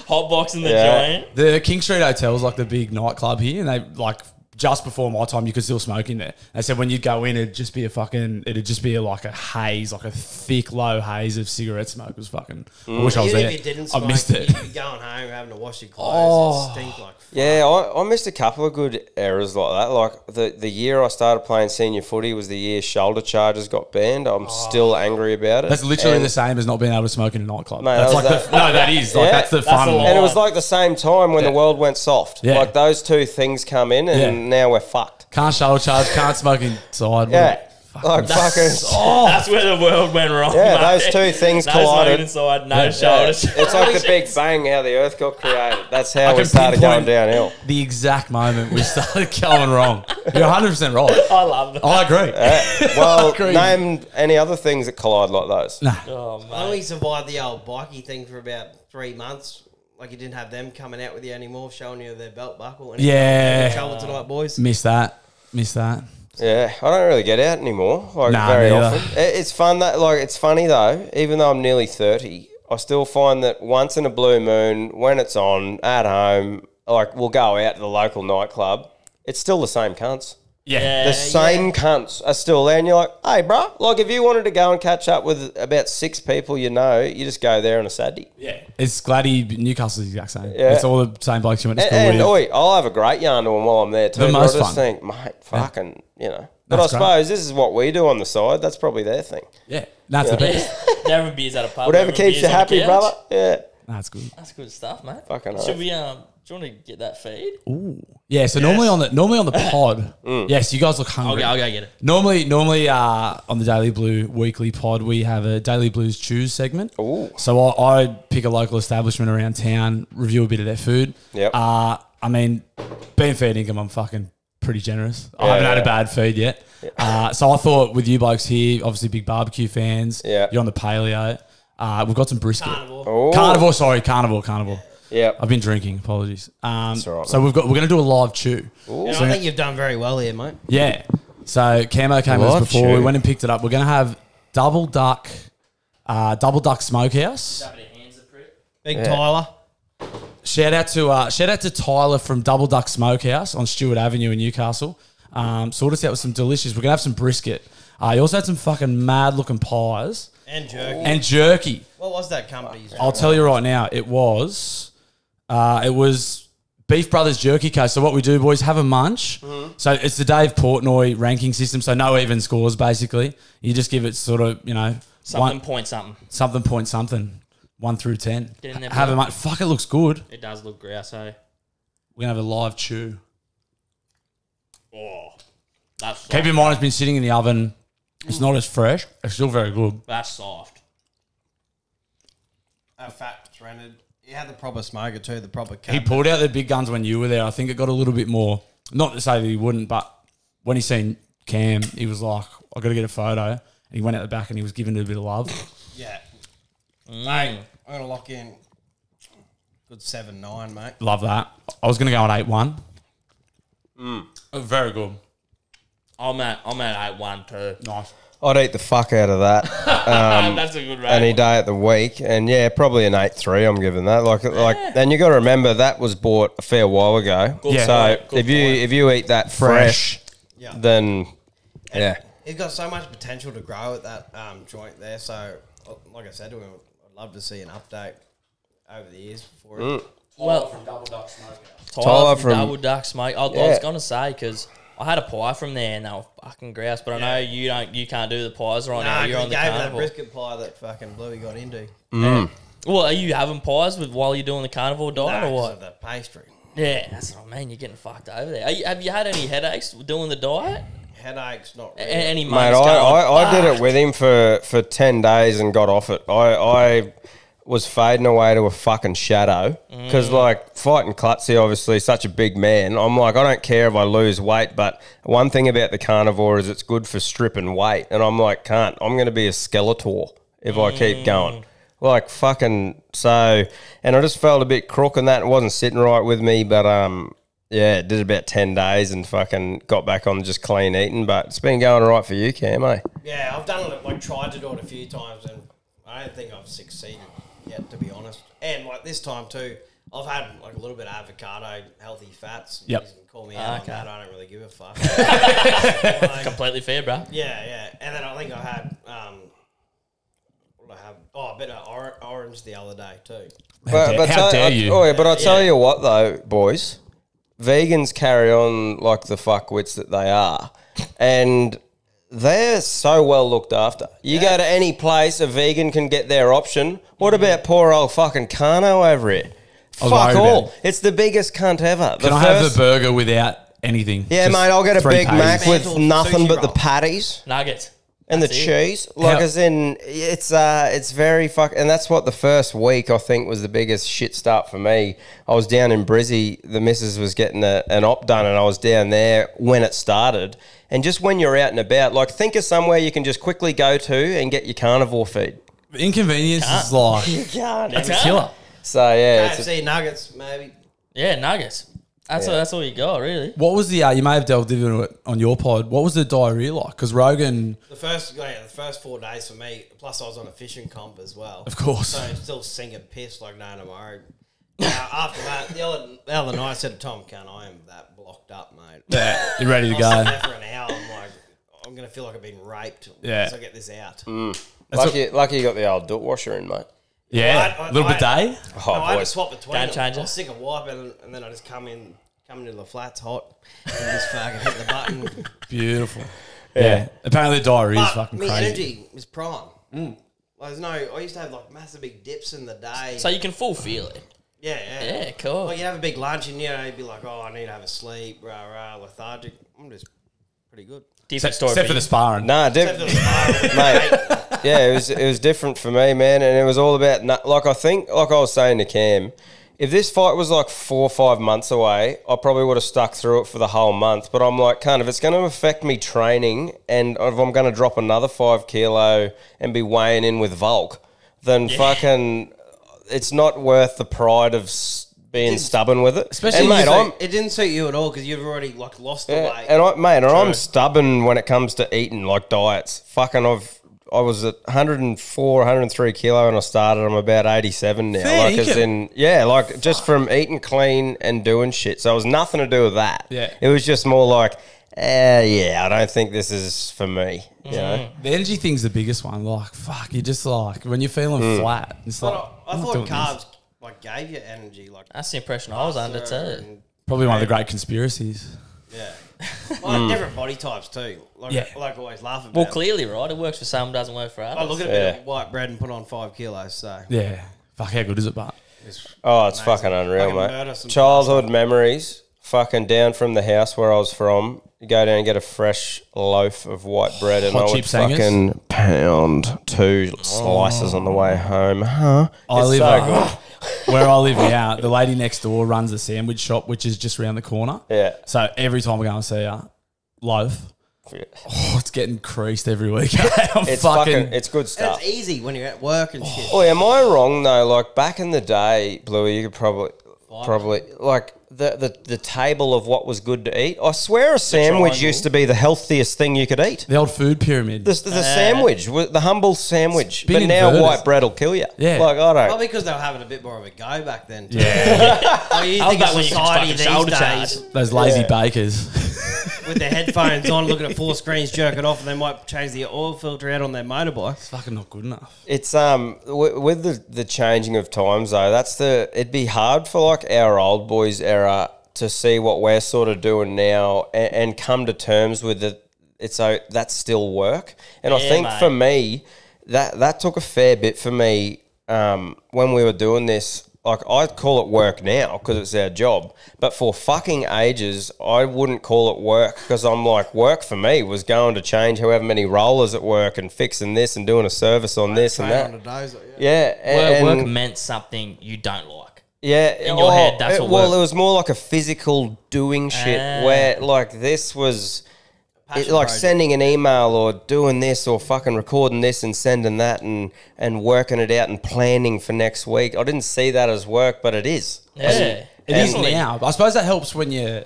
Speaker 2: Hot box in the
Speaker 3: Yeah.
Speaker 2: joint.
Speaker 1: The King Street Hotel is like the big nightclub here, and they like just before my time, you could still smoke in there. They said when you'd go in, it'd just be like a haze, like a thick, low haze of cigarette smoke. It was fucking. I wish I was
Speaker 4: Even
Speaker 1: there.
Speaker 4: if you didn't
Speaker 1: I
Speaker 4: smoke,
Speaker 1: missed it.
Speaker 4: you'd be going home having to wash your clothes. It stink like fuck.
Speaker 3: Yeah, I missed a couple of good eras like that. Like the year I started playing senior footy was the year shoulder charges got banned. I'm still angry about it.
Speaker 1: That's literally
Speaker 3: And-
Speaker 1: the same as not being able to smoke in a nightclub.
Speaker 3: Mate,
Speaker 1: That's
Speaker 3: that
Speaker 1: like
Speaker 3: was
Speaker 1: the, no, that is like
Speaker 3: Yeah.
Speaker 1: that's the
Speaker 2: That's
Speaker 1: fun.
Speaker 2: the
Speaker 1: one.
Speaker 3: And it was like the same time when the world went soft.
Speaker 1: Yeah.
Speaker 3: Like those two things come in, and
Speaker 1: Yeah.
Speaker 3: now we're fucked.
Speaker 1: Can't shoulder charge, can't smoke inside.
Speaker 3: Yeah, like fucking.
Speaker 2: That's where the world went wrong.
Speaker 3: Yeah,
Speaker 2: mate.
Speaker 3: those two things
Speaker 2: no
Speaker 3: collided.
Speaker 2: smoking inside, no
Speaker 3: Yeah.
Speaker 2: shoulders.
Speaker 3: It's like the Big Bang, how the Earth got created. That's how we
Speaker 1: can
Speaker 3: started going
Speaker 1: pinpoint
Speaker 3: downhill.
Speaker 1: the exact moment we started going wrong. You're 100% right.
Speaker 2: I love that.
Speaker 1: I agree.
Speaker 3: Well,
Speaker 1: Agreed.
Speaker 3: name any other things that collide like those.
Speaker 1: Nah.
Speaker 2: Oh,
Speaker 4: I
Speaker 2: mate.
Speaker 4: we survived the old bikey thing for about 3 months. Like you didn't have them coming out with you anymore, showing you their belt buckle. And
Speaker 1: Yeah.
Speaker 4: trouble tonight, boys.
Speaker 1: Miss that.
Speaker 3: Yeah, I don't really get out anymore, like
Speaker 1: Nah,
Speaker 3: very
Speaker 1: me either.
Speaker 3: often. It's fun that, like, it's funny though. Even though I'm nearly 30, I still find that once in a blue moon, when it's on at home, like we'll go out to the local nightclub. It's still the same cunts.
Speaker 1: Yeah.
Speaker 3: The same cunts are still there, and you're like, hey, bro, like if you wanted to go and catch up with about 6 people you know, you just go there on a Saturday.
Speaker 1: Yeah. It's Gladdy, Newcastle's the exact same.
Speaker 3: Yeah.
Speaker 1: It's all the same blokes you went to school
Speaker 3: And
Speaker 1: with.
Speaker 3: oi, I'll have a great yarn to them while I'm there too.
Speaker 1: The
Speaker 3: but
Speaker 1: most
Speaker 3: I just
Speaker 1: fun.
Speaker 3: think, mate, fucking, you know. But
Speaker 1: That's
Speaker 3: I
Speaker 1: great.
Speaker 3: suppose this is what we do on the side. That's probably their thing.
Speaker 1: Yeah. That's the best.
Speaker 2: They're having beers at a pub.
Speaker 3: Whatever
Speaker 2: they're having
Speaker 3: keeps you
Speaker 2: beers on the
Speaker 3: happy,
Speaker 2: couch.
Speaker 3: brother. Yeah.
Speaker 1: That's good.
Speaker 2: That's good stuff, mate.
Speaker 3: Fucking
Speaker 2: Should
Speaker 3: oath.
Speaker 2: we do you want to get that feed?
Speaker 1: Yeah, so normally on the pod, yes, you guys look hungry.
Speaker 2: I'll go get it.
Speaker 1: Normally on the Daily Blue weekly pod, we have a Daily Blues Choose segment.
Speaker 3: Ooh.
Speaker 1: So I pick a local establishment around town, review a bit of their food.
Speaker 3: Yep.
Speaker 1: I mean, being fair dinkum, I'm fucking pretty generous. I haven't had a bad feed yet. So I thought with you blokes here, obviously big barbecue fans.
Speaker 3: Yeah.
Speaker 1: You're on the paleo. We've got some brisket.
Speaker 3: Ooh.
Speaker 1: Carnivore.
Speaker 3: Yep.
Speaker 1: I've been drinking. Apologies.
Speaker 3: all right,
Speaker 1: So we're going to do a live chew.
Speaker 4: And I think you've done very well here, mate.
Speaker 1: Yeah. So Camo came with
Speaker 3: Live
Speaker 1: us before.
Speaker 3: chew.
Speaker 1: We went and picked it up. We're going to have double duck smokehouse.
Speaker 4: Big Tyler.
Speaker 1: Shout out to Tyler from Double Duck Smokehouse on Stewart Avenue in Newcastle. Sorted us out with some delicious. We're going to have some brisket. He also had some fucking mad looking pies
Speaker 4: And jerky.
Speaker 1: and jerky.
Speaker 4: What was that company's?
Speaker 1: I'll tell you right now, it was Beef Brothers Jerky Co. So what we do, boys, have a munch. So it's the Dave Portnoy ranking system. So no even scores, basically. You just give it sort of,
Speaker 2: Something point something.
Speaker 1: something, 1 through 10.
Speaker 2: Get in there,
Speaker 1: Have a
Speaker 2: bro.
Speaker 1: munch. Fuck, it looks good.
Speaker 2: It does look grouse, eh?
Speaker 1: We're gonna have a live chew.
Speaker 2: Oh, that's soft.
Speaker 1: Keep in mind, it's been sitting in the oven. It's not as fresh. It's still very good.
Speaker 2: That's soft.
Speaker 4: Fat rendered. He had the proper smoker too, the proper
Speaker 1: He
Speaker 4: cut.
Speaker 1: pulled out the big guns when you were there. I think it got a little bit more. Not to say that he wouldn't, but when he seen Cam, he was like, "I got to get a photo." And he went out the back and he was giving it a bit of love.
Speaker 4: Yeah.
Speaker 2: Mm.
Speaker 4: I'm going to lock in good 7-9, mate.
Speaker 1: Love that. I was gonna go on 8-1. Very good.
Speaker 2: I'm at 8-1 too.
Speaker 1: Nice.
Speaker 3: I'd eat the fuck out of that
Speaker 2: That's a good rate.
Speaker 3: any day of the week. And yeah, probably an 8-3 I'm giving that. Like, and you got to remember that was bought a fair while ago.
Speaker 1: Yeah.
Speaker 3: So
Speaker 2: Good
Speaker 3: if you eat that fresh, then yeah.
Speaker 4: He's got so much potential to grow at that joint there. So, like I said to him, I'd love to see an update over the years for him.
Speaker 2: Well,
Speaker 1: from Double Duck Smokehouse.
Speaker 2: Tyler
Speaker 3: from-
Speaker 2: from Double Duck Smoke. I was going to say, because I had a pie from there and they were fucking grouse, but I know you can't do the pies right now. You're on the
Speaker 4: gave him that
Speaker 2: carnival.
Speaker 4: brisket pie that fucking Bluey got into.
Speaker 2: Yeah. Well, are you having pies while you're doing the carnivore diet or
Speaker 4: Because
Speaker 2: what?
Speaker 4: of the pastry.
Speaker 2: Yeah, that's what I mean. You're getting fucked over there. Have you had any headaches doing the diet?
Speaker 4: Headaches, not really.
Speaker 2: Any
Speaker 3: Mate,
Speaker 2: mates going,
Speaker 3: I did
Speaker 2: "Fuck."
Speaker 3: it with him for 10 days and got off it. I was fading away to a fucking shadow because, like, fighting Klutzy, obviously, such a big man. I'm like, I don't care if I lose weight, but one thing about the carnivore is it's good for stripping weight. And I'm like, I'm going to be a Skeletor if I keep going. Like, fucking, so, and I just felt a bit crook and that. It wasn't sitting right with me, but, yeah, did about 10 days and fucking got back on just clean eating. But it's been going all right for you, Cam, eh?
Speaker 4: Yeah, I've done it, like, tried to do it a few times, and I don't think I've succeeded yet, to be honest. And, like, this time, too, I've had, like, a little bit of avocado, healthy fats.
Speaker 1: Yep.
Speaker 4: You can call me out
Speaker 2: Okay.
Speaker 4: on that. I don't really give a fuck.
Speaker 2: Completely fair, bro.
Speaker 4: Yeah. And then I think I had, what did I have? Oh, a bit of orange the other day, too.
Speaker 1: How dare you?
Speaker 3: Oh, yeah, but I tell you what, though, boys, vegans carry on like the fuckwits that they are, and they're so well looked after. You go to any place, a vegan can get their option. What about poor old fucking Carno over here?
Speaker 1: I was
Speaker 3: Fuck
Speaker 1: worried
Speaker 3: all.
Speaker 1: about
Speaker 3: It's the biggest cunt ever.
Speaker 1: Can I have the burger without anything?
Speaker 3: Yeah,
Speaker 1: Just
Speaker 3: mate, I'll get a
Speaker 1: 3
Speaker 3: Big
Speaker 1: patties.
Speaker 3: Mac with
Speaker 4: Mantle
Speaker 3: nothing
Speaker 4: sushi
Speaker 3: but the
Speaker 4: roll.
Speaker 3: patties.
Speaker 2: Nuggets.
Speaker 3: And the
Speaker 2: That's it.
Speaker 3: cheese, like
Speaker 1: How-
Speaker 3: as in, it's very and that's what the first week I think was the biggest shit start for me. I was down in Brizzy, the missus was getting an op done, and I was down there when it started. And just when you're out and about, like think of somewhere you can just quickly go to and get your carnivore feed.
Speaker 1: Inconvenience is like,
Speaker 3: That's
Speaker 1: it's a killer.
Speaker 3: So yeah, it's
Speaker 4: KFC nuggets, maybe.
Speaker 2: Yeah, nuggets. That's all you got, really.
Speaker 1: What was the, you may have delved into it on your pod, what was the diarrhea like? Because Rogan,
Speaker 4: The first 4 days for me, plus I was on a fishing comp as well.
Speaker 1: of course.
Speaker 4: So I'm still singing piss like no tomorrow. After that, the other night I said to Tom, I am that blocked up, mate.
Speaker 1: Yeah, you're ready to
Speaker 4: I was sitting
Speaker 1: go.
Speaker 4: there for an hour. I'm like, I'm going to feel like I've been raped
Speaker 1: Yeah.
Speaker 4: once I get this out.
Speaker 3: lucky you got the old duck washer in, mate.
Speaker 1: Yeah,
Speaker 4: I-
Speaker 1: a little bit day.
Speaker 3: Oh,
Speaker 4: I had to
Speaker 3: boys.
Speaker 4: swap between
Speaker 2: Game
Speaker 4: them.
Speaker 2: changer.
Speaker 4: I'll stick a wipe and then I just come into the flats hot and just fucking hit the button.
Speaker 1: Beautiful. Yeah. Apparently the diarrhea is
Speaker 4: But
Speaker 1: fucking
Speaker 4: my
Speaker 1: crazy.
Speaker 4: energy is prime. Like, I used to have like massive big dips in the day.
Speaker 2: So you can full feel it.
Speaker 4: yeah.
Speaker 2: Yeah, cool.
Speaker 4: Like, you'd have a big lunch and, you'd be like, I need to have a sleep, lethargic. I'm just pretty good.
Speaker 2: Different story
Speaker 1: Except for
Speaker 2: you.
Speaker 1: the sparring.
Speaker 3: Nah,
Speaker 4: Except for the sparring.
Speaker 3: mate. Yeah, it was different for me, man, and it was all about like I think, like I was saying to Cam, if this fight was like 4 or 5 months away, I probably would have stuck through it for the whole month. But I'm like, if it's going to affect me training, and if I'm going to drop another 5 kilo and be weighing in with Volk, then fucking, it's not worth the pride of being stubborn with it.
Speaker 1: Especially
Speaker 3: and mate,
Speaker 1: if
Speaker 4: It didn't suit you at all because you've already like lost the weight.
Speaker 3: and I'm stubborn when it comes to eating, like diets. Fucking, I was at 104, 103 kilo when I started. I'm about 87 now.
Speaker 1: Fair
Speaker 3: like, as
Speaker 1: income.
Speaker 3: in, like just from eating clean and doing shit. So it was nothing to do with that.
Speaker 1: Yeah.
Speaker 3: It was just more like, I don't think this is for me. You know?
Speaker 1: The energy thing's the biggest one. Like, fuck, you just like, when you're feeling flat, it's like,
Speaker 4: But I
Speaker 1: I'm not
Speaker 4: thought
Speaker 1: doing
Speaker 4: carbs
Speaker 1: this.
Speaker 4: like gave you energy. Like
Speaker 2: That's the impression I was under too.
Speaker 4: and-
Speaker 1: Probably one of the great conspiracies.
Speaker 4: Yeah. Well, different body types too. Like,
Speaker 1: Yeah.
Speaker 4: like I always laugh about.
Speaker 2: Well,
Speaker 4: it.
Speaker 2: clearly, right? It works for some, doesn't work for
Speaker 4: I
Speaker 2: others.
Speaker 4: look at a bit of white bread and put on 5 kilos. So
Speaker 1: Yeah. Fuck, how good is it, but?
Speaker 3: Oh, it's
Speaker 4: Amazing.
Speaker 3: fucking unreal,
Speaker 4: Fucking murder
Speaker 3: mate.
Speaker 4: some
Speaker 3: Childhood memories. Fucking down from the house where I was from. You go down and get a fresh loaf of white bread, and
Speaker 1: Hot
Speaker 3: I would
Speaker 1: chips Angus?
Speaker 3: fucking pound 2 slices on the way home. Huh?
Speaker 1: I
Speaker 3: It's
Speaker 1: live
Speaker 3: so good.
Speaker 1: where I live now. The lady next door runs a sandwich shop, which is just around the corner.
Speaker 3: Yeah.
Speaker 1: So every time we go and see her, loaf, it's getting creased every week. I'm
Speaker 3: It's
Speaker 1: fucking.
Speaker 3: it's good
Speaker 4: and
Speaker 3: stuff.
Speaker 4: it's easy when you're at work and shit.
Speaker 3: Oh, am I wrong though? Like back in the day, Bluey, you could probably like the table of what was good to eat. I swear a sandwich
Speaker 2: triangle.
Speaker 3: used to be the healthiest thing you could eat.
Speaker 1: The old food pyramid.
Speaker 3: The sandwich, the humble sandwich.
Speaker 1: been
Speaker 3: But now
Speaker 1: inverted.
Speaker 3: white bread will kill you.
Speaker 1: Yeah.
Speaker 3: Like I don't.
Speaker 4: Probably because they were having a bit more of a go back then. Too.
Speaker 1: Yeah.
Speaker 4: Well, you
Speaker 2: How
Speaker 4: think
Speaker 2: about
Speaker 4: of
Speaker 2: when you can
Speaker 4: society
Speaker 2: fucking
Speaker 4: these
Speaker 2: shoulder
Speaker 4: days
Speaker 2: charge?
Speaker 1: Those lazy bakers.
Speaker 4: with with their headphones on, looking at 4 screens, jerking off, and they might change the oil filter out on their motorbike.
Speaker 1: It's fucking not good enough.
Speaker 3: It's with the changing of times though. It'd be hard for like our old boys era to see what we're sort of doing now and come to terms with it. That's still work, and I think
Speaker 2: mate.
Speaker 3: for me that took a fair bit for me when we were doing this. Like, I call it work now because it's our job. But for fucking ages, I wouldn't call it work because I'm like, work for me was going to change however many rollers at work and fixing this and doing a service on this and that.
Speaker 6: On a dozer,
Speaker 3: Yeah.
Speaker 2: Work meant something you don't like.
Speaker 3: Yeah.
Speaker 2: In your head, that's what
Speaker 3: Well,
Speaker 2: work-
Speaker 3: it was more like a physical doing shit where, like, this was... like sending an email or doing this or fucking recording this and sending that and working it out and planning for next week. I didn't see that as work, but it is.
Speaker 2: Yeah.
Speaker 1: It is
Speaker 2: Definitely.
Speaker 1: now. But I suppose that helps when you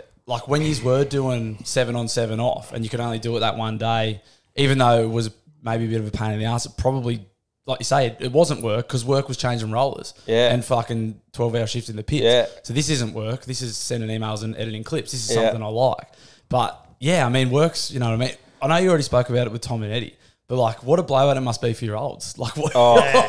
Speaker 1: were doing 7 on 7 off and you could only do it that one day, even though it was maybe a bit of a pain in the ass. It probably, like you say, it wasn't work because work was changing rollers and fucking 12-hour shifts in the pits.
Speaker 3: Yeah.
Speaker 1: So this isn't work. This is sending emails and editing clips. This is
Speaker 3: Yeah.
Speaker 1: something I like. But yeah, I mean, work's, you know what I mean? I know you already spoke about it with Tom and Eddie, but like, what a blowout it must be for your olds. Like, what,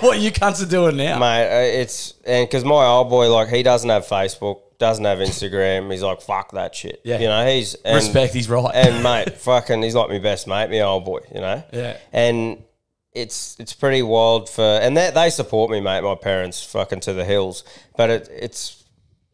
Speaker 1: what you cunts are doing now?
Speaker 3: Mate, because my old boy, like, he doesn't have Facebook, doesn't have Instagram. He's like, fuck that shit.
Speaker 1: Yeah.
Speaker 3: You know,
Speaker 1: Respect, he's right.
Speaker 3: And mate, fucking, he's like my best mate, my old boy, you know?
Speaker 1: Yeah.
Speaker 3: And it's pretty wild and they support me, mate, my parents, fucking to the hills. But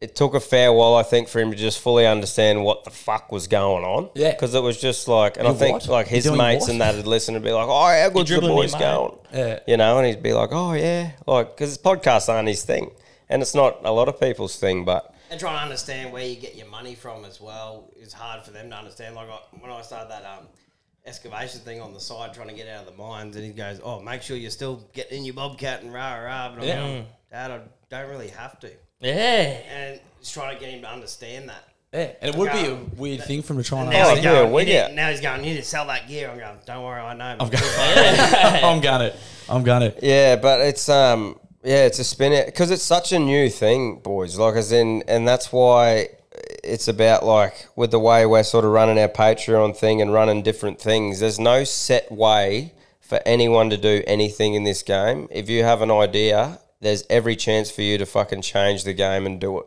Speaker 3: it took a fair while, I think, for him to just fully understand what the fuck was going on.
Speaker 1: Yeah.
Speaker 3: Because it was just like, and
Speaker 1: You're
Speaker 3: I think
Speaker 1: what?
Speaker 3: like his
Speaker 1: You're doing
Speaker 3: mates
Speaker 1: what?
Speaker 3: and that would listen and be like, oh, how good's the
Speaker 2: dribbling
Speaker 3: boys
Speaker 2: me, mate.
Speaker 3: going?
Speaker 1: Yeah.
Speaker 3: You know, and he'd be like, oh, yeah. Like, because podcasts aren't his thing. And it's not a lot of people's thing, but...
Speaker 4: And trying to understand where you get your money from as well is hard for them to understand. Like, when I started that excavation thing on the side, trying to get out of the mines, and he goes, oh, make sure you're still getting in your bobcat and rah-rah. But I'm going, Dad, I don't really have to.
Speaker 2: Yeah.
Speaker 4: And just trying to get him to understand that.
Speaker 1: Yeah. And it would be a weird thing from to try and
Speaker 4: Now,
Speaker 1: understand.
Speaker 4: now he's going, you need to sell that gear. I'm going, don't worry, I know.
Speaker 1: I'm gonna.
Speaker 3: Yeah, but it's it's a spin it because it's such a new thing, boys. Like, and that's why it's about, like, with the way we're sort of running our Patreon thing and running different things. There's no set way for anyone to do anything in this game. If you have an idea, there's every chance for you to fucking change the game and do it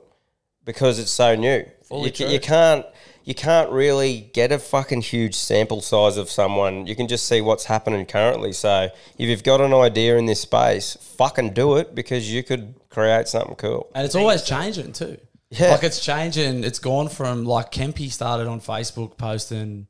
Speaker 3: because it's so new. You can't really get a fucking huge sample size of someone. You can just see what's happening currently. So if you've got an idea in this space, fucking do it because you could create something cool.
Speaker 1: And it's always changing too.
Speaker 3: Yeah.
Speaker 1: Like, it's changing. It's gone from, like, Kempy started on Facebook posting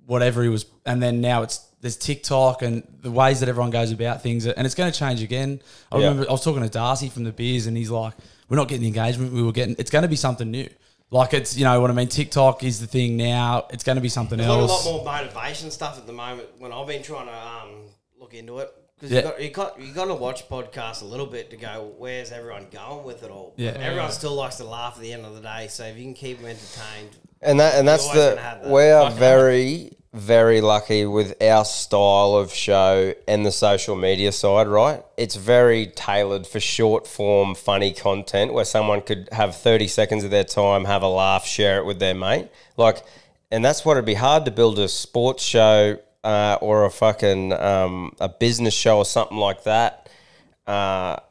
Speaker 1: whatever he was, and then now there's TikTok and the ways that everyone goes about things, and it's going to change again. I remember I was talking to Darcy from the Beers, and he's like, we're not getting the engagement we were getting. It's going to be something new. Like, it's, you know what I mean? TikTok is the thing now. It's going to be something
Speaker 4: There's
Speaker 1: else.
Speaker 4: a lot more motivation stuff at the moment when I've been trying to look into it. Because you got to watch podcasts a little bit to go, where's everyone going with it all?
Speaker 1: Yeah.
Speaker 4: Everyone still likes to laugh at the end of the day, so if you can keep them entertained.
Speaker 3: And that's
Speaker 4: always gonna have that.
Speaker 3: we are very, very lucky with our style of show and the social media side, right? It's very tailored for short form, funny content where someone could have 30 seconds of their time, have a laugh, share it with their mate. Like, and that's what it'd be hard to build a sports show or a fucking a business show or something like that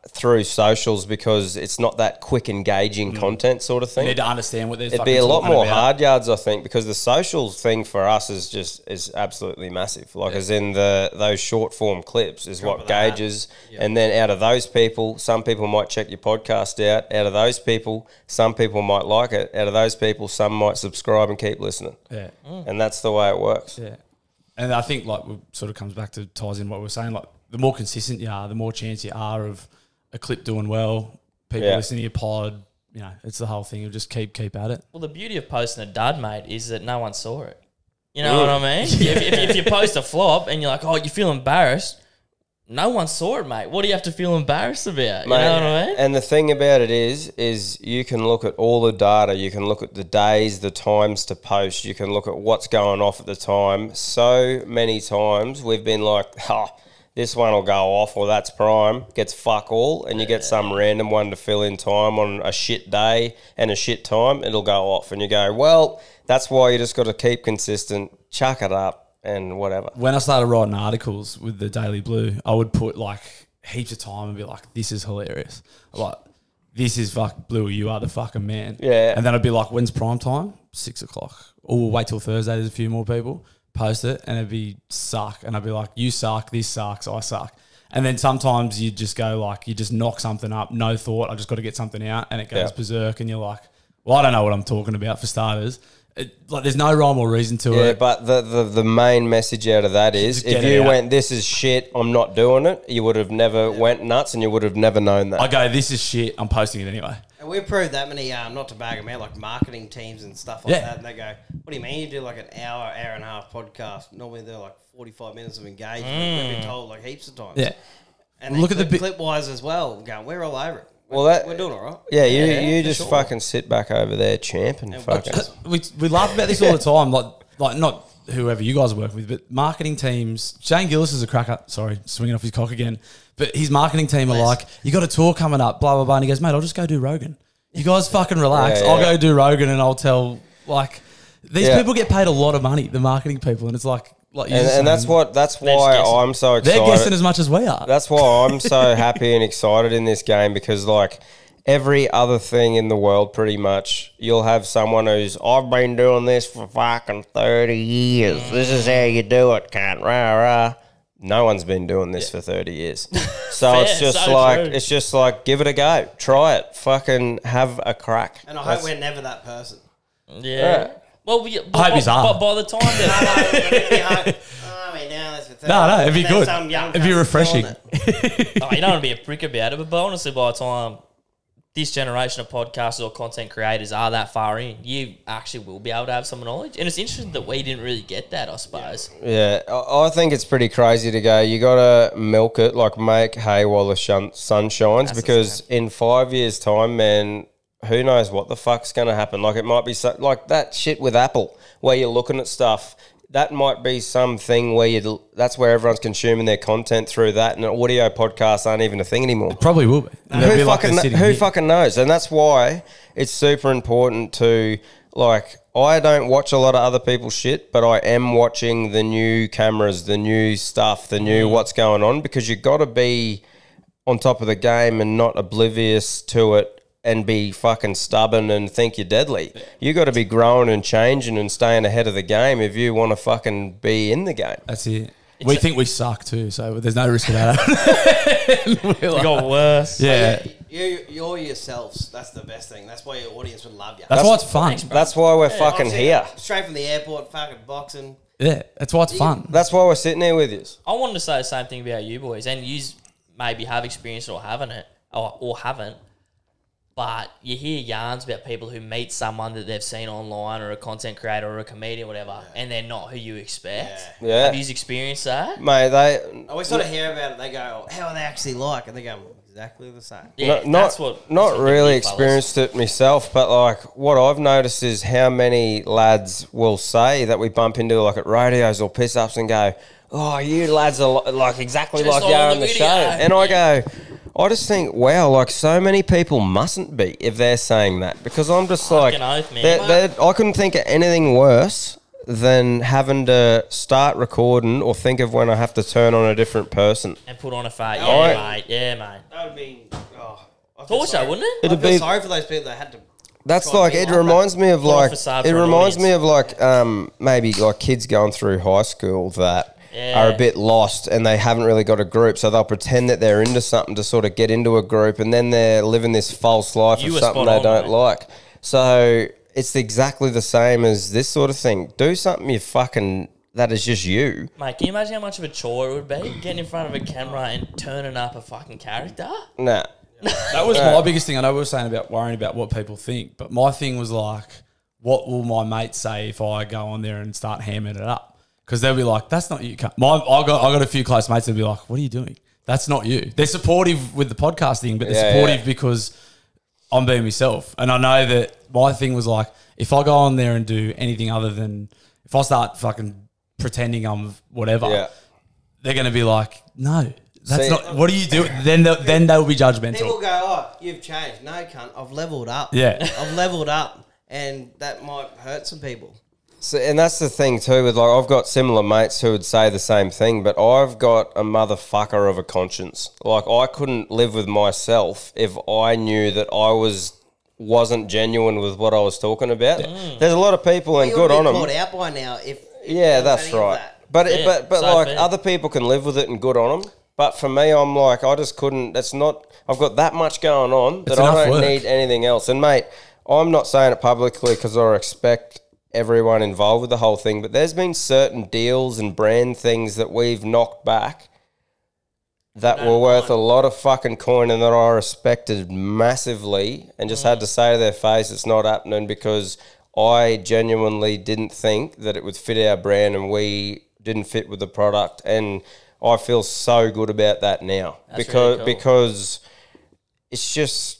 Speaker 3: through socials because it's not that quick, engaging content sort of thing.
Speaker 1: You need to understand what they're
Speaker 3: It'd be a lot
Speaker 1: talking
Speaker 3: more
Speaker 1: about.
Speaker 3: hard yards, I think, because the social thing for us is absolutely massive. Like, as in those short form clips is what gauges, and then out of those people, some people might check your podcast out. Out of those people, some people might like it. Out of those people, some might subscribe and keep listening.
Speaker 1: Yeah.
Speaker 3: And that's the way it works.
Speaker 1: Yeah. And I think, like, it sort of comes back to ties in what we were saying. Like, the more consistent you are, the more chance you are of a clip doing well, people listening to your pod. You know, it's the whole thing. You'll just keep at it.
Speaker 2: Well, the beauty of posting a dud, mate, is that no one saw it. You know what I mean? if you post a flop and you're like, oh, you feel embarrassed, no one saw it, mate. What do you have to feel embarrassed about? You know what I mean?
Speaker 3: And the thing about it is you can look at all the data. You can look at the days, the times to post. You can look at what's going off at the time. So many times we've been like, this one will go off, or that's prime, gets fuck all, and you get some random one to fill in time on a shit day and a shit time, it'll go off. And you go, well, that's why you just got to keep consistent, chuck it up, and whatever.
Speaker 1: When I started writing articles with the Daily Blue, I would put like heaps of time and be like, this is hilarious. Like, this is fuck Blue, you are the fucking man.
Speaker 3: Yeah.
Speaker 1: And then I'd be like, when's prime time? 6 o'clock. Or we'll wait till Thursday, there's a few more people. Post it, and it'd be suck. And I'd be like, you suck, this sucks, I suck. And then sometimes you just go like, you just knock something up, no thought, I just got to get something out, and it goes berserk, and you're like, well, I don't know what I'm talking about for starters. Like, there's no rhyme or reason to it.
Speaker 3: Yeah, but the main message out of that is, if you went, this is shit, I'm not doing it, you would have never went nuts, and you would have never known that.
Speaker 1: I go, this is shit, I'm posting it anyway.
Speaker 4: And we've proved that many, not to bag them out, like marketing teams and stuff like that. And they go, what do you mean you do like an hour and a half podcast? Normally they're like 45 minutes of engagement. We've been told like heaps of times.
Speaker 1: Yeah.
Speaker 4: And
Speaker 1: Look at the
Speaker 4: clip wise as well. Going, we're all over it.
Speaker 3: Well,
Speaker 4: we're doing all right.
Speaker 3: Yeah, you just fucking sit back over there champing. Fucking.
Speaker 1: We laugh about this all the time, like not whoever you guys work with, but marketing teams. Shane Gillis is a cracker. Sorry, swinging off his cock again. But his marketing team are like, you got a tour coming up, blah, blah, blah. And he goes, mate, I'll just go do Rogan. You guys fucking relax. I'll go do Rogan, and I'll tell, like, these people get paid a lot of money, the marketing people. And it's like
Speaker 3: and that's why I'm so excited.
Speaker 1: They're guessing as much as we are.
Speaker 3: That's why I'm so happy and excited in this game, because like every other thing in the world, pretty much, you'll have someone who's, I've been doing this for fucking 30 years. This is how you do it, can't rah rah. No one's been doing this for 30 years. So
Speaker 2: Fair,
Speaker 3: it's just
Speaker 2: so
Speaker 3: like,
Speaker 2: true.
Speaker 3: it's just like, give it a go. Try it. Fucking have a crack.
Speaker 4: And I hope we're never that person.
Speaker 2: Yeah. Well,
Speaker 1: I hope he's
Speaker 2: but by the time that
Speaker 1: No, it'd be good. It'd be refreshing.
Speaker 2: you don't want to be a prick about it, but honestly, by the time this generation of podcasters or content creators are that far in, you actually will be able to have some knowledge. And it's interesting that we didn't really get that, I suppose.
Speaker 3: Yeah, I think it's pretty crazy to go, you got to milk it, like make hay while the sun shines, because in 5 years' time, man, who knows what the fuck's going to happen. Like, it might be like that shit with Apple, where you're looking at stuff. That might be something where that's where everyone's consuming their content through that, and audio podcasts aren't even a thing anymore.
Speaker 1: Probably will be.
Speaker 3: Who fucking knows? And that's why it's super important to, like, I don't watch a lot of other people's shit, but I am watching the new cameras, the new stuff, the new what's going on, because you got to be on top of the game and not oblivious to it and be fucking stubborn and think you're deadly. You got to be growing and changing and staying ahead of the game if you want to fucking be in the game.
Speaker 1: That's it. We think we suck too, so there's no risk of that.
Speaker 2: We got worse.
Speaker 1: Yeah.
Speaker 4: You're yourselves. That's the best thing. That's why your audience would love you.
Speaker 1: That's why it's fun.
Speaker 3: That's why we're fucking
Speaker 4: Obviously,
Speaker 3: here.
Speaker 4: Straight from the airport, fucking boxing.
Speaker 1: Yeah, that's why it's fun.
Speaker 3: That's why we're sitting here with you.
Speaker 2: I wanted to say the same thing about you boys, and you maybe have experienced it or haven't it, or haven't. But you hear yarns about people who meet someone that they've seen online, or a content creator or a comedian or whatever, and they're not who you expect.
Speaker 3: Yeah.
Speaker 2: Have you experienced that?
Speaker 3: Mate,
Speaker 4: We sort of hear about it. They go, "How are they actually like?" And they go, "Exactly the same."
Speaker 2: Yeah, that's what.
Speaker 3: Not
Speaker 2: that's what
Speaker 3: really
Speaker 2: the big fellas-
Speaker 3: experienced it myself, but like what I've noticed is how many lads will say that we bump into, like at rodeos or piss ups, and go, "Oh, you lads are like exactly
Speaker 2: Just
Speaker 3: like you
Speaker 2: like
Speaker 3: are
Speaker 2: the
Speaker 3: on the
Speaker 2: video."
Speaker 3: show," and I go, I just think, wow, like so many people mustn't be if they're saying that, because I'm just like,
Speaker 2: Fucking oath, man.
Speaker 3: I couldn't think of anything worse than having to start recording or think of when I have to turn on a different person.
Speaker 2: And put on a fake.
Speaker 4: Oh,
Speaker 2: Yeah,
Speaker 3: yeah.
Speaker 2: mate. Yeah, mate.
Speaker 4: That would be. I feel
Speaker 2: Torture,
Speaker 4: sorry.
Speaker 2: wouldn't it?
Speaker 4: I
Speaker 3: It'd
Speaker 4: feel
Speaker 3: be-
Speaker 4: sorry for those people that had to.
Speaker 3: That's
Speaker 4: try
Speaker 3: like,
Speaker 4: and
Speaker 3: it
Speaker 4: be
Speaker 3: reminds me of
Speaker 2: Put on a
Speaker 3: like,
Speaker 2: facade
Speaker 3: it
Speaker 2: for an
Speaker 3: reminds me
Speaker 2: audience.
Speaker 3: of like, maybe like kids going through high school that
Speaker 2: Yeah.
Speaker 3: are a bit lost and they haven't really got a group, so they'll pretend that they're into something to sort of get into a group, and then they're living this false life
Speaker 2: You
Speaker 3: of
Speaker 2: were
Speaker 3: something
Speaker 2: spot
Speaker 3: they
Speaker 2: on,
Speaker 3: don't
Speaker 2: mate.
Speaker 3: like. So it's exactly the same as this sort of thing. Do something you fucking, that is just you.
Speaker 2: Mate, can you imagine how much of a chore it would be getting in front of a camera and turning up a fucking character?
Speaker 3: Nah.
Speaker 1: That was my biggest thing. I know we were saying about worrying about what people think, but my thing was like, what will my mates say if I go on there and start hammering it up? Because they'll be like, that's not you. I got a few close mates that'll be like, what are you doing? That's not you. They're supportive with the podcast thing, but they're supportive because I'm being myself. And I know that my thing was like, if I go on there and do anything other than, if I start fucking pretending I'm whatever, they're going to be like, no, that's
Speaker 3: See-
Speaker 1: not. What do you do? Then they'll be judgmental.
Speaker 4: People go, oh, you've changed. No, cunt, I've leveled up.
Speaker 1: Yeah.
Speaker 4: I've leveled up. And that might hurt some people.
Speaker 3: So, and that's the thing too. With like, I've got similar mates who would say the same thing, but I've got a motherfucker of a conscience. Like, I couldn't live with myself if I knew that I wasn't genuine with what I was talking about. There's a lot of people, and
Speaker 4: You
Speaker 3: good
Speaker 4: would
Speaker 3: on
Speaker 4: be
Speaker 3: them.
Speaker 4: caught out by now if
Speaker 3: Yeah,
Speaker 4: there was
Speaker 3: that's
Speaker 4: any of
Speaker 3: right.
Speaker 4: that.
Speaker 3: But
Speaker 2: Yeah,
Speaker 3: but
Speaker 2: so
Speaker 3: like
Speaker 2: fair.
Speaker 3: other people can live with it and good on them. But for me, I'm like, I just couldn't. That's not. I've got that much going on that
Speaker 1: It's
Speaker 3: I
Speaker 1: enough
Speaker 3: don't
Speaker 1: work.
Speaker 3: need anything else. And mate, I'm not saying it publicly because I respect everyone involved with the whole thing. But there's been certain deals and brand things that we've knocked back that were worth a lot of fucking coin and that I respected massively, and just had to say to their face, it's not happening, because I genuinely didn't think that it would fit our brand and we didn't fit with the product. And I feel so good about that now.
Speaker 2: That's
Speaker 3: because
Speaker 2: really cool.
Speaker 3: because it's just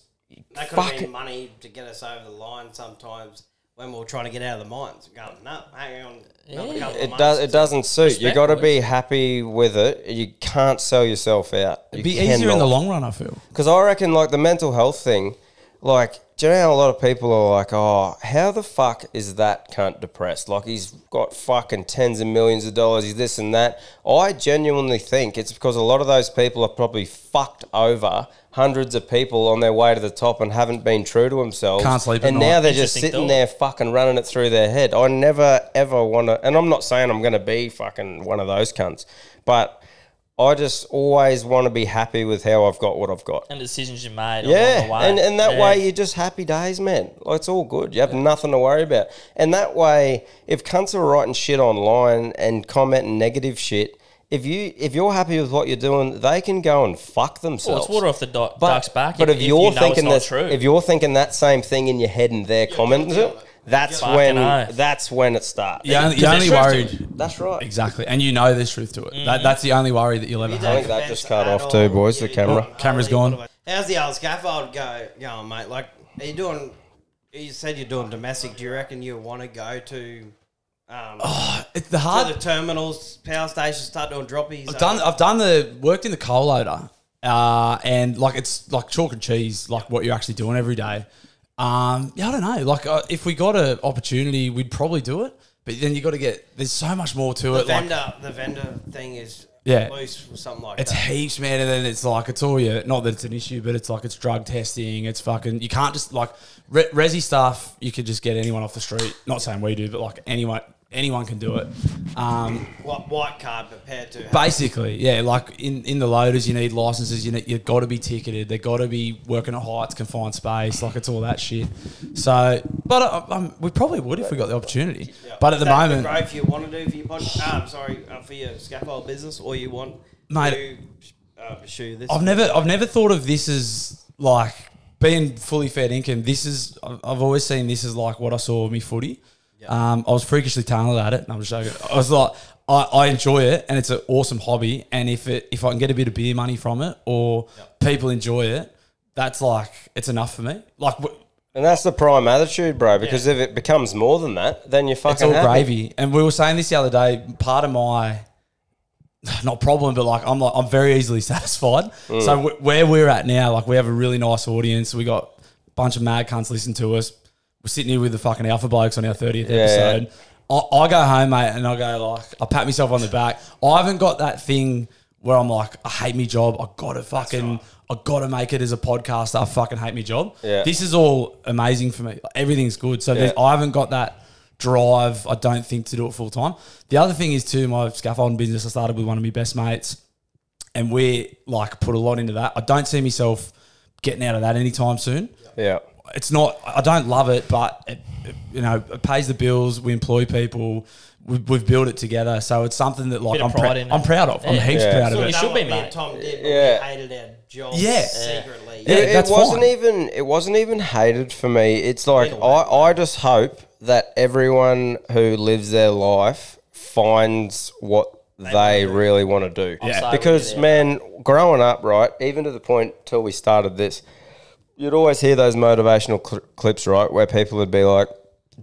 Speaker 4: That could have
Speaker 3: fuck
Speaker 4: been money to get us over the line sometimes when we were trying to get out of the mines. Going, no, hang on another couple of
Speaker 3: it
Speaker 4: months.
Speaker 3: doesn't suit. You
Speaker 2: Respect,
Speaker 3: got to
Speaker 2: boys.
Speaker 3: be happy with it. You can't sell yourself out.
Speaker 1: It'd be easier in the long run, I feel.
Speaker 3: Because I reckon, like, the mental health thing, like, do you know how a lot of people are like, oh, how the fuck is that cunt depressed? Like, he's got fucking tens of millions of dollars, he's this and that. I genuinely think it's because a lot of those people are probably fucked over hundreds of people on their way to the top and haven't been true to themselves.
Speaker 1: Can't sleep at
Speaker 3: And
Speaker 1: night.
Speaker 3: now they're just
Speaker 2: Interesting
Speaker 3: sitting
Speaker 2: thought.
Speaker 3: there fucking running it through their head. I never, ever want to, and I'm not saying I'm going to be fucking one of those cunts, but I just always want to be happy with how I've got what I've got.
Speaker 2: And decisions you made
Speaker 3: Yeah,
Speaker 2: along the way.
Speaker 3: and that
Speaker 2: Yeah.
Speaker 3: way you're just happy days, man. Like, it's all good. You have nothing to worry about. And that way, if cunts are writing shit online and commenting negative shit, if you're happy with what you're doing, they can go and fuck
Speaker 2: Well,
Speaker 3: themselves.
Speaker 2: it's water off the duck's back.
Speaker 3: But if
Speaker 2: you
Speaker 3: you're
Speaker 2: know
Speaker 3: thinking
Speaker 2: it's
Speaker 3: that,
Speaker 2: not true.
Speaker 3: if you're thinking that same thing in your head and they're commenting it, that's
Speaker 2: Fucking
Speaker 3: when
Speaker 2: oath.
Speaker 3: it starts.
Speaker 1: You're only,
Speaker 2: Because
Speaker 1: you're only
Speaker 2: there's truth
Speaker 1: worried.
Speaker 2: to
Speaker 3: That's right.
Speaker 1: Exactly. And you know there's truth to it. That's the only worry that you'll ever
Speaker 3: I
Speaker 1: have.
Speaker 3: think that just cut off too, boys, the camera.
Speaker 1: Camera's gone.
Speaker 4: How's the old scaffold going, mate? Like, are you doing? You said you're doing domestic. Do you reckon you want to go to?
Speaker 1: It's the
Speaker 4: To
Speaker 1: hard.
Speaker 4: the terminals, power stations, start doing droppies.
Speaker 1: Worked in the coal loader, and like it's like chalk and cheese, like what you're actually doing every day. I don't know. Like if we got an opportunity, we'd probably do it. But then you got to get. There's so much more to
Speaker 4: the
Speaker 1: it. Like
Speaker 4: vendor thing is
Speaker 1: Yeah.
Speaker 4: loose or something like
Speaker 1: it's
Speaker 4: that.
Speaker 1: heaps, man. And then it's like it's all your. Not that it's an issue, but it's like it's drug testing. It's fucking. You can't just like resi stuff. You could just get anyone off the street. Not saying we do, but like anyone can do it.
Speaker 4: White card prepared to.
Speaker 1: Basically, yeah. Like in the loaders, you need licenses. You've got to be ticketed. They've got to be working at heights, confined space. Like it's all that shit. So, but we probably would if we got the opportunity. But at the moment,
Speaker 4: the growth you want to do for your for your scaffold business, or you want
Speaker 1: Mate,
Speaker 4: to pursue this.
Speaker 1: I've never thought of this as like being fully fair income. This is I've always seen this as like what I saw with me footy. I was freakishly talented at it, and I'm just joking. I was like, I enjoy it, and it's an awesome hobby. And if I can get a bit of beer money from it, or people enjoy it, that's like it's enough for me. Like
Speaker 3: And that's the prime attitude, bro, because if it becomes more than that, then you're fucking
Speaker 1: it's all
Speaker 3: happy.
Speaker 1: gravy. And we were saying this the other day. Part of my not problem, but like I'm very easily satisfied. So where we're at now, like we have a really nice audience. We got a bunch of mad cunts listen to us. We're sitting here with the fucking Alpha Blokes on our 30th episode. I go home, mate, and I go like, I pat myself on the back. I haven't got that thing where I'm like, I hate my job. I gotta make it as a podcaster. I fucking hate my job.
Speaker 3: Yeah.
Speaker 1: This is all amazing for me. Like, everything's good. So
Speaker 3: Yeah.
Speaker 1: I haven't got that drive, I don't think, to do it full time. The other thing is too, my scaffolding business, I started with one of my best mates, and we like put a lot into that. I don't see myself getting out of that anytime soon.
Speaker 3: Yeah.
Speaker 1: It's not, I don't love it, but it pays the bills. We employ people. We've built it together. So it's something that like
Speaker 2: Bit of
Speaker 1: I'm
Speaker 2: pride in it.
Speaker 1: I'm proud of. I'm
Speaker 2: Yeah.
Speaker 1: heaps
Speaker 3: Yeah.
Speaker 1: proud of
Speaker 2: So
Speaker 1: it.
Speaker 2: you should be,
Speaker 4: Me and
Speaker 2: mate.
Speaker 4: Tom did, but
Speaker 3: Yeah.
Speaker 4: we hated our jobs
Speaker 1: Yeah.
Speaker 4: secretly.
Speaker 1: Yeah.
Speaker 3: It
Speaker 1: that's
Speaker 3: wasn't
Speaker 1: fine.
Speaker 3: it wasn't even hated for me. It's like
Speaker 4: Either way.
Speaker 3: I just hope that everyone who lives their life finds what they really want to do.
Speaker 2: I'm sorry
Speaker 3: Because
Speaker 2: with you there,
Speaker 3: man, growing up, right, even to the point till we started this, you'd always hear those motivational clips, right, where people would be like,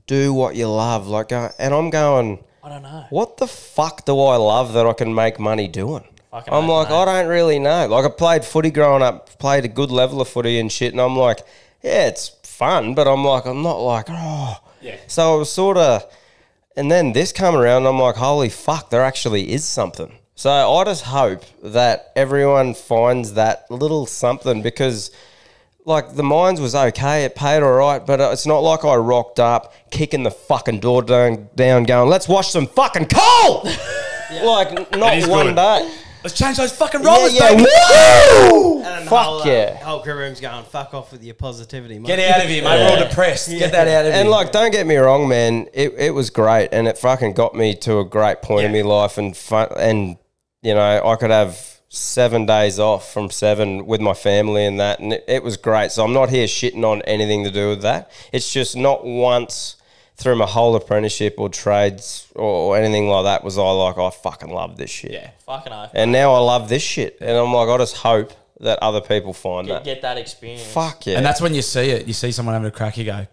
Speaker 3: "Do what you love," like, and I'm going.
Speaker 2: I don't know.
Speaker 3: what the fuck do I love that I can make money doing?
Speaker 2: Fucking
Speaker 3: I'm
Speaker 2: oath,
Speaker 3: like,
Speaker 2: mate.
Speaker 3: I don't really know. Like, I played footy growing up, played a good level of footy and shit, and I'm like, yeah, it's fun, but I'm like, I'm not like, oh.
Speaker 1: Yeah.
Speaker 3: So I was sort of, and then this come around, I'm like, holy fuck, there actually is something. So I just hope that everyone finds that little something, because like the Mines was okay, it paid all right, but it's not like I rocked up, kicking the fucking door down going, let's watch some fucking coal! Like, not
Speaker 1: is
Speaker 3: one
Speaker 1: good.
Speaker 3: day.
Speaker 1: Let's change those fucking rollers,
Speaker 3: Yeah,
Speaker 1: baby.
Speaker 3: woo!
Speaker 4: And then the
Speaker 3: Fuck
Speaker 4: whole,
Speaker 3: yeah.
Speaker 4: whole crew room's going, fuck off with your positivity, mate.
Speaker 1: Get out of here, mate. We're all depressed. Get that out of here.
Speaker 3: And like, don't get me wrong, man. It was great, and it fucking got me to a great point in my life, and fun. And you know, I could have 7 days off from 7 with my family and that, and it was great. So I'm not here shitting on anything to do with that. It's just not once through my whole apprenticeship or trades or anything like that was I like, I fucking love this shit.
Speaker 2: Yeah, fucking oath.
Speaker 3: And now I love this shit, and I'm like, I just hope that other people find that.
Speaker 2: Get that experience.
Speaker 3: Fuck yeah.
Speaker 1: And that's when you see it. You see someone having a crack, you go.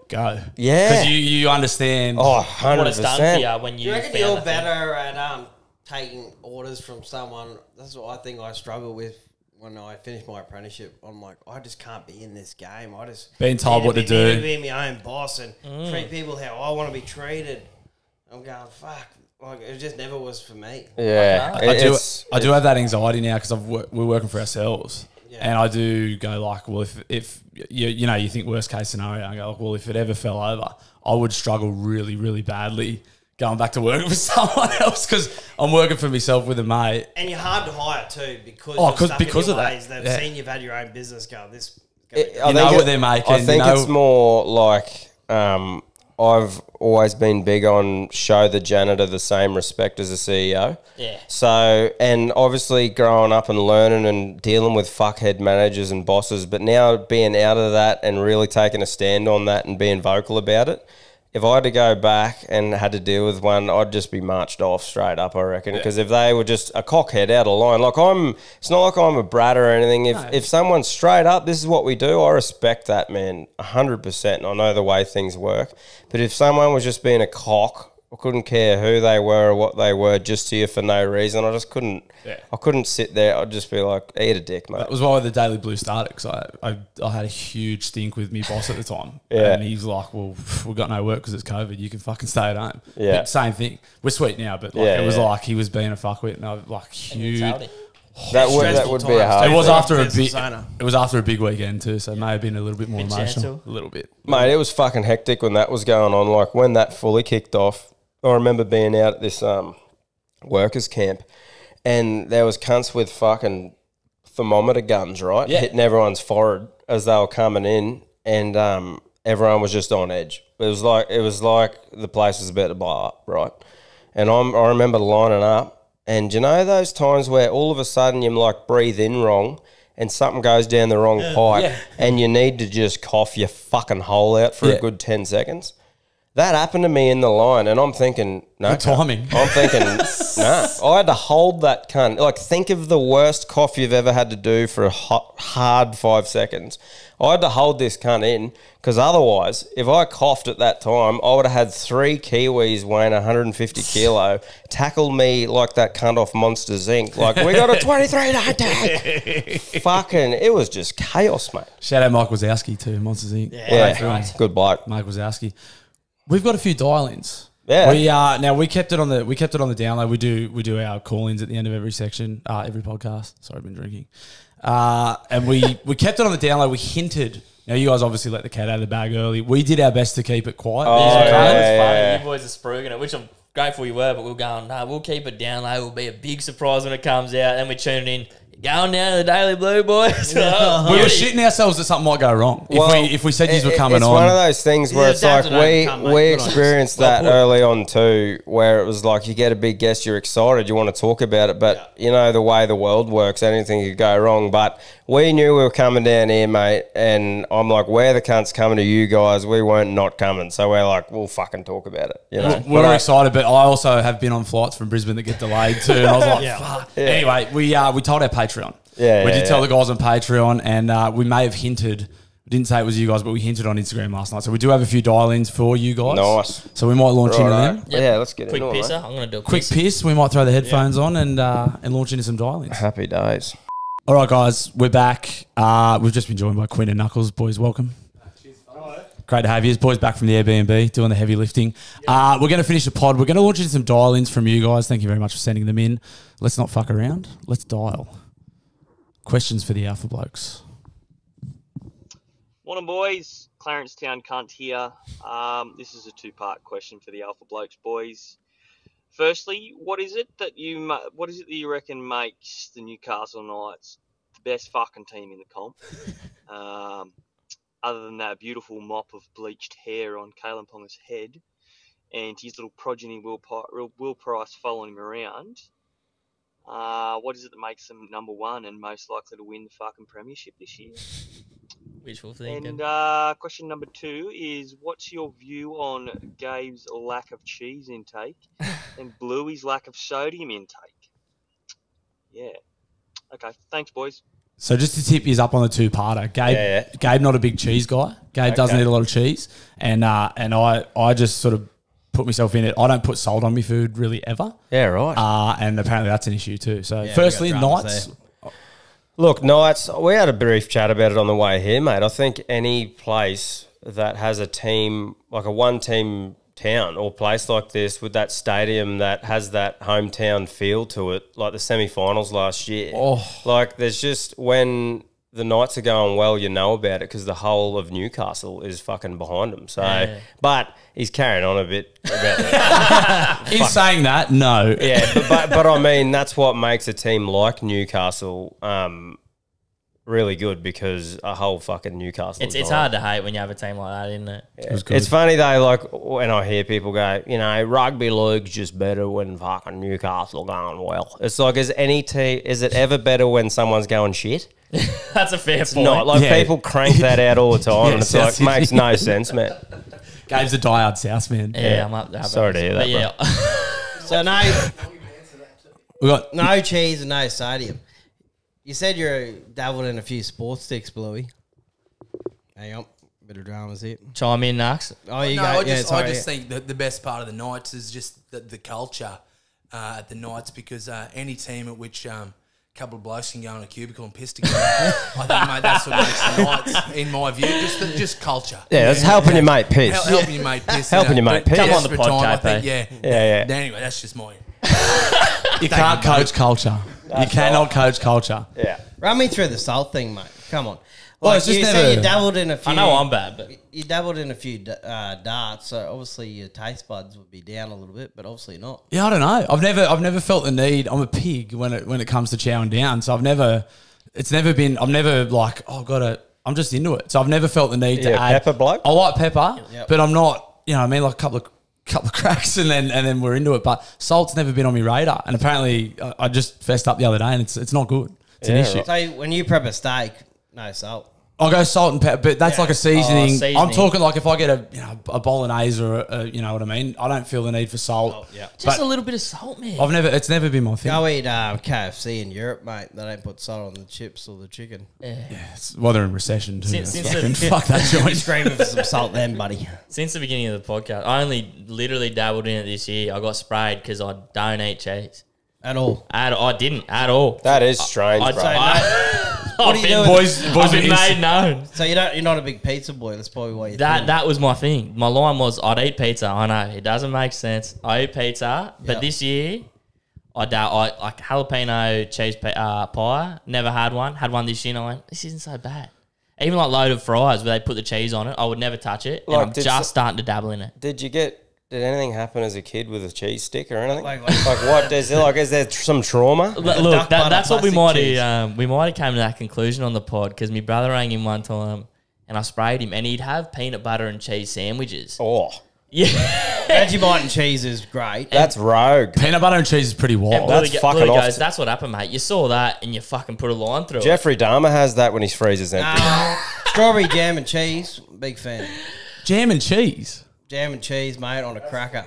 Speaker 3: Yeah.
Speaker 1: Because you understand.
Speaker 3: oh, 100%.
Speaker 2: What it's done for you when
Speaker 4: Do
Speaker 2: you
Speaker 4: you reckon
Speaker 2: found
Speaker 4: you're
Speaker 2: the thing.
Speaker 4: better at taking orders from someone? That's what I think I struggle with when I finish my apprenticeship. I'm like, I just can't be in this game. I just
Speaker 1: Being told what to do.
Speaker 4: Need to be my own boss and treat people how I want to be treated. I'm going, fuck. Like, it just never was for me.
Speaker 3: Yeah.
Speaker 1: I do have that anxiety now because we're working for ourselves.
Speaker 4: Yeah.
Speaker 1: And I do go like, well, if you think worst case scenario, I go like, well, if it ever fell over, I would struggle really, really badly going back to working for someone else because I'm working for myself with a mate.
Speaker 4: And you're hard to hire too because
Speaker 1: because of that.
Speaker 4: ways. They've
Speaker 1: Yeah.
Speaker 4: seen you've had your own business go. This.
Speaker 1: You know what they're making.
Speaker 3: I think
Speaker 1: you know,
Speaker 3: it's more like I've always been big on show the janitor the same respect as the CEO.
Speaker 2: Yeah.
Speaker 3: So, and obviously growing up and learning and dealing with fuckhead managers and bosses, but now being out of that and really taking a stand on that and being vocal about it. If I had to go back and had to deal with one, I'd just be marched off straight up, I reckon. Because if they were just a cockhead out of line, like it's not like I'm a brat or anything. If someone's straight up, this is what we do, I respect that, man, 100%. And I know the way things work. But if someone was just being a cock, I couldn't care who they were or what they were, just to you for no reason. I just couldn't.
Speaker 1: Yeah.
Speaker 3: I couldn't sit there. I'd just be like, eat a dick, mate.
Speaker 1: that was why the Daily Blue started because I had a huge stink with me boss at the time.
Speaker 3: Yeah.
Speaker 1: And he's like, well, we've got no work because it's COVID. You can fucking stay at home.
Speaker 3: Yeah.
Speaker 1: But same thing. We're sweet now, but like,
Speaker 3: Yeah,
Speaker 1: it was
Speaker 3: yeah.
Speaker 1: like he was being a fuckwit and I was like huge.
Speaker 2: Mentality.
Speaker 3: That
Speaker 4: Stressful
Speaker 3: would be a
Speaker 4: times,
Speaker 3: hard
Speaker 1: It was
Speaker 3: thing.
Speaker 1: after a
Speaker 4: business
Speaker 1: big.
Speaker 4: owner.
Speaker 1: It was after a big weekend too, so it may have been a little bit more
Speaker 2: Bit
Speaker 1: emotional.
Speaker 2: gentle.
Speaker 1: A little bit.
Speaker 3: Mate, it was fucking hectic when that was going on. Like when that fully kicked off, I remember being out at this workers camp, and there was cunts with fucking thermometer guns, right,
Speaker 1: Yeah.
Speaker 3: hitting everyone's forehead as they were coming in, and everyone was just on edge. It was like the place was about to blow up, right? And I remember lining up, and you know those times where all of a sudden you like breathe in wrong. And something goes down the wrong pipe,
Speaker 1: Yeah.
Speaker 3: and you need to just cough your fucking hole out for
Speaker 1: Yeah.
Speaker 3: a good 10 seconds. That happened to me in the line, and I'm thinking, no.
Speaker 1: Good timing.
Speaker 3: I'm thinking, no. I had to hold that cunt. Like, think of the worst cough you've ever had to do for a hard 5 seconds. I had to hold this cunt in, because otherwise, if I coughed at that time, I would have had 3 Kiwis weighing 150 kilo tackle me like that cunt off Monsters Inc. Like, we got a 23-day tag. Fucking, it was just chaos, mate.
Speaker 1: Shout out Mike Wazowski too, Monsters Inc.
Speaker 3: Yeah, good bloke.
Speaker 1: Mike Wazowski. We've got a few dial-ins.
Speaker 3: Yeah.
Speaker 1: We kept it on the download. We do our call-ins at the end of every section, every podcast. Sorry, I've been drinking. And we kept it on the download. We hinted. Now you guys obviously let the cat out of the bag early. We did our best to keep it quiet.
Speaker 3: Oh,
Speaker 2: Yeah,
Speaker 3: yeah,
Speaker 2: it was
Speaker 3: yeah,
Speaker 2: funny.
Speaker 3: yeah.
Speaker 2: You boys are spruiking it, which I'm grateful you were, but we were going, no, we'll keep it down low. It'll be a big surprise when it comes out. Then we tuned in. Going down to the Daily Blue, boys.
Speaker 1: We were shitting ourselves that something might go wrong if we said you were coming
Speaker 3: it's
Speaker 1: on.
Speaker 3: one of those things where
Speaker 4: Yeah,
Speaker 3: it's like
Speaker 4: Dan's an overcome, mate.
Speaker 3: we
Speaker 4: Good on you.
Speaker 3: experienced that early on too, where it was like you get a big guest, you're excited, you want to talk about it, but you know the way the world works, anything could go wrong. But we knew we were coming down here, mate, and I'm like, where the cunt's coming to you guys? We weren't not coming, so we're like, we'll fucking talk about it. You know,
Speaker 1: We were excited, but I also have been on flights from Brisbane that get delayed too, and I was like, fuck. Anyway, we told our Patreon.
Speaker 3: Yeah,
Speaker 1: we
Speaker 3: yeah,
Speaker 1: did tell
Speaker 3: yeah.
Speaker 1: the guys on Patreon, and we may have hinted. didn't say it was you guys, but we hinted on Instagram last night. So we do have a few dial-ins for you guys.
Speaker 3: Nice.
Speaker 1: So we might launch into
Speaker 3: Righto.
Speaker 1: them.
Speaker 3: Yeah, let's get
Speaker 2: Quick
Speaker 3: into it,
Speaker 2: pisser.
Speaker 3: mate.
Speaker 2: I'm going to do a
Speaker 1: Quick
Speaker 2: piss.
Speaker 1: piss. We might throw the headphones on and launch into some dial-ins.
Speaker 3: Happy days.
Speaker 1: All right, guys, we're back. We've just been joined by Quinn and Knuckles. Boys, welcome. Great to have you. Boys back from the Airbnb doing the heavy lifting. We're going to finish the pod. We're going to launch into some dial-ins from you guys. Thank you very much for sending them in. Let's not fuck around. Let's dial. Questions for the Alpha Blokes.
Speaker 6: Morning, boys. Clarence Town Cunt here. This is a two-part question for the Alpha Blokes, boys. Firstly, what is it that you reckon makes the Newcastle Knights the best fucking team in the comp? Other than that beautiful mop of bleached hair on Kalen Ponga's head and his little progeny Will Price following him around, what is it that makes them number one and most likely to win the fucking premiership this year?
Speaker 2: Wishful thinking.
Speaker 6: And question number 2 is, what's your view on Gabe's lack of cheese intake and Bluey's lack of sodium intake? Yeah. Okay, thanks, boys.
Speaker 1: So just to tip you up on the two-parter, Gabe not a big cheese guy. Gabe doesn't eat a lot of cheese. And I just sort of put myself in it. I don't put salt on my food really ever.
Speaker 3: Yeah, right.
Speaker 1: And apparently that's an issue too. So
Speaker 4: Yeah,
Speaker 1: firstly,
Speaker 4: we got dramas
Speaker 1: Knights...
Speaker 4: there.
Speaker 3: Look, Knights, we had a brief chat about it on the way here, mate. I think any place that has a team, like a one-team town or place like this with that stadium that has that hometown feel to it, like the semi-finals last year. Like there's just, when the Knights are going well, you know about it because the whole of Newcastle is fucking behind them. So, but he's carrying on a bit about that.
Speaker 1: In saying that, no.
Speaker 3: Yeah, but I mean, that's what makes a team like Newcastle really good, because a whole fucking Newcastle.
Speaker 2: It's hard to hate when you have a team like that, isn't it?
Speaker 3: Yeah. It's funny though, like when I hear people go, you know, rugby league's just better when fucking Newcastle going well. It's like, is it ever better when someone's going shit?
Speaker 2: That's a fair point.
Speaker 3: Not like people crank that out all the time, and it's
Speaker 1: South
Speaker 3: like makes no sense, man.
Speaker 1: Gabe's a diehard South man.
Speaker 2: Yeah, I'm up there.
Speaker 3: Sorry to hear that,
Speaker 2: Yeah.
Speaker 4: So no,
Speaker 1: We got
Speaker 4: no cheese and no sodium. You said you're dabbled in a few sports sticks, Bluey. Hang on, bit of dramas here.
Speaker 2: Chime in, Nux.
Speaker 4: Oh, you
Speaker 7: No,
Speaker 4: go.
Speaker 7: I just,
Speaker 4: sorry.
Speaker 7: I just think that the best part of the Knights is just the culture at the Knights, because any team at which a couple of blokes can go in a cubicle and piss together, I think, mate, that's what makes the Knights, in my view, just culture.
Speaker 3: Yeah, it's helping your mate piss.
Speaker 7: Helping your mate piss.
Speaker 3: Helping your mate piss.
Speaker 2: Come on the
Speaker 7: Desperate time, I
Speaker 2: podcast,
Speaker 7: think,
Speaker 3: Yeah.
Speaker 7: Anyway, that's just my...
Speaker 1: you can't coach culture. You cannot coach culture.
Speaker 3: Yeah.
Speaker 4: Run me through the salt thing, mate. Come on.
Speaker 1: Well,
Speaker 4: Like
Speaker 1: it's just
Speaker 4: you
Speaker 1: never-
Speaker 4: say you dabbled in a few.
Speaker 2: I know I'm bad, but
Speaker 4: You dabbled in a few darts, so obviously your taste buds would be down a little bit, but obviously not.
Speaker 1: Yeah, I don't know. I've never felt the need. I'm a pig when it comes to chowing down. So I've never like, I'm just into it. So I've never felt the need to
Speaker 3: Yeah,
Speaker 1: add
Speaker 3: pepper bloke?
Speaker 1: I like pepper,
Speaker 4: Yep.
Speaker 1: but I'm not, you know what I mean, like a couple of cracks and then we're into it. But salt's never been on my radar. And apparently I just fessed up the other day and it's not good. It's an
Speaker 3: Yeah,
Speaker 1: issue.
Speaker 3: right.
Speaker 4: So when you prep a steak, no salt.
Speaker 1: I'll go salt and pepper, but that's like a seasoning.
Speaker 2: seasoning.
Speaker 1: I'm talking like if I get a bolognese or you know what I mean. I don't feel the need for salt.
Speaker 4: Yeah.
Speaker 2: just
Speaker 1: But
Speaker 2: a little bit of salt, man.
Speaker 1: it's never been my thing.
Speaker 4: Go eat KFC in Europe, mate. They don't put salt on the chips or the chicken.
Speaker 1: Well, they're in recession too.
Speaker 2: Since-
Speaker 1: That's
Speaker 2: since
Speaker 1: fucking- fuck that joint.
Speaker 4: Screaming for some salt then, buddy.
Speaker 2: Since the beginning of the podcast, I only literally dabbled in it this year. I got sprayed because I don't eat cheese.
Speaker 4: At all.
Speaker 2: I didn't at all.
Speaker 3: That is strange,
Speaker 2: I'd
Speaker 3: bro.
Speaker 2: say
Speaker 4: What are you doing?
Speaker 1: Boys,
Speaker 2: I've been
Speaker 1: it is-
Speaker 2: made known.
Speaker 4: So you're not a big pizza boy. That's probably why you
Speaker 2: That was my thing. My line was, I'd eat pizza. I know it doesn't make sense. I eat pizza, but
Speaker 4: Yep.
Speaker 2: this year I like jalapeno cheese pie. Never had one. Had one this year, and I went, this isn't so bad. Even like loaded fries where they put the cheese on it, I would never touch it. And
Speaker 3: Like,
Speaker 2: I'm
Speaker 3: did
Speaker 2: just starting to dabble in it.
Speaker 3: Did anything happen as a kid with a cheese stick or anything?
Speaker 4: Like-
Speaker 3: What? Is there some trauma?
Speaker 2: Look,
Speaker 4: duck butter
Speaker 2: that's what we
Speaker 4: plastic
Speaker 2: might
Speaker 4: cheese.
Speaker 2: have. We might have came to that conclusion on the pod because my brother rang him one time, and I sprayed him, and he'd have peanut butter and cheese sandwiches.
Speaker 3: Oh,
Speaker 2: Yeah,
Speaker 4: Vegemite and cheese is great.
Speaker 3: that's rogue.
Speaker 1: Peanut butter and cheese is pretty
Speaker 2: and
Speaker 1: wild.
Speaker 3: that's
Speaker 2: Bluey
Speaker 3: fucking off
Speaker 2: goes,
Speaker 3: to-
Speaker 2: that's what happened, mate. You saw that, and you fucking put a line through it.
Speaker 3: Jeffrey Dahmer has that when his freezer's empty.
Speaker 4: Strawberry jam and cheese, big fan.
Speaker 1: Jam and cheese.
Speaker 4: Jam and cheese, mate, on a cracker.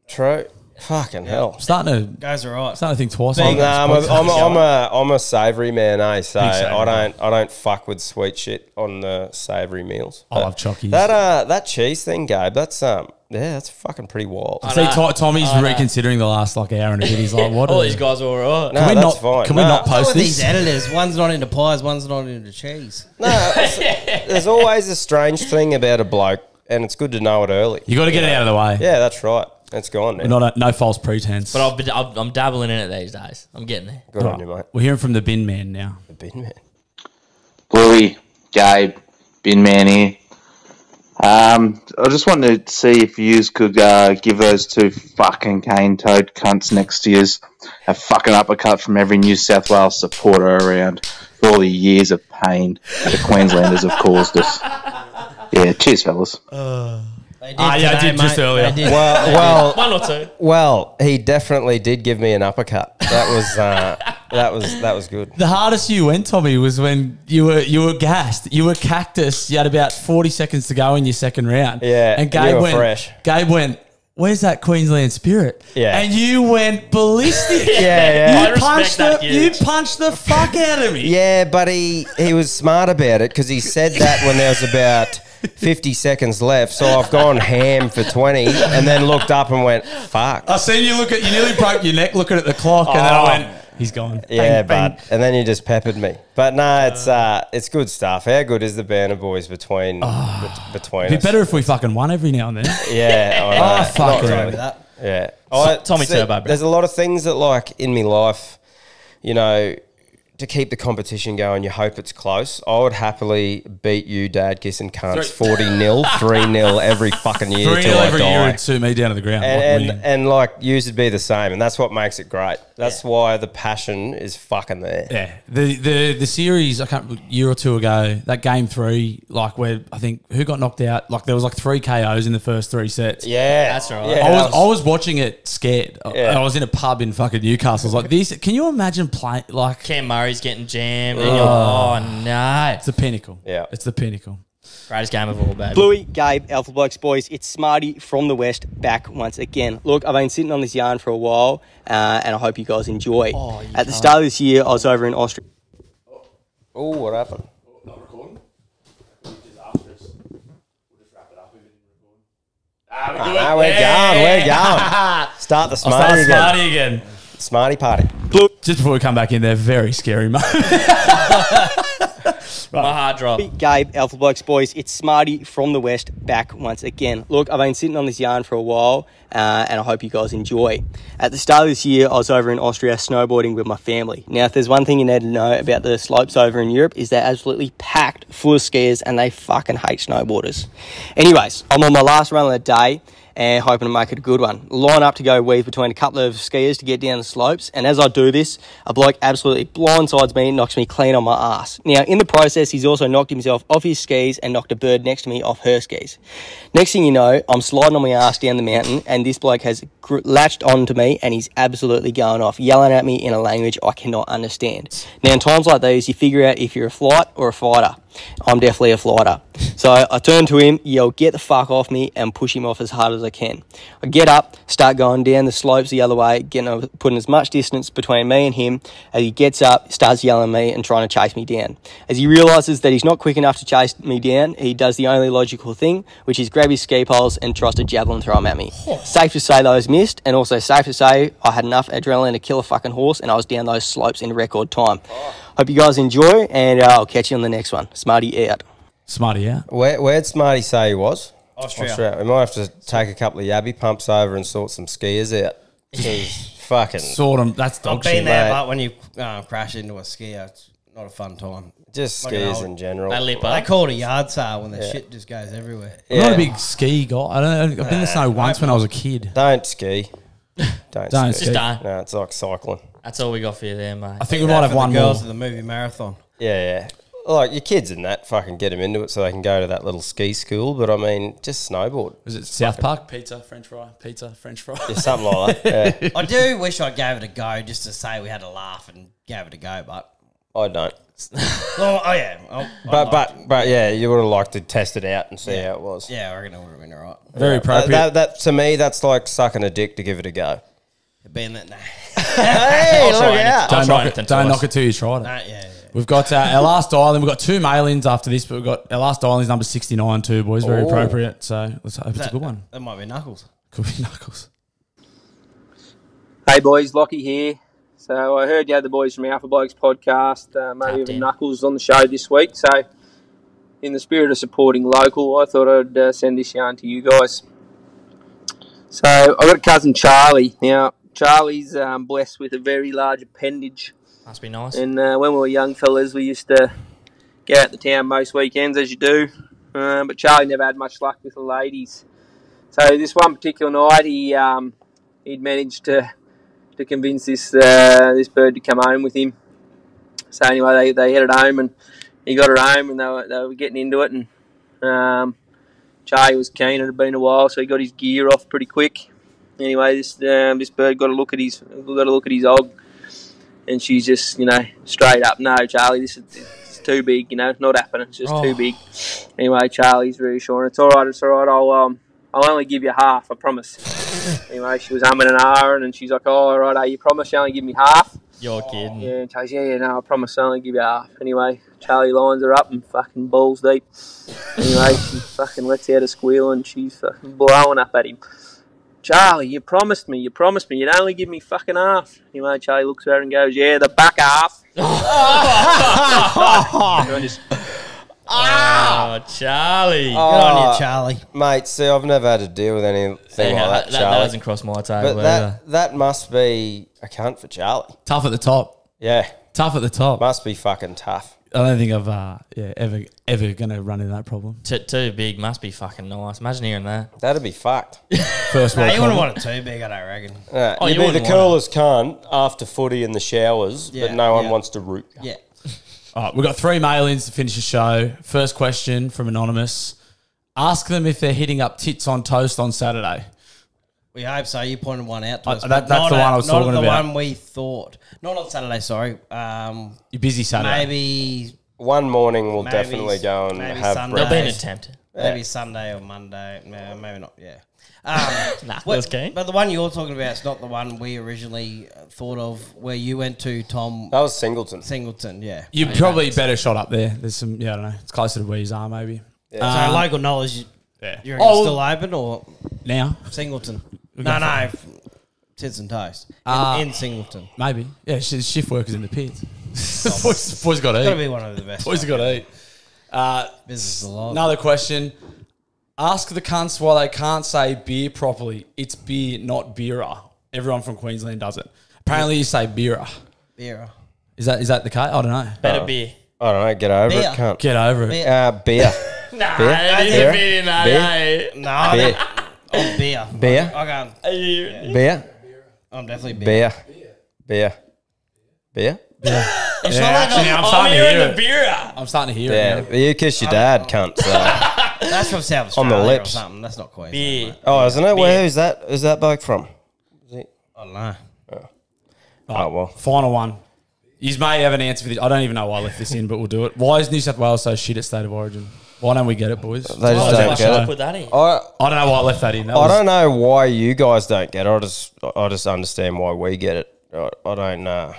Speaker 3: True. Fucking hell.
Speaker 1: Starting
Speaker 4: Goes all right.
Speaker 1: to think twice.
Speaker 4: Big-
Speaker 1: about this podcast.
Speaker 3: I'm a savoury man, so
Speaker 1: savoury.
Speaker 3: I don't fuck with sweet shit on the savoury meals.
Speaker 1: I love chockies.
Speaker 3: That cheese thing, Gabe. That's fucking pretty wild.
Speaker 1: See, Tommy's reconsidering the last like hour and a bit. He's like, "What?
Speaker 2: All
Speaker 1: are
Speaker 2: these guys are all right.
Speaker 3: No,
Speaker 1: we
Speaker 3: that's
Speaker 1: not?
Speaker 3: fine.
Speaker 1: Can we
Speaker 3: No.
Speaker 1: not
Speaker 4: What
Speaker 1: post
Speaker 4: with these
Speaker 1: this?"
Speaker 4: editors? One's not into pies, one's not into cheese.
Speaker 3: No, there's always a strange thing about a bloke, and it's good to know it early.
Speaker 1: You got to get it out of the way.
Speaker 3: Yeah, that's right. It's gone now.
Speaker 1: No false pretense.
Speaker 2: But I'm dabbling in it these days. I'm getting there.
Speaker 3: Good on you, mate.
Speaker 1: We're hearing from the bin man now.
Speaker 3: The bin man.
Speaker 8: Bluey, Gabe, Bin Man here. I just wanted to see if you could give those two fucking cane-toed cunts next to yous a fucking uppercut from every New South Wales supporter around for all the years of pain the Queenslanders have caused us. Yeah, cheers, fellas.
Speaker 4: They did
Speaker 1: I did just
Speaker 4: mate.
Speaker 1: earlier.
Speaker 4: They did.
Speaker 3: Well,
Speaker 2: One or two.
Speaker 3: well, he definitely did give me an uppercut. That was good.
Speaker 1: The hardest you went, Tommy, was when you were gassed. You were cactus. You had about 40 seconds to go in your second round.
Speaker 3: Yeah,
Speaker 1: and
Speaker 3: you were fresh.
Speaker 1: Gabe went, "Where's that Queensland spirit?"
Speaker 3: Yeah.
Speaker 1: and you went ballistic.
Speaker 3: Yeah.
Speaker 2: I respect that
Speaker 1: You
Speaker 2: huge.
Speaker 1: punched the fuck out of me.
Speaker 3: Yeah, but he was smart about it because he said that when there was about 50 seconds left. So I've gone ham for 20 and then looked up and went, fuck.
Speaker 1: I seen you look at. You nearly broke your neck looking at the clock, and then I went, "He's gone."
Speaker 3: Yeah,
Speaker 1: Bang, bang.
Speaker 3: and then you just peppered me. But no, it's good stuff. How good is the Banner Boys between between
Speaker 1: It'd be
Speaker 3: us?
Speaker 1: better if we fucking won every now and then.
Speaker 3: Yeah, I know.
Speaker 1: Oh, fuck
Speaker 3: Not
Speaker 1: it.
Speaker 3: really.
Speaker 4: that.
Speaker 3: Yeah.
Speaker 2: Tommy Turbo, bro.
Speaker 3: There's a lot of things that, like, in my life, you know, to keep the competition going, you hope it's close. I would happily beat you, Dad, Kiss and Cunts 40-0, 3-0 every fucking year
Speaker 1: 3-0
Speaker 3: till I
Speaker 1: every year
Speaker 3: die.
Speaker 1: would suit me down to the ground.
Speaker 3: And like, yours would be the same, and that's what makes it great. That's why the passion is fucking there.
Speaker 1: yeah, the series, I can't, a year or two ago, that game 3, like where I think who got knocked out, like there was like 3 KOs in the first 3 sets.
Speaker 3: Yeah,
Speaker 2: That's right.
Speaker 3: Yeah,
Speaker 1: I was watching it scared.
Speaker 3: Yeah.
Speaker 1: I was in a pub in fucking Newcastle. I was like, this. Can you imagine playing like?
Speaker 2: Cam Murray's getting jammed. And you're, oh, no.
Speaker 1: It's the pinnacle.
Speaker 3: Yeah.
Speaker 1: It's the pinnacle.
Speaker 2: Greatest game of all, baby.
Speaker 9: Bluey, Gabe, Alpha Blokes boys, it's Smarty from the West back once again. Look, I've been sitting on this yarn for a while and I hope you guys enjoy. At the start of this year, I was over in Austria.
Speaker 3: Oh, what happened?
Speaker 1: Not recording. Ah,
Speaker 3: We're going. Start the Smarty again.
Speaker 1: Smarty again.
Speaker 3: Smarty party.
Speaker 1: Just before we come back in there, very scary moment.
Speaker 2: My heart drop.
Speaker 9: Gabe, Alpha Blokes boys, it's Smarty from the West back once again. Look, I've been sitting on this yarn for a while and I hope you guys enjoy. At the start of this year, I was over in Austria snowboarding with my family. Now, if there's one thing you need to know about the slopes over in Europe is they're absolutely packed full of skiers and they fucking hate snowboarders. Anyways, I'm on my last run of the day and hoping to make it a good one. Line up to go weave between a couple of skiers to get down the slopes, and as I do this, a bloke absolutely blindsides me and knocks me clean on my ass. Now, in the process, he's also knocked himself off his skis and knocked a bird next to me off her skis. Next thing you know, I'm sliding on my ass down the mountain, and this bloke has latched onto me, and he's absolutely going off, yelling at me in a language I cannot understand. Now, in times like these, you figure out if you're a flight or a fighter. I'm definitely a fighter. So I turn to him, yell, "Get the fuck off me," and push him off as hard as I can. I get up, start going down the slopes the other way, putting as much distance between me and him. As he gets up, starts yelling at me and trying to chase me down. As he realises that he's not quick enough to chase me down, he does the only logical thing, which is grab his ski poles and tries to javelin throw them at me. Safe to say those missed, and also safe to say I had enough adrenaline to kill a fucking horse, and I was down those slopes in record time. Hope you guys enjoy, and I'll catch you on the next one. Smarty out.
Speaker 1: Smarty out.
Speaker 3: Where'd Smarty say he was?
Speaker 4: Austria.
Speaker 3: We might have to take a couple of yabby pumps over and sort some skiers out. Fucking
Speaker 1: Sort them. That's dog
Speaker 4: I've been
Speaker 1: shit.
Speaker 4: there,
Speaker 3: mate.
Speaker 4: but when you crash into a skier, it's not a fun time.
Speaker 3: just
Speaker 4: Like an
Speaker 3: skiers
Speaker 4: old-
Speaker 3: in general.
Speaker 2: They lip
Speaker 4: They
Speaker 2: up.
Speaker 4: call it a yard sale when the shit just goes everywhere.
Speaker 1: I'm not a big ski guy. I've been to snow once when I was a kid.
Speaker 3: Don't ski. Don't
Speaker 1: Don't
Speaker 3: ski.
Speaker 2: Just don't.
Speaker 3: No, it's like cycling.
Speaker 2: That's all we got for you there, mate.
Speaker 1: I think we might have
Speaker 4: For
Speaker 1: one
Speaker 4: the girls
Speaker 1: more.
Speaker 4: of the movie marathon.
Speaker 3: Yeah. Like your kids and that, fucking get them into it so they can go to that little ski school. But I mean, just snowboard.
Speaker 1: Was it South Park? Pizza, French fry. Pizza, French fry.
Speaker 3: Yeah, something like that. Yeah.
Speaker 4: I do wish I gave it a go just to say we had a laugh and gave it a go, but
Speaker 3: I don't.
Speaker 4: oh yeah,
Speaker 3: But yeah, you would have liked to test it out and see how it was.
Speaker 4: yeah, I reckon it would have been alright.
Speaker 1: Very appropriate.
Speaker 3: That to me, that's like sucking a dick to give it a go.
Speaker 4: Being that, nah.
Speaker 3: Hey,
Speaker 2: I'll
Speaker 3: look
Speaker 2: try
Speaker 3: out.
Speaker 2: I'll
Speaker 1: Don't
Speaker 2: try
Speaker 1: knock
Speaker 2: anything
Speaker 1: it. Don't
Speaker 2: twice.
Speaker 1: knock it till you tried it.
Speaker 4: Nah, yeah.
Speaker 1: We've got our last island. We've got 2 mail-ins after this, but we've got our last island is number 69 too, boys. Very
Speaker 3: Oh.
Speaker 1: appropriate. So let's hope it's a good one.
Speaker 4: That might be Knuckles.
Speaker 1: Could be Knuckles.
Speaker 10: Hey boys, Lockie here. So I heard you had the boys from Alpha Blokes podcast, maybe
Speaker 2: Tapped
Speaker 10: even
Speaker 2: in.
Speaker 10: Knuckles on the show this week. So in the spirit of supporting local, I thought I'd send this yarn to you guys. So I've got a cousin Charlie. Now Charlie's blessed with a very large appendage.
Speaker 2: Must be nice.
Speaker 10: And when we were young fellas, we used to get out to town most weekends, as you do. But Charlie never had much luck with the ladies. So this one particular night, he'd managed to convince this bird to come home with him. So anyway, they headed home, and he got her home, and they were getting into it. And Charlie was keen. It had been a while, so he got his gear off pretty quick. Anyway, this bird got a look at his og. And she's just, straight up, no, Charlie, it's too big, not happening. It's just too big. Anyway, Charlie's reassuring. It's all right. I'll only give you half, I promise. Anyway, she was umming and ahhing, and she's like, oh, all right, you promise you only give me half?
Speaker 2: You're kidding.
Speaker 10: Yeah, and Charlie's, yeah, no, I promise I'll only give you half. Anyway, Charlie lines her up and fucking balls deep. Anyway, she fucking lets out a squeal, and she's fucking blowing up at him. Charlie, you promised me, you'd only give me fucking half. Anyway, Charlie looks at her and goes, yeah, the back half.
Speaker 2: Oh, Charlie.
Speaker 4: Good on you, Charlie.
Speaker 3: Mate, see, I've never had to deal with anything like that,
Speaker 2: that
Speaker 3: Charlie.
Speaker 2: doesn't cross my table.
Speaker 3: But that must be a cunt for Charlie.
Speaker 1: Tough at the top.
Speaker 3: Yeah,
Speaker 1: Tough at the top.
Speaker 3: must be fucking tough.
Speaker 1: I don't think I've ever going to run into that problem.
Speaker 2: Too big must be fucking nice. Imagine hearing that.
Speaker 3: That'd be fucked.
Speaker 1: First
Speaker 4: Nah,
Speaker 1: world
Speaker 4: you wouldn't
Speaker 1: problem.
Speaker 4: want it too big, I don't reckon.
Speaker 2: Oh,
Speaker 3: You'd
Speaker 2: you
Speaker 3: be the
Speaker 2: wouldn't want
Speaker 3: coolest cunt after footy in the showers,
Speaker 4: Yeah,
Speaker 3: but no one
Speaker 4: yeah.
Speaker 3: wants to root you.
Speaker 4: Yeah.
Speaker 1: All right, we've got 3 mail-ins to finish the show. First question from Anonymous. Ask them if they're hitting up tits on toast on Saturday.
Speaker 4: We hope so. You pointed one out to us.
Speaker 1: That's
Speaker 4: but
Speaker 1: the one I was
Speaker 4: not
Speaker 1: talking
Speaker 4: the
Speaker 1: about.
Speaker 4: one we thought. Not on Saturday, sorry.
Speaker 1: You're busy Saturday.
Speaker 4: Maybe
Speaker 3: One morning we'll
Speaker 4: Maybe-
Speaker 3: definitely go and
Speaker 4: maybe
Speaker 3: have
Speaker 4: Sunday.
Speaker 2: There'll be an
Speaker 3: breakfast.
Speaker 2: attempt.
Speaker 4: maybe Sunday or Monday. No, maybe not. Yeah.
Speaker 2: Nah, that's keen.
Speaker 4: But the one you're talking about is not the one we originally thought of, where you went to, Tom
Speaker 3: That was Singleton.
Speaker 4: Singleton. Yeah.
Speaker 1: You're probably better shot up there. There's some, I don't know. It's closer to where you are, maybe.
Speaker 4: So local knowledge,
Speaker 1: Yeah.
Speaker 4: you reckon it's still open or
Speaker 1: Now?
Speaker 4: Singleton?
Speaker 1: We've
Speaker 4: No,
Speaker 1: got
Speaker 4: no. Tits and toast in Singleton.
Speaker 1: Maybe. Yeah, shift workers in the pits. boys got to
Speaker 4: Got to
Speaker 1: eat.
Speaker 4: be one of the best.
Speaker 1: Boys got to eat.
Speaker 4: Business alive.
Speaker 1: Another question. Ask the cunts why they can't say beer properly. It's beer, not beera. Everyone from Queensland does it. Apparently you say beera.
Speaker 4: Beer.
Speaker 1: Is that the case? I don't know.
Speaker 2: Better beer.
Speaker 3: I don't know, get over
Speaker 4: Beer.
Speaker 3: it, cunt.
Speaker 1: Get over it.
Speaker 4: Beer.
Speaker 3: Beer.
Speaker 2: Nah,
Speaker 3: Beer?
Speaker 2: it is
Speaker 3: Beer?
Speaker 2: a beer in AA.
Speaker 4: No,
Speaker 3: Beer.
Speaker 4: I'm beer.
Speaker 3: Beer?
Speaker 4: I can't.
Speaker 3: Beer.
Speaker 4: I'm definitely beer.
Speaker 3: Beer. Beer.
Speaker 4: It's
Speaker 1: Yeah,
Speaker 4: not like
Speaker 1: actually, I'm
Speaker 2: I'm
Speaker 1: starting to
Speaker 2: hearing
Speaker 1: hear
Speaker 2: the
Speaker 1: it.
Speaker 2: beer.
Speaker 1: I'm starting to hear
Speaker 3: Yeah.
Speaker 1: it now.
Speaker 3: You kiss your dad, cunt. So.
Speaker 4: that's from South
Speaker 3: On the
Speaker 4: Australia or
Speaker 3: lips.
Speaker 4: something. That's not Queensland.
Speaker 2: Beer.
Speaker 4: mate.
Speaker 3: Oh, isn't it? Where is that? Is that bloke from?
Speaker 4: I don't know.
Speaker 3: Oh, well.
Speaker 1: Final one. You may have an answer for this. I don't even know why I left this in, but we'll do it. Why is New South Wales so shit at State of Origin? Why don't we get it, boys?
Speaker 3: They just
Speaker 2: Why
Speaker 3: don't
Speaker 2: should I
Speaker 3: get it.
Speaker 2: put that in?
Speaker 3: I
Speaker 1: I don't know why I left that in. That
Speaker 3: I
Speaker 1: was-
Speaker 3: don't know why you guys don't get it. I just understand why we get it. I don't know.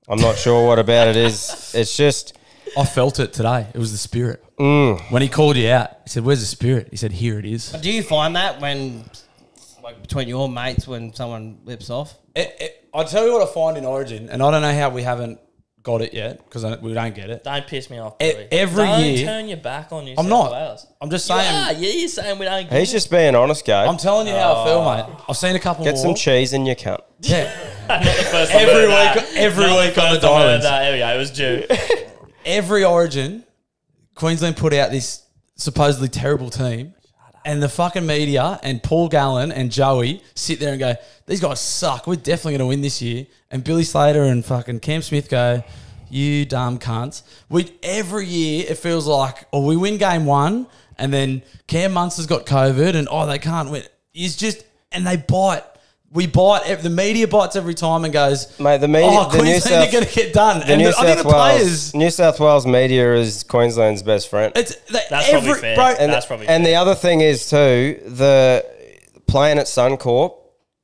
Speaker 3: I'm not sure what about it is. It's just
Speaker 1: I felt it today. It was the spirit. When he called you out, he said, "Where's the spirit?" He said, "Here it is."
Speaker 4: But do you find that when, like, between your mates, when someone lips off?
Speaker 1: I'll tell you what I find in Origin, and I don't know how we haven't got it yet because we don't get it.
Speaker 2: Don't piss me off.
Speaker 1: E-
Speaker 2: Billy.
Speaker 1: every
Speaker 2: don't
Speaker 1: year-
Speaker 2: turn your back on New
Speaker 1: I'm
Speaker 2: South
Speaker 1: not.
Speaker 2: Wales.
Speaker 1: I'm just
Speaker 2: You
Speaker 1: saying.
Speaker 2: are. Yeah, you're saying we don't get
Speaker 3: he's
Speaker 2: it.
Speaker 3: just being honest, Gabe.
Speaker 1: I'm telling you how I feel, mate. I've seen a couple
Speaker 3: Get
Speaker 1: more.
Speaker 3: some cheese in your cunt.
Speaker 1: Yeah.
Speaker 2: Not the first time I
Speaker 1: Every
Speaker 2: heard that.
Speaker 1: week- every
Speaker 2: Not
Speaker 1: week on the
Speaker 2: first time I heard
Speaker 1: diamonds.
Speaker 2: that. There we go. It was due.
Speaker 1: Every Origin, Queensland put out this supposedly terrible team, and the fucking media and Paul Gallen and Joey sit there and go, "These guys suck. We're definitely going to win this year." And Billy Slater and fucking Cam Smith go, "You dumb cunts." Every year it feels like, or we win game one, and then Cam Munster's got COVID, and they can't win. It's just, and they bite. We bite. The media bites every time and goes,
Speaker 3: Mate, the media,
Speaker 1: "Oh,
Speaker 3: the New
Speaker 1: Queensland are
Speaker 3: South,
Speaker 1: going to get done."
Speaker 3: the
Speaker 1: And
Speaker 3: New
Speaker 1: I think
Speaker 3: South
Speaker 1: the players.
Speaker 3: New South Wales media is Queensland's best friend.
Speaker 1: It's
Speaker 2: That's probably fair.
Speaker 1: Bro,
Speaker 3: And
Speaker 2: That's probably
Speaker 3: and the other thing is too, the playing at Suncorp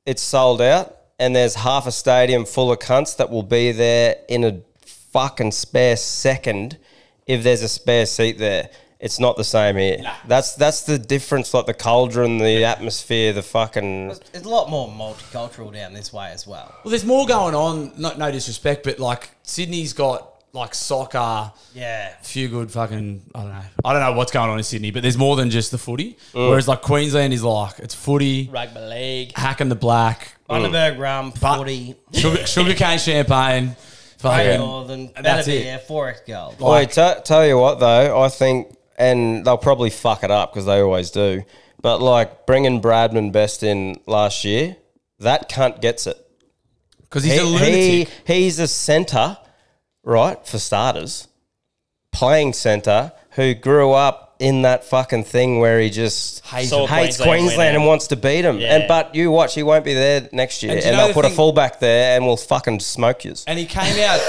Speaker 3: it's sold out, and there's half a stadium full of cunts that will be there in a fucking spare second if there's a spare seat there. It's not the same here. Nah. That's the difference, like the cauldron, the atmosphere, the fucking...
Speaker 4: It's a lot more multicultural down this way as well.
Speaker 1: Well, there's more going on, no disrespect, but like Sydney's got like soccer,
Speaker 4: Yeah.
Speaker 1: a few good fucking, I don't know what's going on in Sydney, but there's more than just the footy. Whereas like Queensland is like, it's footy,
Speaker 2: Rugby league.
Speaker 1: hacking the black,
Speaker 4: Bundaberg rum, 40.
Speaker 1: sugarcane champagne, fucking,
Speaker 4: Northern.
Speaker 1: that's
Speaker 4: Better be
Speaker 1: it.
Speaker 4: a Forex gold.
Speaker 3: Wait, tell you what though, I think, and they'll probably fuck it up because they always do, but like bringing Bradman Best in last year, that cunt gets it.
Speaker 1: Because he's a lunatic.
Speaker 3: He's a centre, right, for starters, playing centre, who grew up in that fucking thing where he just hates Queensland and wants to beat them.
Speaker 2: Yeah.
Speaker 3: But you watch, he won't be there next year,
Speaker 1: And
Speaker 3: and
Speaker 1: do you know
Speaker 3: they'll put
Speaker 1: the
Speaker 3: a
Speaker 1: thing-
Speaker 3: fullback there and we'll fucking smoke you.
Speaker 1: And he came out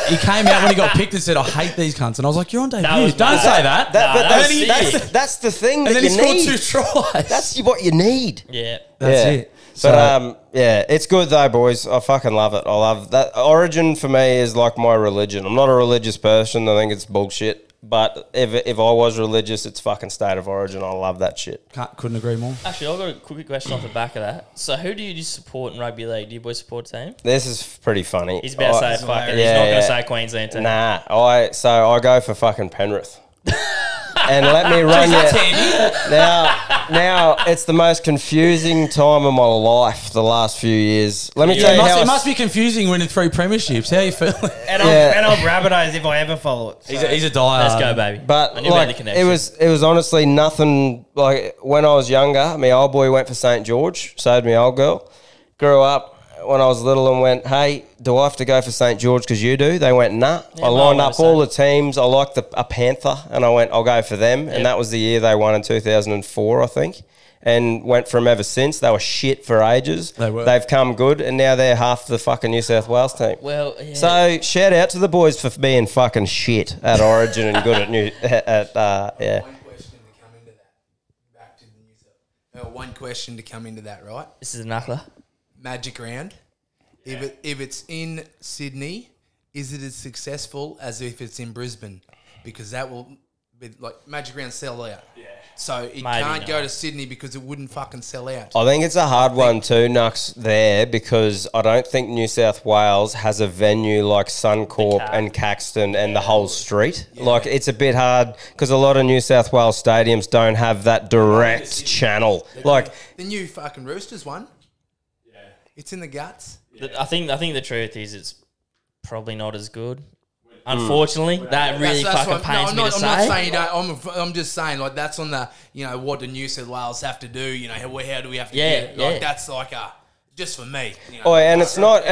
Speaker 1: when he got picked and said, I hate these cunts. And I was like, you're on debut.
Speaker 2: was
Speaker 1: Don't
Speaker 2: mad.
Speaker 1: say that.
Speaker 3: That's the thing
Speaker 1: And
Speaker 3: that
Speaker 1: then he
Speaker 3: you
Speaker 1: scored
Speaker 3: need.
Speaker 1: 2 tries.
Speaker 3: That's what you need.
Speaker 2: Yeah.
Speaker 1: That's
Speaker 3: Yeah.
Speaker 1: it.
Speaker 3: But yeah, it's good though, boys. I fucking love it. I love that. Origin for me is like my religion. I'm not a religious person. I think it's bullshit. But if I was religious, it's fucking State of Origin. I love that shit.
Speaker 1: Couldn't agree more.
Speaker 2: Actually, I've got a quick question off the back of that. So, who do you just support in rugby league? Do you boys support a team?
Speaker 3: This is pretty funny.
Speaker 2: He's about to say fucking. He's not going to say Queensland team.
Speaker 3: Nah, I go for fucking Penrith. And let me run you. Now, it's the most confusing time of my life the last few years. Let me tell you how
Speaker 1: It must be confusing winning 3 premierships. How are you feeling?
Speaker 4: And I'll Rabbitohs if I ever follow it. So.
Speaker 1: He's a diehard.
Speaker 2: Let's go, baby.
Speaker 3: But
Speaker 2: I knew we had the
Speaker 3: like,
Speaker 2: connection.
Speaker 3: it was honestly nothing. Like when I was younger, my old boy went for St. George. So did my old girl. Grew up when I was little and went, hey, do I have to go for St. George because you do? They went, nah.
Speaker 2: Yeah,
Speaker 3: I lined
Speaker 2: mine
Speaker 3: up
Speaker 2: was
Speaker 3: all
Speaker 2: the
Speaker 3: the teams. I liked a Panther, and I went, I'll go for them. And that was the year they won in 2004, I think. And went from ever since. They were shit for ages.
Speaker 1: They were.
Speaker 3: They've come good, and now they're half the fucking New South Wales team.
Speaker 2: Well, yeah.
Speaker 3: So shout out to the boys for being fucking shit at Origin and good at yeah.
Speaker 7: One question to come into that. Back to the New South. One question to come into that, right?
Speaker 2: This is a knuckler.
Speaker 7: Magic round. If it's in Sydney, is it as successful as if it's in Brisbane? Because that will be like Magic round sell out. Yeah. So it can't go to Sydney because it wouldn't fucking sell out.
Speaker 3: I think it's a hard one too, Nux, there, because I don't think New South Wales has a venue like Suncorp and Caxton and the whole street. Yeah. Like, it's a bit hard because a lot of New South Wales stadiums don't have that direct channel. Like
Speaker 7: the new fucking Roosters one. Yeah. It's in the guts.
Speaker 2: I think the truth is it's probably not as good. Unfortunately, that really fucking pains me to say.
Speaker 7: I'm not saying you don't. I'm just saying, like, that's on the, what do New South Wales have to do? How do we have to get it? Like, that's like just for me.
Speaker 3: And it's not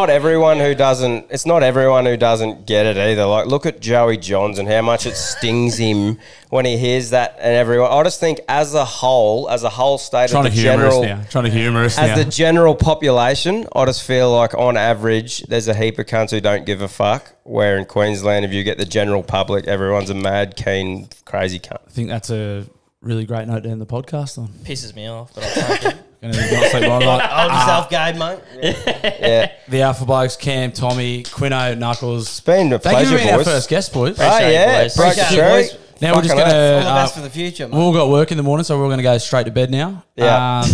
Speaker 3: everyone who doesn't. It's not everyone who doesn't get it either. Like, look at Joey Johns and how much it stings him when he hears that, and everyone. I just think as a whole state of the general,
Speaker 1: trying to humour us
Speaker 3: as
Speaker 1: now.
Speaker 3: the general population, I just feel like on average, there's a heap of cunts who don't give a fuck. Where in Queensland, if you get the general public, everyone's a mad, keen, crazy cunt.
Speaker 1: I think that's a really great note to end the podcast on.
Speaker 2: Pisses me off, but I'll take it.
Speaker 1: Not sleep well tonight.
Speaker 4: Hold yourself, Gabe, mate.
Speaker 3: Yeah.
Speaker 1: The Alpha Blokes, Cam, Tommy, Quino, Knuckles.
Speaker 3: It's been a
Speaker 1: Thank you
Speaker 3: pleasure,
Speaker 1: for being our
Speaker 3: boys.
Speaker 1: first guest, boys.
Speaker 3: Oh, yeah.
Speaker 2: boys.
Speaker 3: Broke
Speaker 4: Appreciate
Speaker 3: the
Speaker 4: it,
Speaker 3: cherry.
Speaker 1: Now we're just
Speaker 3: Fucking
Speaker 1: going
Speaker 3: oath.
Speaker 4: All the
Speaker 1: to...
Speaker 4: best for the future, mate.
Speaker 1: We've all got work in the morning, so we're going to go straight to bed now.
Speaker 3: Yeah.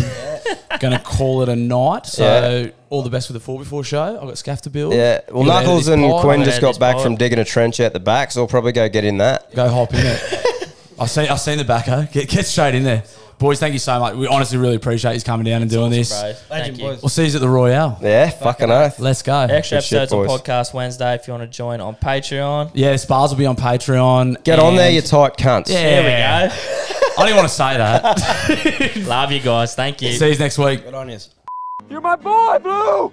Speaker 1: Going to call it a night. So all the best with the 4 Before show. I've got Scaff to build.
Speaker 3: Yeah. Well,
Speaker 1: You edit
Speaker 3: Knuckles
Speaker 1: this
Speaker 3: and
Speaker 1: pod.
Speaker 3: Quinn
Speaker 2: I'm
Speaker 3: just
Speaker 2: gonna
Speaker 3: got
Speaker 2: edit
Speaker 3: back
Speaker 2: this
Speaker 3: from
Speaker 2: pod.
Speaker 3: digging a trench out the back, so we'll probably go get in that.
Speaker 1: Go hop in it. I've seen the backer. Get straight in there. Boys, thank you so much. We honestly really appreciate you coming down and doing this.
Speaker 2: Bro, thank
Speaker 4: Legend,
Speaker 2: you.
Speaker 4: boys.
Speaker 1: We'll see you at the Royale.
Speaker 3: Yeah, fucking oath.
Speaker 1: Let's go.
Speaker 2: Extra
Speaker 3: Good shit,
Speaker 2: episodes on
Speaker 3: boys.
Speaker 2: Podcast Wednesday if you want to join on Patreon.
Speaker 1: Yeah, Spars will be on Patreon.
Speaker 3: Get on there,
Speaker 1: and-
Speaker 3: you tight cunts.
Speaker 1: Yeah.
Speaker 2: There we go.
Speaker 1: I didn't want to say that.
Speaker 2: Love you guys. Thank you.
Speaker 1: See you next week.
Speaker 4: Good on you.
Speaker 11: You're my boy, Blue!